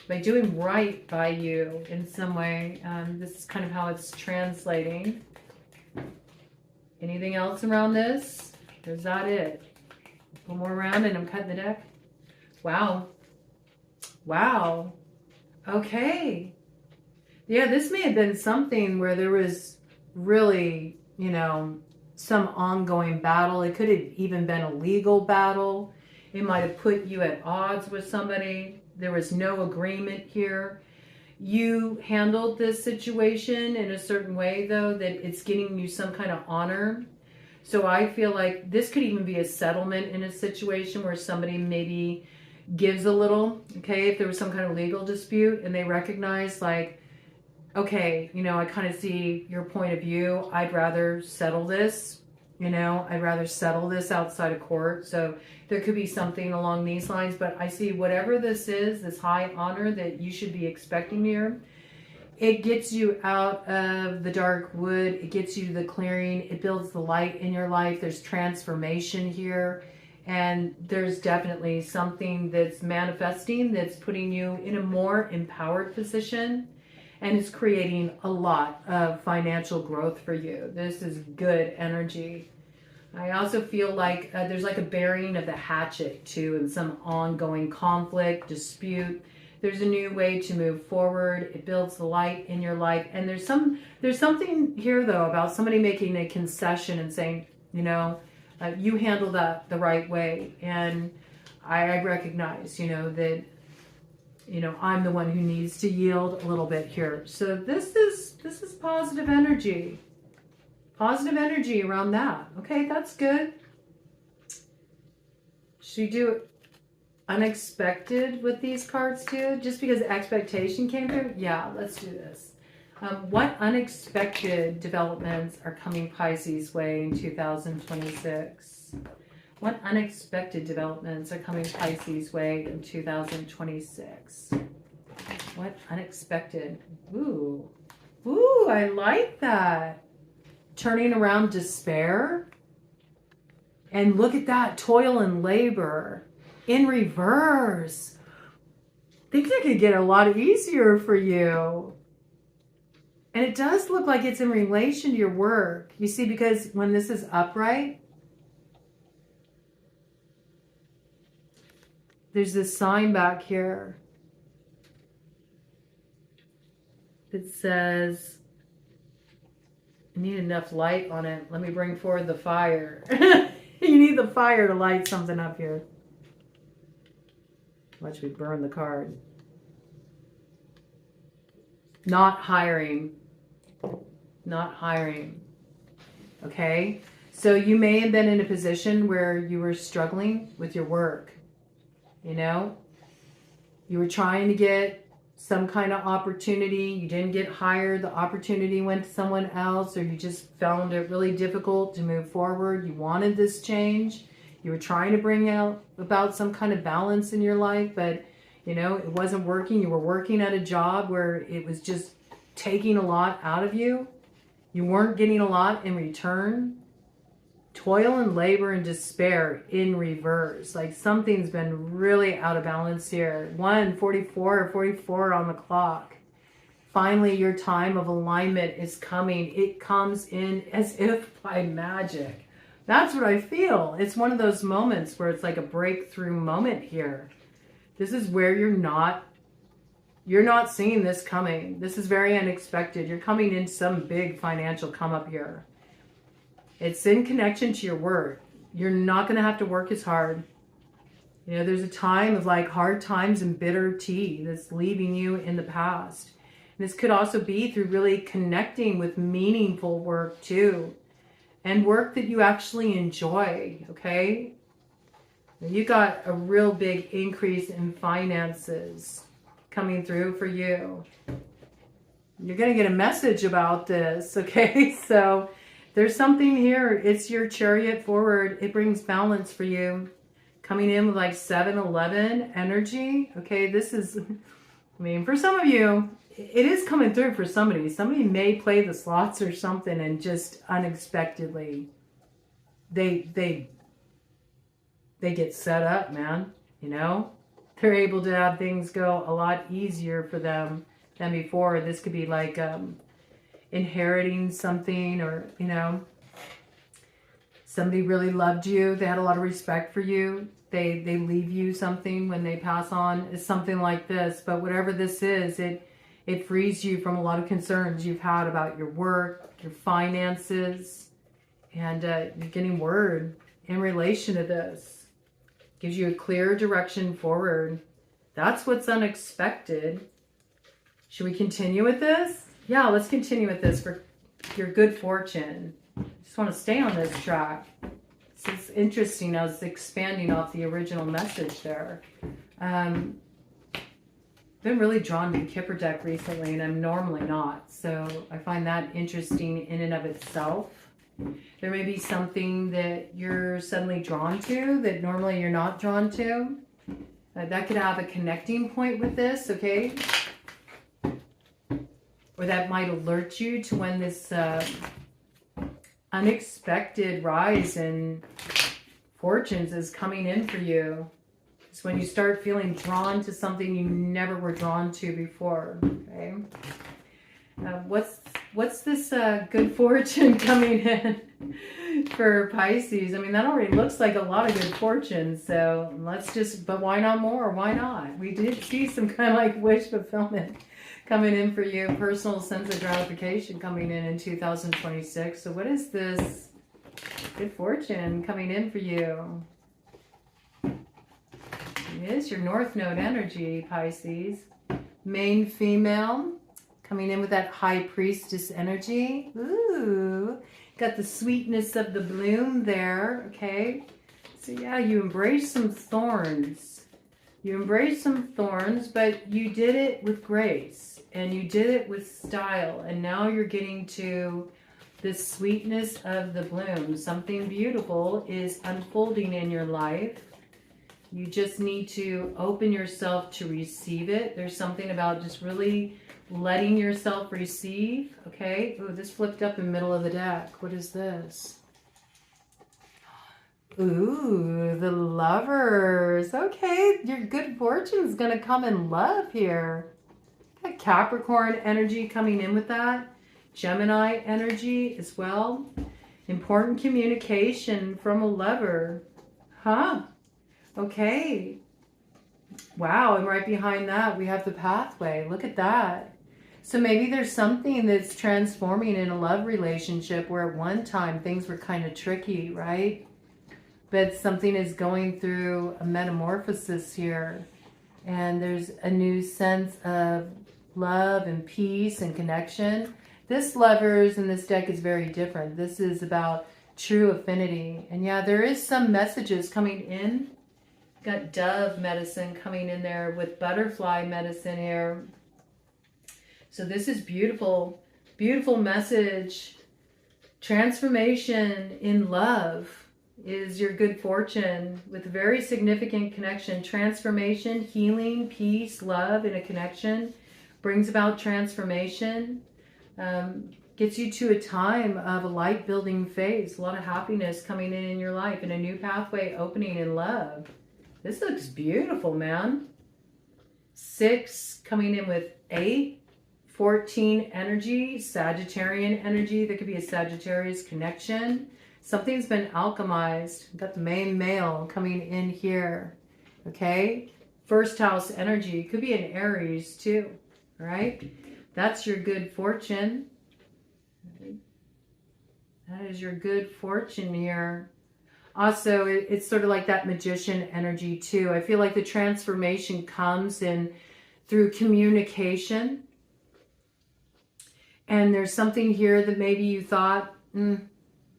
by doing right by you in some way. This is kind of how it's translating. Anything else around this? Or is that it? One more round and I'm cutting the deck. Wow. Wow. Okay. Yeah, this may have been something where there was really, you know, some ongoing battle. It could have even been a legal battle. It might have put you at odds with somebody. There was no agreement here. You handled this situation in a certain way, though, that it's getting you some kind of honor. So I feel like this could even be a settlement in a situation where somebody maybe gives a little, okay, if there was some kind of legal dispute and they recognize like, okay, you know, I kind of see your point of view. I'd rather settle this, you know, I'd rather settle this outside of court. So there could be something along these lines, but I see whatever this is, this high honor that you should be expecting here, it gets you out of the dark wood. It gets you to the clearing. It builds the light in your life. There's transformation here. And there's definitely something that's manifesting that's putting you in a more empowered position. And it's creating a lot of financial growth for you. This is good energy. I also feel like there's like a burying of the hatchet too, and some ongoing conflict, dispute. There's a new way to move forward. It builds the light in your life. And there's something here though about somebody making a concession and saying, you know, you handle that the right way. And I recognize, you know, that, you know, I'm the one who needs to yield a little bit here. So this is positive energy. Positive energy around that. Okay, that's good. Should we do unexpected with these cards too? Just because expectation came through? Yeah, let's do this. What unexpected developments are coming Pisces' way in 2026? What unexpected developments are coming Pisces' way in 2026? What unexpected? Ooh, I like that. Turning around despair. And look at that, toil and labor in reverse. Things are going to get a lot easier for you. And it does look like it's in relation to your work. You see, because when this is upright, there's this sign back here that says, I need enough light on it. Let me bring forward the fire. You need the fire to light something up here. Watch me burn the card. Not hiring. Not hiring. Okay? So you may have been in a position where you were struggling with your work. You know, you were trying to get some kind of opportunity. You didn't get hired. The opportunity went to someone else, or you just found it really difficult to move forward. You wanted this change. You were trying to bring about some kind of balance in your life, but you know, it wasn't working. You were working at a job where it was just taking a lot out of you. You weren't getting a lot in return. Toil and labor and despair in reverse. Like something's been really out of balance here. 1:44 or 44 on the clock. Finally, your time of alignment is coming. It comes in as if by magic. That's what I feel. It's one of those moments where it's like a breakthrough moment here. This is where you're not seeing this coming. This is very unexpected. You're coming in some big financial come up here. It's in connection to your work. You're not going to have to work as hard. You know, there's a time of like hard times and bitter tea that's leaving you in the past. And this could also be through really connecting with meaningful work too. And work that you actually enjoy, okay? You got a real big increase in finances coming through for you. You're going to get a message about this, okay? So there's something here. It's your chariot forward. It brings balance for you. Coming in with like 7-11 energy. Okay, this is, I mean, for some of you, it is coming through for somebody. Somebody may play the slots or something and just unexpectedly, they get set up, man. You know, they're able to have things go a lot easier for them than before. This could be like inheriting something, or, you know, somebody really loved you. They had a lot of respect for you. They leave you something when they pass on. It's something like this. But whatever this is, it frees you from a lot of concerns you've had about your work, your finances, and you're getting word in relation to this. Gives you a clear direction forward. That's what's unexpected. Should we continue with this? Yeah, let's continue with this for your good fortune. Just want to stay on this track. This is interesting. I was expanding off the original message there. Been really drawn to the Kipper deck recently, and I'm normally not. So I find that interesting in and of itself. There may be something that you're suddenly drawn to that normally you're not drawn to. That could have a connecting point with this, okay? Or that might alert you to when this unexpected rise in fortunes is coming in for you. It's when you start feeling drawn to something you never were drawn to before, okay? What's this good fortune coming in for Pisces? I mean, that already looks like a lot of good fortune. So let's just, but why not more? Why not? We did see some kind of like wish fulfillment coming in for you. Personal sense of gratification coming in 2026. So what is this good fortune coming in for you? It is your North Node energy, Pisces. Main female. Coming in with that High Priestess energy. Ooh, got the sweetness of the bloom there, okay? So yeah, you embrace some thorns. You embrace some thorns, but you did it with grace. And you did it with style. And now you're getting to the sweetness of the bloom. Something beautiful is unfolding in your life. You just need to open yourself to receive it. There's something about just really letting yourself receive, okay? Ooh, this flipped up in the middle of the deck. What is this? Ooh, the Lovers. Okay, your good fortune is going to come in love here. Got Capricorn energy coming in with that. Gemini energy as well. Important communication from a lover. Huh? Okay. Wow, and right behind that, we have the pathway. Look at that. So maybe there's something that's transforming in a love relationship where at one time things were kind of tricky, right? But something is going through a metamorphosis here. And there's a new sense of love and peace and connection. This Lovers in this deck is very different. This is about true affinity. And yeah, there is some messages coming in. Got dove medicine coming in there with butterfly medicine here. So this is beautiful, beautiful message. Transformation in love is your good fortune with very significant connection. Transformation, healing, peace, love in a connection brings about transformation. Gets you to a time of a light building phase. A lot of happiness coming in your life and a new pathway opening in love. This looks beautiful, man. 6 coming in with 8. 14 energy, Sagittarian energy. There could be a Sagittarius connection. Something's been alchemized. We've got the main male coming in here. Okay. First house energy. Could be an Aries too. All right. That's your good fortune. That is your good fortune here. Also, it's sort of like that magician energy too. I feel like the transformation comes in through communication. And there's something here that maybe you thought,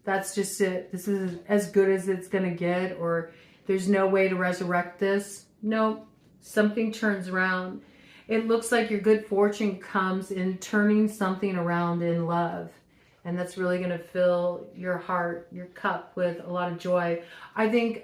that's just it. This is as good as it's going to get, or there's no way to resurrect this. No, something turns around. It looks like your good fortune comes in turning something around in love. And that's really going to fill your heart, your cup with a lot of joy. I think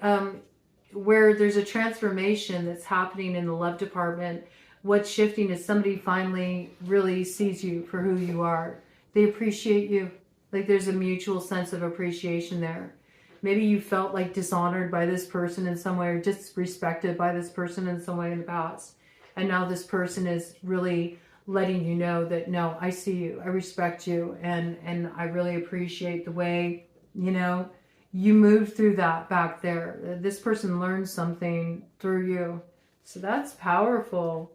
where there's a transformation that's happening in the love department, what's shifting is somebody finally really sees you for who you are. They appreciate you. Like there's a mutual sense of appreciation there. Maybe you felt like dishonored by this person in some way, or disrespected by this person in some way in the past. And now this person is really letting you know that, no, I see you, I respect you, and I really appreciate the way, you know, you moved through that back there. This person learned something through you. So that's powerful.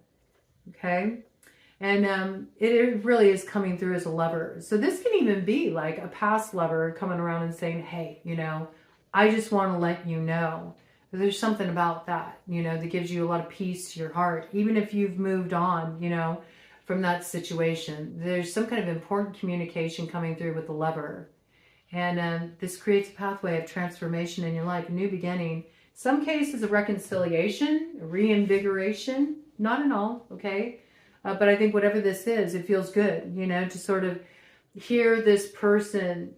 Okay. And it really is coming through as a lover. So this can even be like a past lover coming around and saying, hey, you know, I just want to let you know. There's something about that, you know, that gives you a lot of peace to your heart. Even if you've moved on, you know, from that situation, there's some kind of important communication coming through with the lover. And this creates a pathway of transformation in your life, a new beginning. Some cases of reconciliation, reinvigoration, not in all, okay? But I think whatever this is, it feels good, you know, to sort of hear this person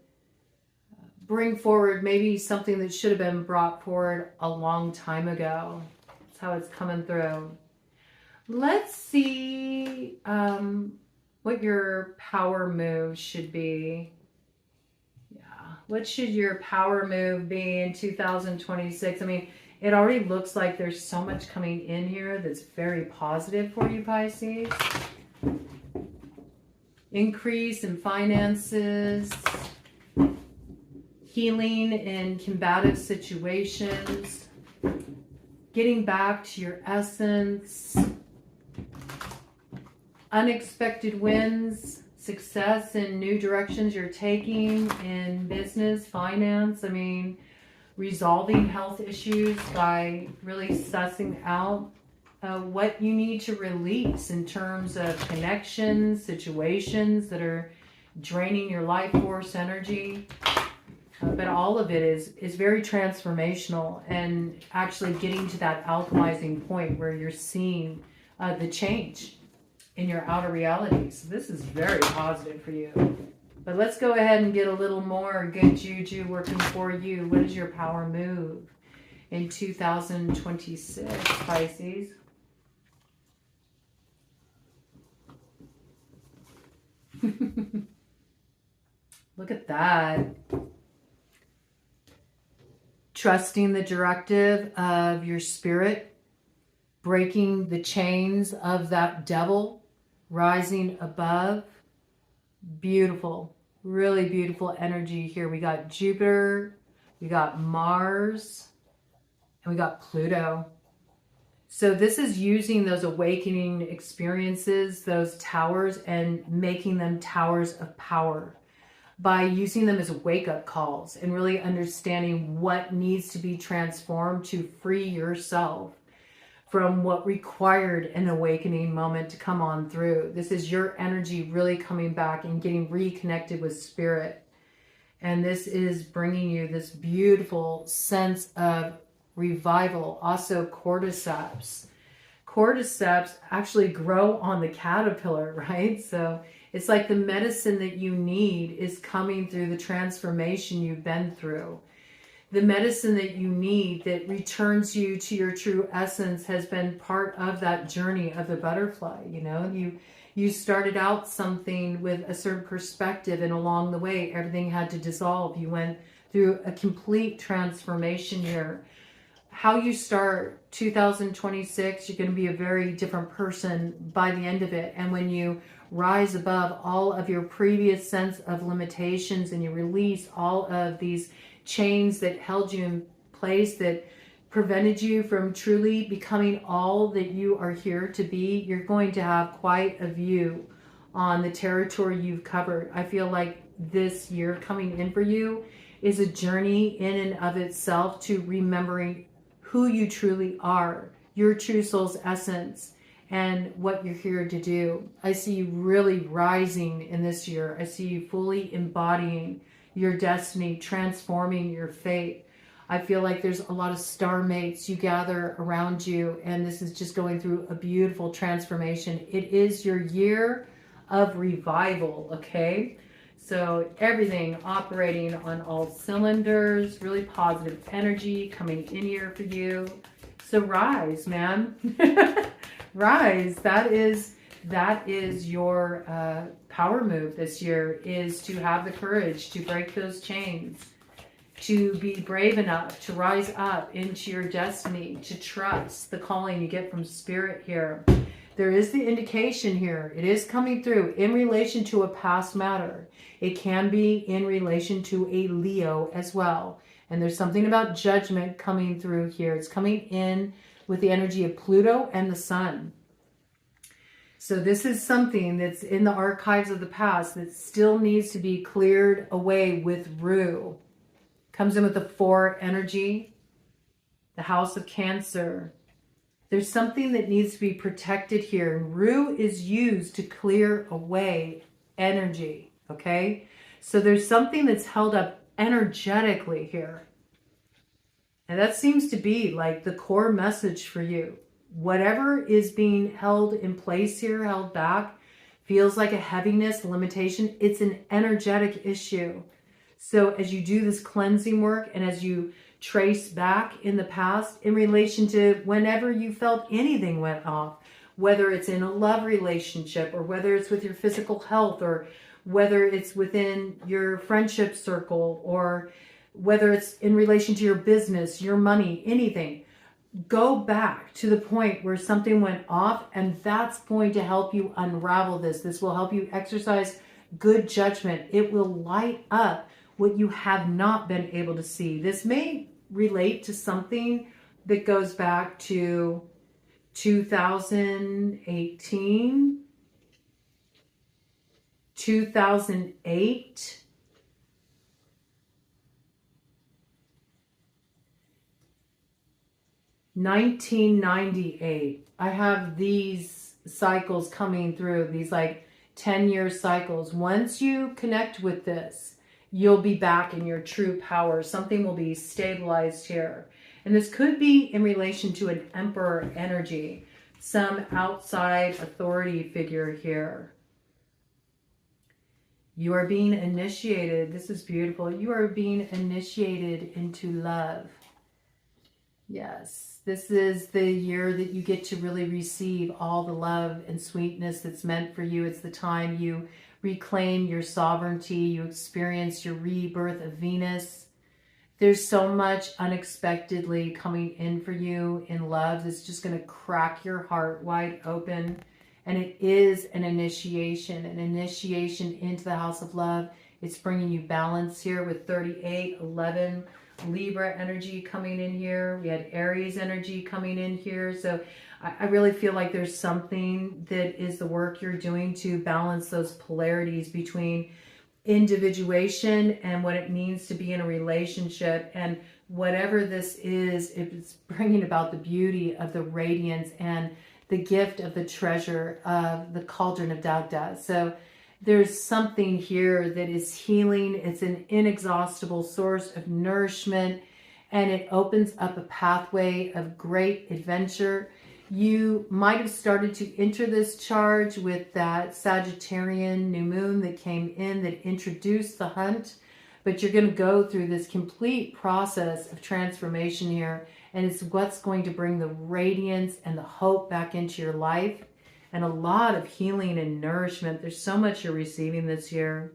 bring forward maybe something that should have been brought forward a long time ago. That's how it's coming through. Let's see what your power move should be. Yeah, what should your power move be in 2026? I mean, it already looks like there's so much coming in here that's very positive for you, Pisces. Increase in finances, healing in combative situations, getting back to your essence, unexpected wins, success in new directions you're taking in business, finance. I mean, resolving health issues by really sussing out what you need to release in terms of connections, situations that are draining your life force energy. But all of it is very transformational and actually getting to that alchemizing point where you're seeing the change in your outer reality. So this is very positive for you. But let's go ahead and get a little more good juju working for you. What is your power move in 2026, Pisces? Look at that. Trusting the directive of your spirit, breaking the chains of that devil, rising above. Beautiful, really beautiful energy here. We got Jupiter, we got Mars, and we got Pluto. So this is using those awakening experiences, those towers, and making them towers of power by using them as wake-up calls and really understanding what needs to be transformed to free yourself from what required an awakening moment to come on through. This is your energy really coming back and getting reconnected with spirit. And this is bringing you this beautiful sense of revival. Also cordyceps. Cordyceps actually grow on the caterpillar, right? So it's like the medicine that you need is coming through the transformation you've been through. The medicine that you need that returns you to your true essence has been part of that journey of the butterfly. You know, you started out something with a certain perspective, and along the way, everything had to dissolve. You went through a complete transformation here. How you start 2026, you're going to be a very different person by the end of it. And when you rise above all of your previous sense of limitations and you release all of these chains that held you in place, that prevented you from truly becoming all that you are here to be, you're going to have quite a view on the territory you've covered. I feel like this year coming in for you is a journey in and of itself to remembering who you truly are, your true soul's essence, and what you're here to do. I see you really rising in this year. I see you fully embodying your destiny, transforming your fate. I feel like there's a lot of star mates you gather around you, and this is just going through a beautiful transformation. It is your year of revival, okay? So everything operating on all cylinders, really positive energy coming in here for you. So rise, man. Rise. That is your power move this year, is to have the courage to break those chains, to be brave enough to rise up into your destiny, to trust the calling you get from spirit here. There is the indication here. It is coming through in relation to a past matter. It can be in relation to a Leo as well. And there's something about judgment coming through here. It's coming in with the energy of Pluto and the sun. So this is something that's in the archives of the past that still needs to be cleared away with Ru. Comes in with the 4 energy, the house of Cancer. There's something that needs to be protected here. And Ru is used to clear away energy, okay? So there's something that's held up energetically here. And that seems to be like the core message for you. Whatever is being held in place here, held back, feels like a heaviness, limitation. It's an energetic issue. So as you do this cleansing work and as you trace back in the past in relation to whenever you felt anything went off, whether it's in a love relationship or whether it's with your physical health or whether it's within your friendship circle or whether it's in relation to your business, your money, anything, go back to the point where something went off, and that's going to help you unravel this. This will help you exercise good judgment. It will light up what you have not been able to see. This may relate to something that goes back to 2018, 2008, 1998. I have these cycles coming through, these like 10-year cycles. Once you connect with this, you'll be back in your true power. Something will be stabilized here. And this could be in relation to an emperor energy, some outside authority figure here. You are being initiated. This is beautiful. You are being initiated into love. Yes, this is the year that you get to really receive all the love and sweetness that's meant for you. It's the time you reclaim your sovereignty. You experience your rebirth of Venus. There's so much unexpectedly coming in for you in love that's just going to crack your heart wide open. And it is an initiation into the house of love. It's bringing you balance here with 38, 11, Libra energy coming in here. We had Aries energy coming in here. So I really feel like there's something that is the work you're doing to balance those polarities between individuation and what it means to be in a relationship. And whatever this is, it's bringing about the beauty of the radiance and the gift of the treasure of the cauldron of Dagda. So There's something here that is healing. It's an inexhaustible source of nourishment, and it opens up a pathway of great adventure. You might have started to enter this charge with that Sagittarian new moon that came in that introduced the hunt, but you're going to go through this complete process of transformation here, and it's what's going to bring the radiance and the hope back into your life, and a lot of healing and nourishment. There's so much you're receiving this year.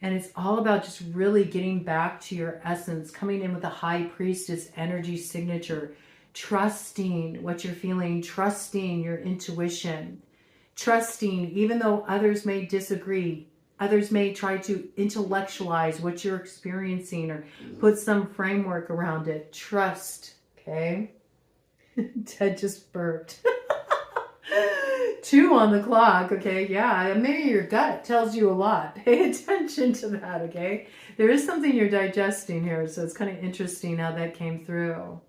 And it's all about just really getting back to your essence, coming in with a high priestess energy signature, trusting what you're feeling, trusting your intuition, trusting even though others may disagree, others may try to intellectualize what you're experiencing or put some framework around it. Trust, okay? Ted just burped. 2 on the clock, okay? Yeah, maybe your gut tells you a lot. Pay attention to that, okay? There is something you're digesting here, so it's kind of interesting how that came through.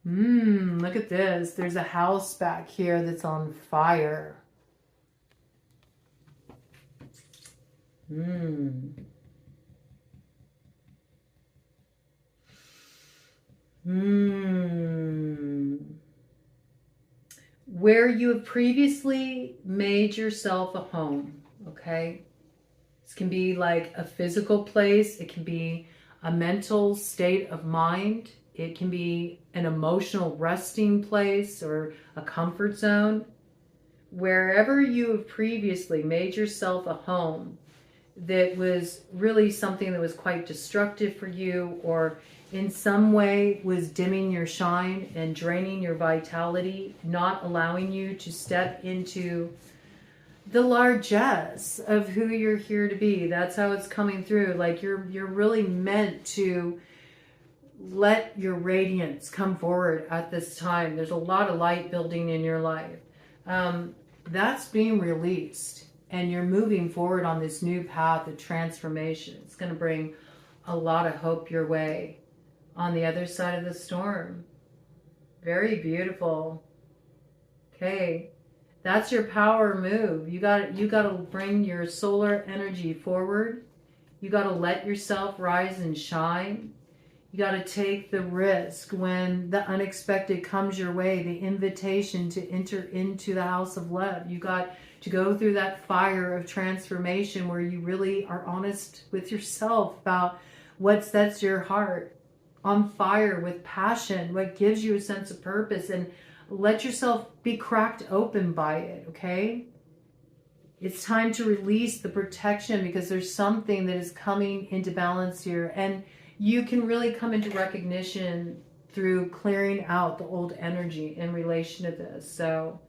Look at this. There's a house back here that's on fire. Where you have previously made yourself a home, okay? This can be like a physical place. It can be a mental state of mind. It can be an emotional resting place or a comfort zone. Wherever you have previously made yourself a home that was really something that was quite destructive for you, or in some way was dimming your shine and draining your vitality, not allowing you to step into the largesse of who you're here to be. That's how it's coming through. Like you're really meant to let your radiance come forward at this time. There's a lot of light building in your life. That's being released, and you're moving forward on this new path of transformation. It's going to bring a lot of hope your way on the other side of the storm. Very beautiful. Okay, that's your power move. You got to bring your solar energy forward. You got to let yourself rise and shine. You got to take the risk when the unexpected comes your way, the invitation to enter into the house of love. You got to go through that fire of transformation where you really are honest with yourself about what sets your heart on fire with passion, what gives you a sense of purpose, and let yourself be cracked open by it, okay? It's time to release the protection, because there's something that is coming into balance here, and you can really come into recognition through clearing out the old energy in relation to this. So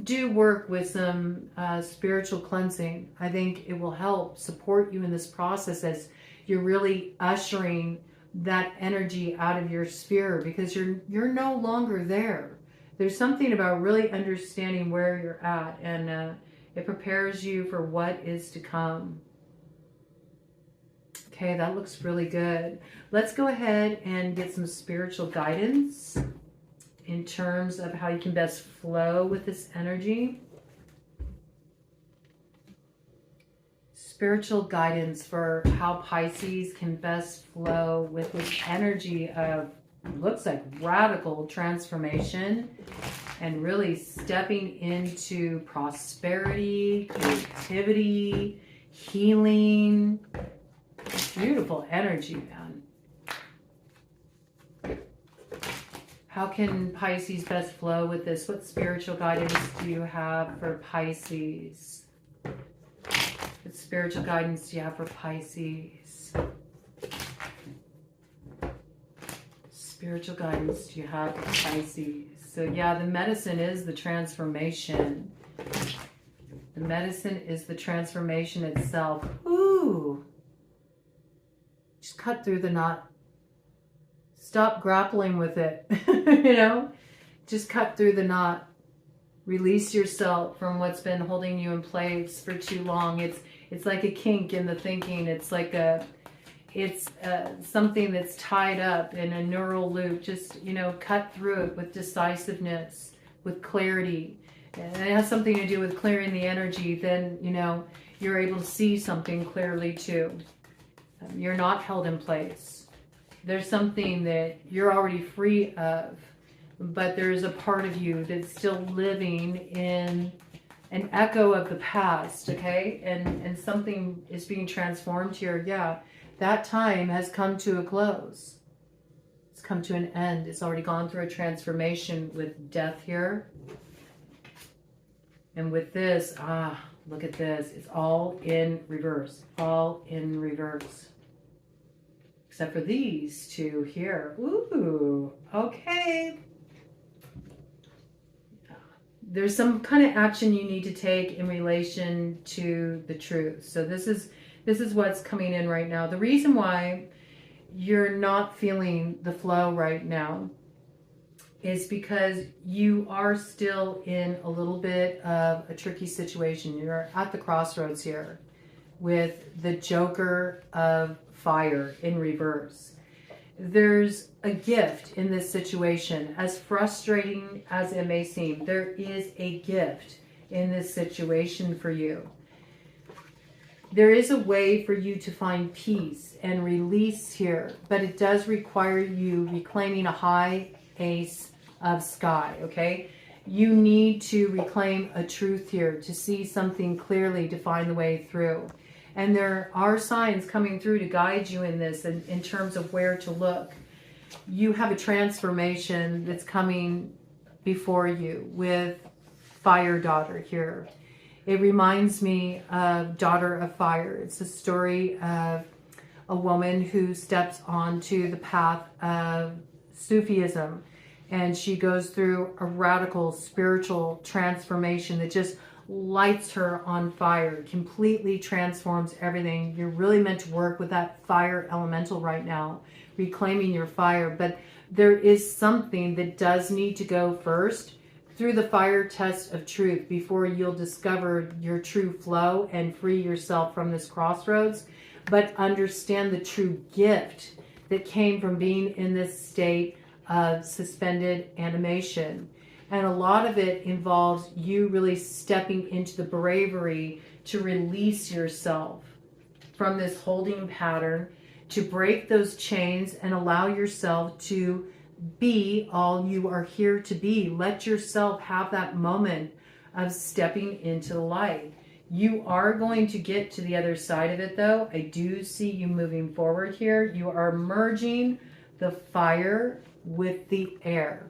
do work with some spiritual cleansing. I think it will help support you in this process as you're really ushering that energy out of your sphere, because you're no longer there. There's something about really understanding where you're at, and it prepares you for what is to come. Okay, that looks really good. Let's go ahead and get some spiritual guidance in terms of how you can best flow with this energy. Spiritual guidance for how Pisces can best flow with this energy of, looks like, radical transformation and really stepping into prosperity, creativity, healing. Beautiful energy, man. How can Pisces best flow with this? What spiritual guidance do you have for Pisces? What spiritual guidance do you have for Pisces? Spiritual guidance do you have for Pisces? So yeah, the medicine is the transformation. The medicine is the transformation itself. Ooh. Just cut through the knot. Stop grappling with it. You know, just cut through the knot. Release yourself from what's been holding you in place for too long. It's like a kink in the thinking. It's like something that's tied up in a neural loop. Just, you know, cut through it with decisiveness, with clarity. and it has something to do with clearing the energy, then, you know, you're able to see something clearly too. You're not held in place. There's something that you're already free of, but there's a part of you that's still living in an echo of the past, okay? And something is being transformed here. Yeah, that time has come to a close. It's come to an end. It's already gone through a transformation with death here. And with this, look at this. It's all in reverse. All in reverse. Except for these two here. Ooh, okay. There's some kind of action you need to take in relation to the truth. So this is what's coming in right now. The reason why you're not feeling the flow right now is because you are still in a little bit of a tricky situation. You're at the crossroads here with the Joker of Fire in reverse. There's a gift in this situation. As frustrating as it may seem, there is a gift in this situation for you. There is a way for you to find peace and release here, but it does require you reclaiming a high ace of sky, okay? You need to reclaim a truth here, to see something clearly, to find the way through. And there are signs coming through to guide you in this, in terms of where to look. You have a transformation that's coming before you with Fire Daughter here. It reminds me of Daughter of Fire. It's a story of a woman who steps onto the path of Sufism, and she goes through a radical spiritual transformation that just lights her on fire, completely transforms everything. You're really meant to work with that fire elemental right now, reclaiming your fire. But there is something that does need to go first through the fire test of truth before you'll discover your true flow and free yourself from this crossroads. But understand the true gift that came from being in this state of suspended animation. And a lot of it involves you really stepping into the bravery to release yourself from this holding pattern, to break those chains and allow yourself to be all you are here to be. Let yourself have that moment of stepping into the light. You are going to get to the other side of it though. I do see you moving forward here. You are merging the fire with the air.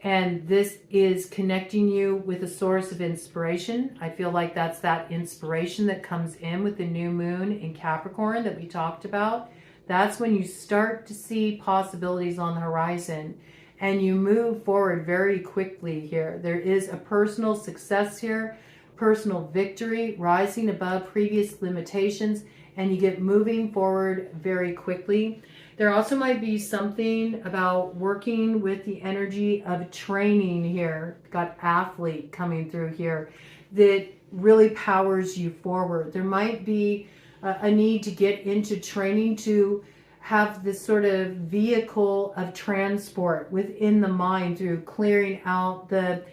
And this is connecting you with a source of inspiration. I feel like that's that inspiration that comes in with the new moon in Capricorn that we talked about. That's when you start to see possibilities on the horizon and you move forward very quickly here. There is a personal success here, personal victory, rising above previous limitations, and you get moving forward very quickly. There also might be something about working with the energy of training here. Got athlete coming through here that really powers you forward. There might be a need to get into training to have this sort of vehicle of transport within the mind through clearing out the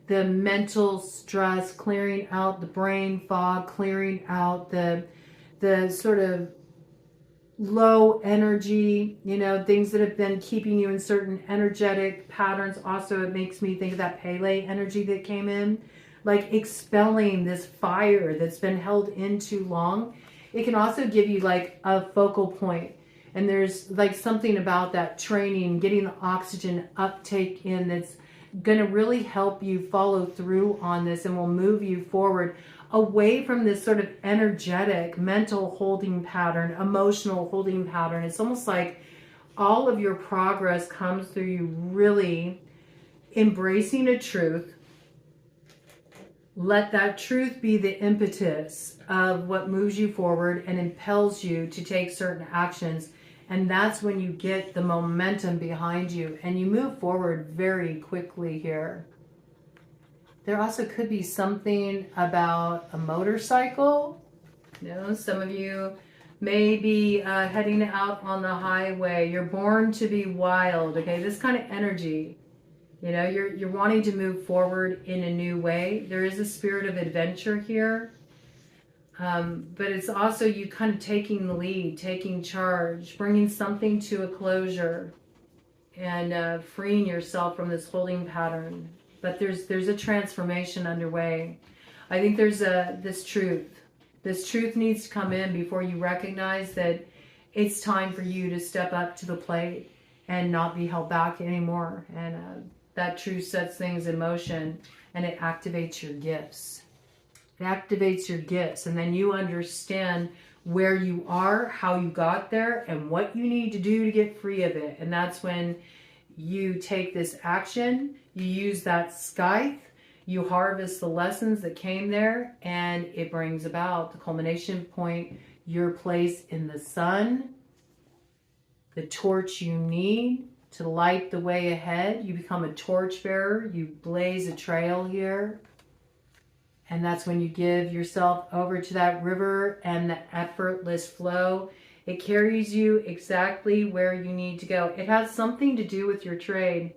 mental stress, clearing out the brain fog, clearing out the sort of low energy, you know, things that have been keeping you in certain energetic patterns. Also, it makes me think of that Pele energy that came in, like expelling this fire that's been held in too long. It can also give you like a focal point. And there's like something about that training, getting the oxygen uptake in, that's going to really help you follow through on this and will move you forward away from this sort of energetic mental holding pattern, emotional holding pattern. It's almost like all of your progress comes through you really embracing a truth. Let that truth be the impetus of what moves you forward and impels you to take certain actions. And that's when you get the momentum behind you and you move forward very quickly here. There also could be something about a motorcycle. You know, some of you may be heading out on the highway. You're born to be wild, okay? This kind of energy. You know, you're wanting to move forward in a new way. There is a spirit of adventure here. But it's also you kind of taking the lead, taking charge, bringing something to a closure, and freeing yourself from this holding pattern. But there's a transformation underway. I think there's this truth. This truth needs to come in before you recognize that it's time for you to step up to the plate and not be held back anymore. And that truth sets things in motion, and it activates your gifts. It activates your gifts, and then you understand where you are, how you got there, and what you need to do to get free of it. And that's when you take this action, you use that scythe, you harvest the lessons that came there, and it brings about the culmination point, your place in the sun, the torch you need to light the way ahead. You become a torch bearer, you blaze a trail here. And that's when you give yourself over to that river and the effortless flow. It carries you exactly where you need to go. It has something to do with your trade.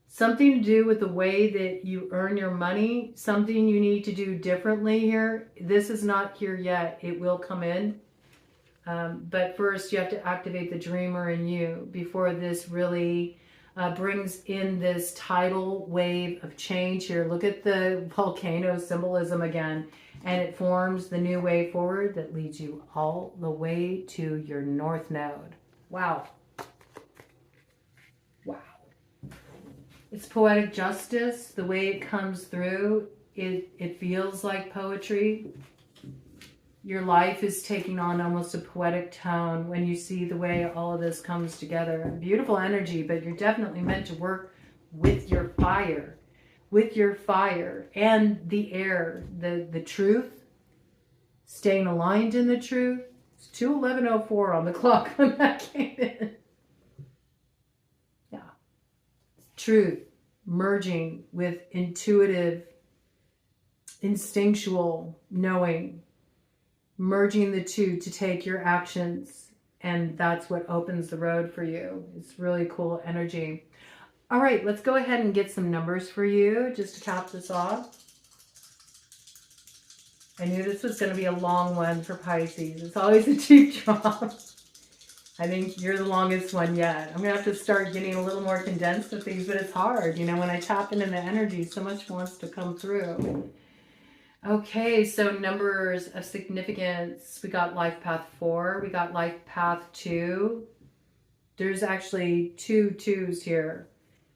Something to do with the way that you earn your money. Something you need to do differently here. This is not here yet. It will come in. But first you have to activate the dreamer in you before this really brings in this tidal wave of change here. Look at the volcano symbolism again, and it forms the new way forward that leads you all the way to your north node. Wow. Wow. It's poetic justice. The way it comes through, it feels like poetry. Your life is taking on almost a poetic tone when you see the way all of this comes together. Beautiful energy, but you're definitely meant to work with your fire. With your fire and the air, the truth, staying aligned in the truth. It's 2:11:04 on the clock when that came in. Yeah. Truth, merging with intuitive, instinctual knowing. Merging the two to take your actions, and that's what opens the road for you. It's really cool energy. All right, let's go ahead and get some numbers for you just to cap this off. I knew this was going to be a long one for Pisces. It's always a cheap draw. I think you're the longest one yet. I'm going to have to start getting a little more condensed with these, but it's hard. You know, when I tap into the energy, so much wants to come through. Okay, so numbers of significance. We got life path 4. We got life path 2. There's actually 2 2s here.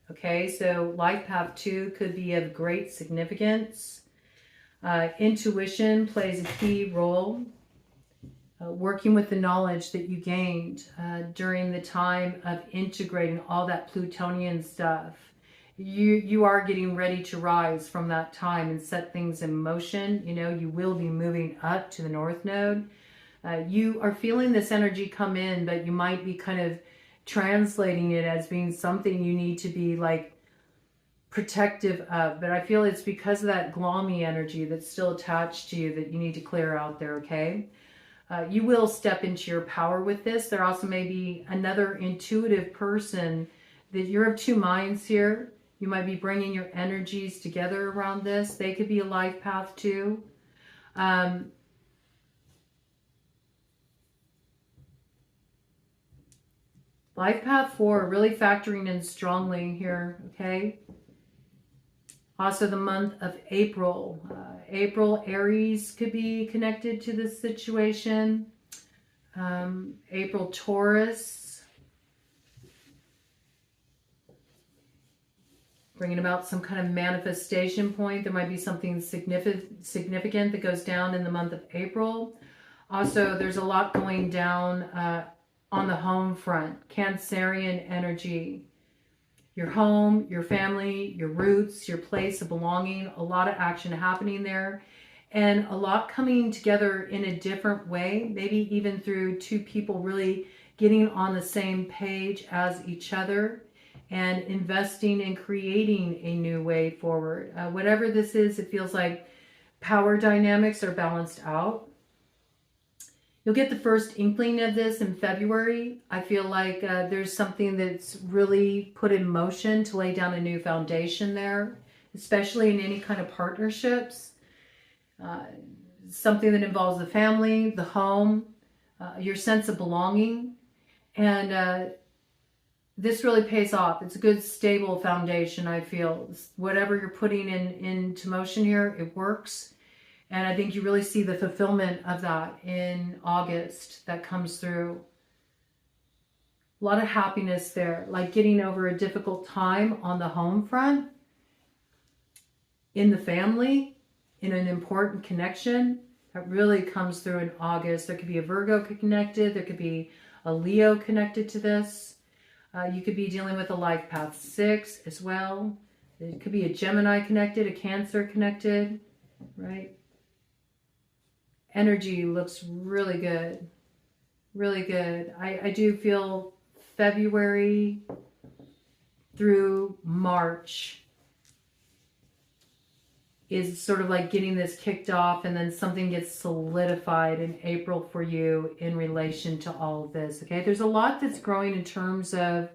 Okay, so life path 2 could be of great significance. Intuition plays a key role. Working with the knowledge that you gained during the time of integrating all that Plutonian stuff. You are getting ready to rise from that time and set things in motion. You know, you will be moving up to the north node. You are feeling this energy come in, but you might be kind of translating it as being something you need to be like protective of. But I feel it's because of that gloomy energy that's still attached to you that you need to clear out there, okay? You will step into your power with this. There also may be another intuitive person that you're of two minds here. You might be bringing your energies together around this. They could be a life path too. Life path 4, really factoring in strongly here, okay? Also the month of April. April, Aries could be connected to this situation. April, Taurus. Bringing about some kind of manifestation point. There might be something significant that goes down in the month of April. Also, there's a lot going down on the home front. Cancerian energy. Your home, your family, your roots, your place of belonging. A lot of action happening there. And a lot coming together in a different way. Maybe even through two people really getting on the same page as each other. And investing and creating a new way forward. Whatever this is, it feels like power dynamics are balanced out. You'll get the first inkling of this in February. I feel like there's something that's really put in motion to lay down a new foundation there, especially in any kind of partnerships. Something that involves the family, the home, your sense of belonging. And this really pays off. It's a good, stable foundation, I feel. Whatever you're putting into motion here, it works. And I think you really see the fulfillment of that in August that comes through. A lot of happiness there, like getting over a difficult time on the home front, in the family, in an important connection. That really comes through in August. There could be a Virgo connected. There could be a Leo connected to this. You could be dealing with a life path 6 as well. It could be a Gemini connected, a Cancer connected, right? Energy looks really good. Really good. I do feel February through March is sort of like getting this kicked off, and then something gets solidified in April for you in relation to all of this, okay? There's a lot that's growing in terms of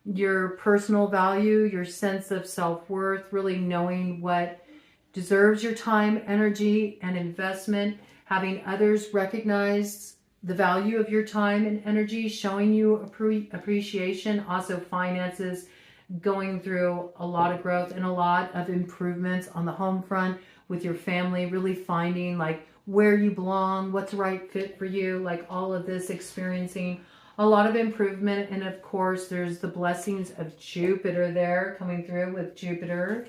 your personal value, your sense of self-worth, really knowing what deserves your time, energy, and investment, having others recognize the value of your time and energy, showing you appreciation, also finances, going through a lot of growth and a lot of improvements on the home front with your family, really finding like where you belong, what's the right fit for you, like all of this, experiencing a lot of improvement. And of course, there's the blessings of Jupiter there coming through with Jupiter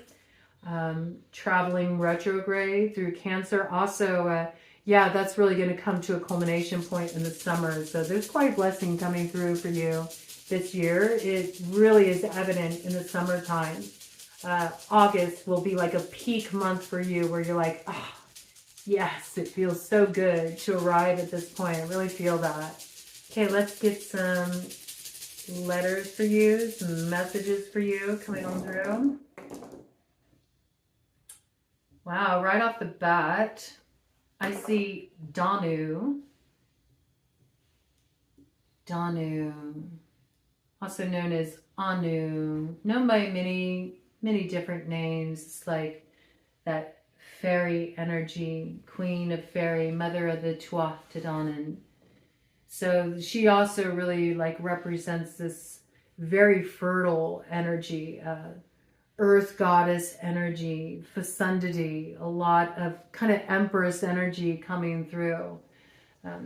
traveling retrograde through Cancer. Also, yeah, that's really going to come to a culmination point in the summer. So there's quite a blessing coming through for you this year. It really is evident in the summertime. August will be like a peak month for you where you're like, oh, yes, it feels so good to arrive at this point. I really feel that. Okay, let's get some letters for you, some messages for you coming on through. Wow, right off the bat, I see Danu. Danu, also known as Anu, known by many different names. It's like that fairy energy, queen of fairy, mother of the Tuatha. So she also really like represents this very fertile energy, earth goddess energy, fecundity, a lot of kind of empress energy coming through.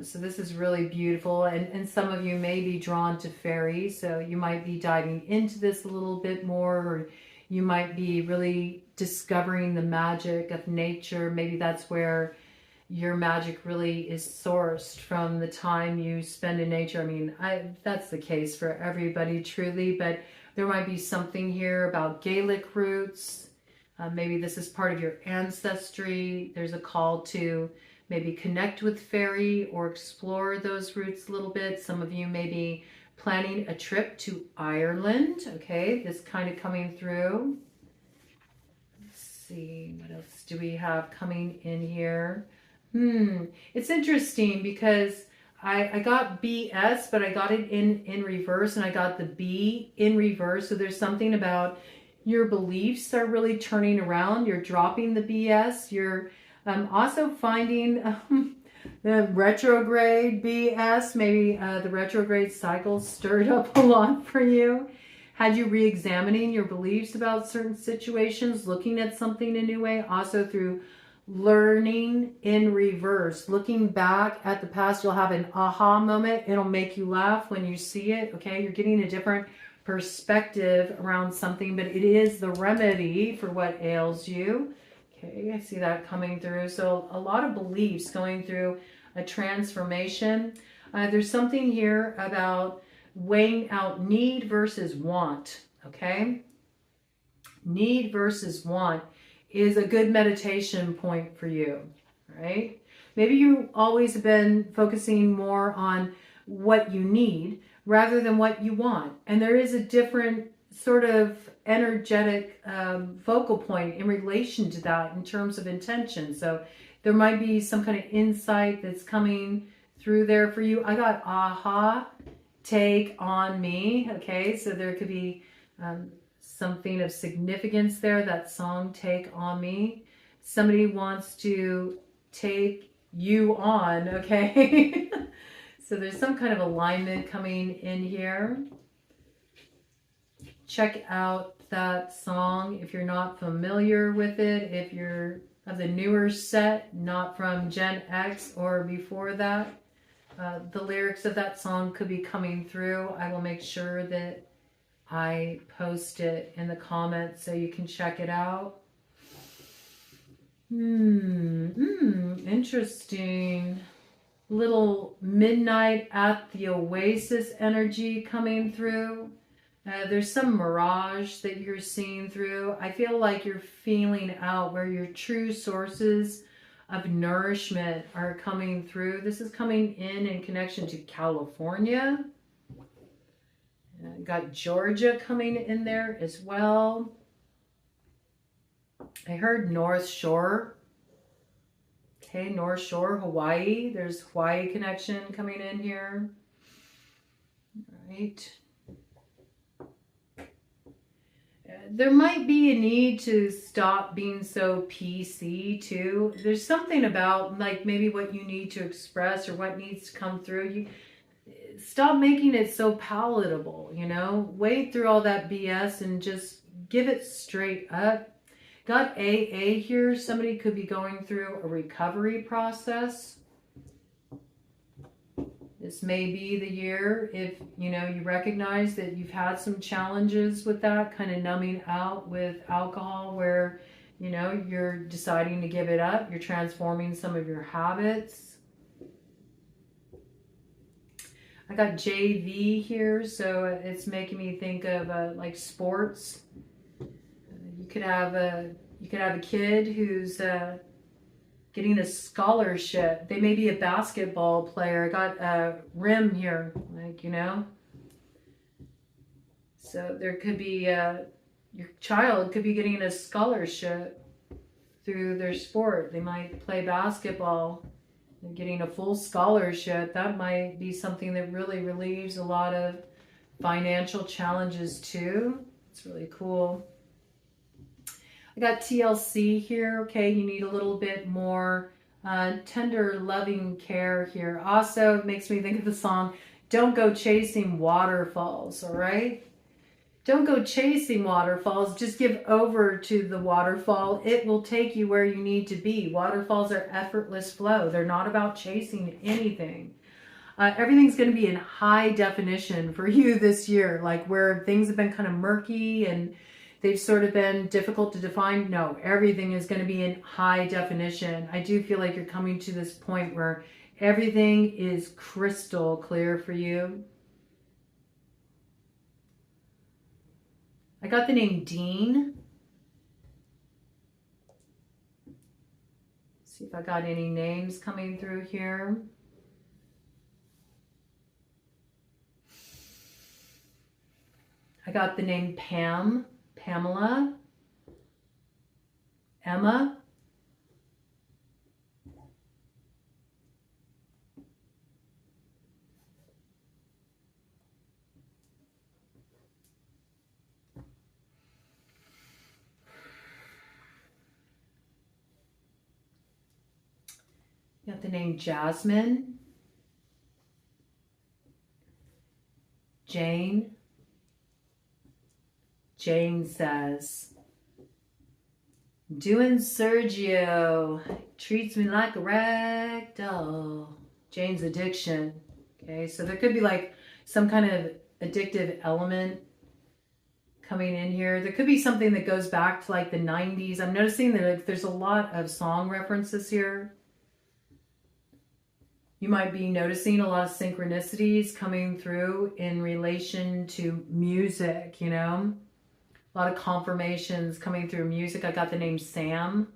So this is really beautiful, and some of you may be drawn to fairy, so you might be diving into this a little bit more, or you might be really discovering the magic of nature. Maybe that's where your magic really is sourced, from the time you spend in nature. I mean, that's the case for everybody truly, but there might be something here about Gaelic roots. Maybe this is part of your ancestry. There's a call to maybe connect with fairy or explore those roots a little bit. Some of you may be planning a trip to Ireland. Okay, this kind of coming through. Let's see, what else do we have coming in here? It's interesting because I got BS, but I got it in reverse, and I got the B in reverse. So there's something about your beliefs are really turning around. You're dropping the BS. You're also finding the retrograde BS. Maybe the retrograde cycle stirred up a lot for you. Had you re-examining your beliefs about certain situations, looking at something a new way, also through learning in reverse, looking back at the past. You'll have an aha moment. It'll make you laugh when you see it. Okay, you're getting a different perspective around something, but it is the remedy for what ails you. Okay, I see that coming through. So a lot of beliefs going through a transformation. There's something here about weighing out need versus want. Okay, need versus want is a good meditation point for you, right? Maybe you always have been focusing more on what you need rather than what you want. And there is a different sort of energetic focal point in relation to that in terms of intention. So there might be some kind of insight that's coming through there for you. I got aha, take on me. Okay, so there could be something of significance there, that song, Take On Me. Somebody wants to take you on, okay? So there's some kind of alignment coming in here. Check out that song if you're not familiar with it, if you're of the newer set, not from Gen X or before that. The lyrics of that song could be coming through. I will make sure that I post it in the comments so you can check it out. Interesting. Little midnight at the oasis energy coming through. There's some mirage that you're seeing through. I feel like you're feeling out where your true sources of nourishment are coming through. This is coming in connection to California. Got Georgia coming in there as well. I heard North Shore. Okay, North Shore, Hawaii. There's Hawaii connection coming in here. All right. There might be a need to stop being so PC too. There's something about like maybe what you need to express or what needs to come through. You stop making it so palatable, you know? Wade through all that BS and just give it straight up. Got AA here. Somebody could be going through a recovery process. This may be the year if, you know, you recognize that you've had some challenges with that, kind of numbing out with alcohol where, you know, you're deciding to give it up. You're transforming some of your habits. I got JV here, so it's making me think of like sports. You could have a kid who's getting a scholarship. They may be a basketball player. I got a rim here, like, you know. So there could be your child could be getting a scholarship through their sport. They might play basketball. They're getting a full scholarship. That might be something that really relieves a lot of financial challenges too. It's really cool. I got TLC here. Okay, you need a little bit more tender, loving care here. Also, it makes me think of the song, Don't Go Chasing Waterfalls, all right? Don't go chasing waterfalls. Just give over to the waterfall. It will take you where you need to be. Waterfalls are effortless flow. They're not about chasing anything. Everything's going to be in high definition for you this year, like where things have been kind of murky and they've sort of been difficult to define. No, everything is going to be in high definition. I do feel like you're coming to this point where everything is crystal clear for you. I got the name Dean. See if I got any names coming through here. I got the name Pam, Pamela, Emma, got the name Jasmine, Jane. Jane says, doing Sergio, treats me like a rag doll. Jane's addiction. Okay, so there could be like some kind of addictive element coming in here. There could be something that goes back to like the 90s. I'm noticing that there's a lot of song references here. You might be noticing a lot of synchronicities coming through in relation to music, you know. A lot of confirmations coming through music. I got the name Sam.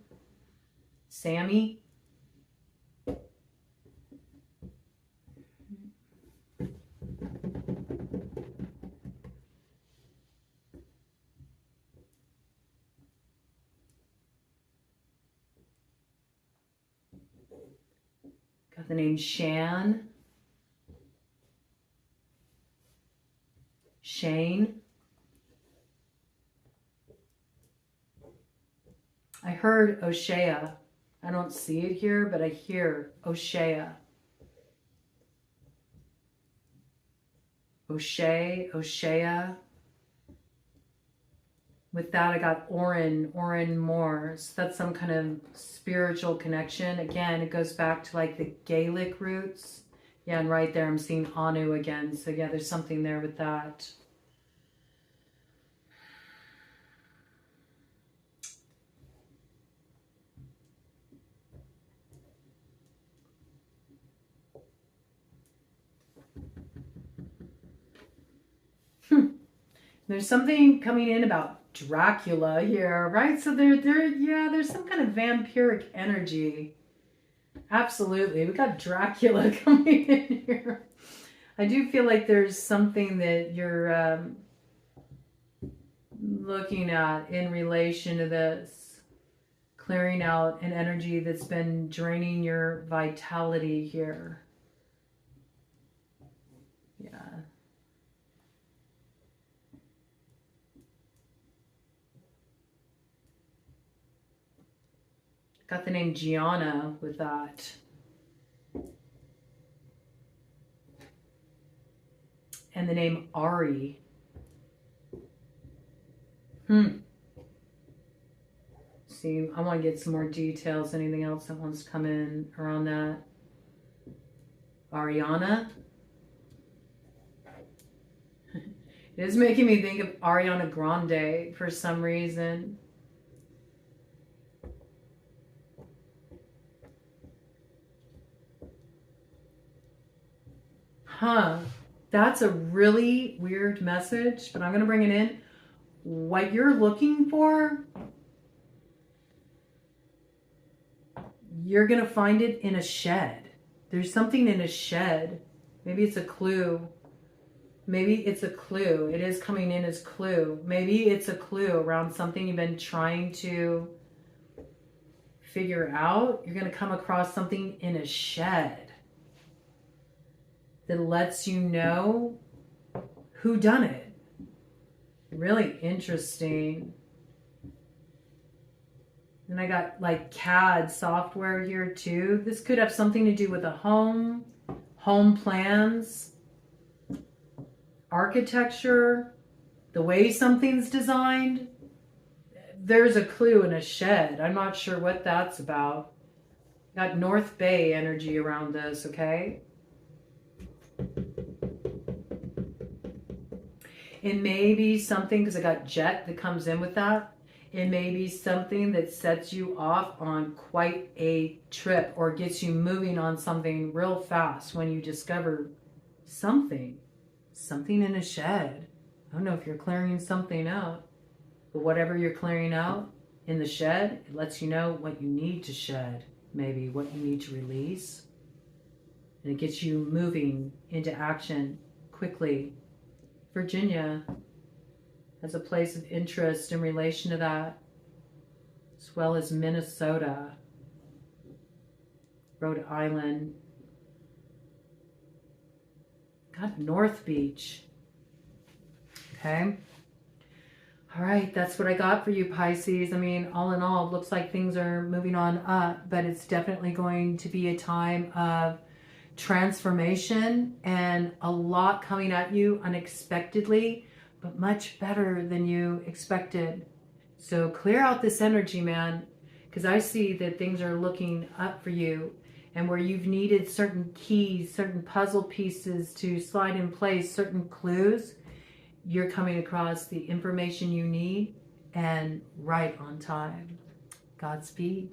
Sammy. Got the name Shan. Shane. I heard O'Shea. I don't see it here, but I hear O'Shea. O'Shea, O'Shea. With that, I got Orin Moore. So that's some kind of spiritual connection. Again, it goes back to like the Gaelic roots. Yeah, and right there I'm seeing Anu again. So yeah, there's something there with that. There's something coming in about Dracula here, right? So there's some kind of vampiric energy. Absolutely. We got Dracula coming in here. I do feel like there's something that you're looking at in relation to this. Clearing out an energy that's been draining your vitality here. Yeah. Got the name Gianna with that. And the name Ari. See, I want to get some more details. Anything else that wants to come in around that? Ariana. It is making me think of Ariana Grande for some reason. Huh. That's a really weird message, but I'm going to bring it in. What you're looking for, you're going to find it in a shed. There's something in a shed. Maybe it's a clue. Maybe it's a clue. It is coming in as clue. Maybe it's a clue around something you've been trying to figure out. You're going to come across something in a shed that lets you know who done it. Really interesting. And I got like CAD software here too. This could have something to do with a home plans, architecture, the way something's designed. There's a clue in a shed. I'm not sure what that's about. Got North Bay energy around this, okay? It may be something, because I got jet that comes in with that. It may be something that sets you off on quite a trip or gets you moving on something real fast when you discover something in a shed. I don't know if you're clearing something out, but whatever you're clearing out in the shed, it lets you know what you need to shed, maybe what you need to release. And it gets you moving into action quickly. Virginia has a place of interest in relation to that, as well as Minnesota, Rhode Island. Got North Beach. Okay. All right, that's what I got for you, Pisces. I mean, all in all, it looks like things are moving on up, but it's definitely going to be a time of transformation and a lot coming at you unexpectedly, but much better than you expected. So clear out this energy, man, because I see that things are looking up for you, and where you've needed certain keys, certain puzzle pieces to slide in place, certain clues, you're coming across the information you need and right on time. Godspeed.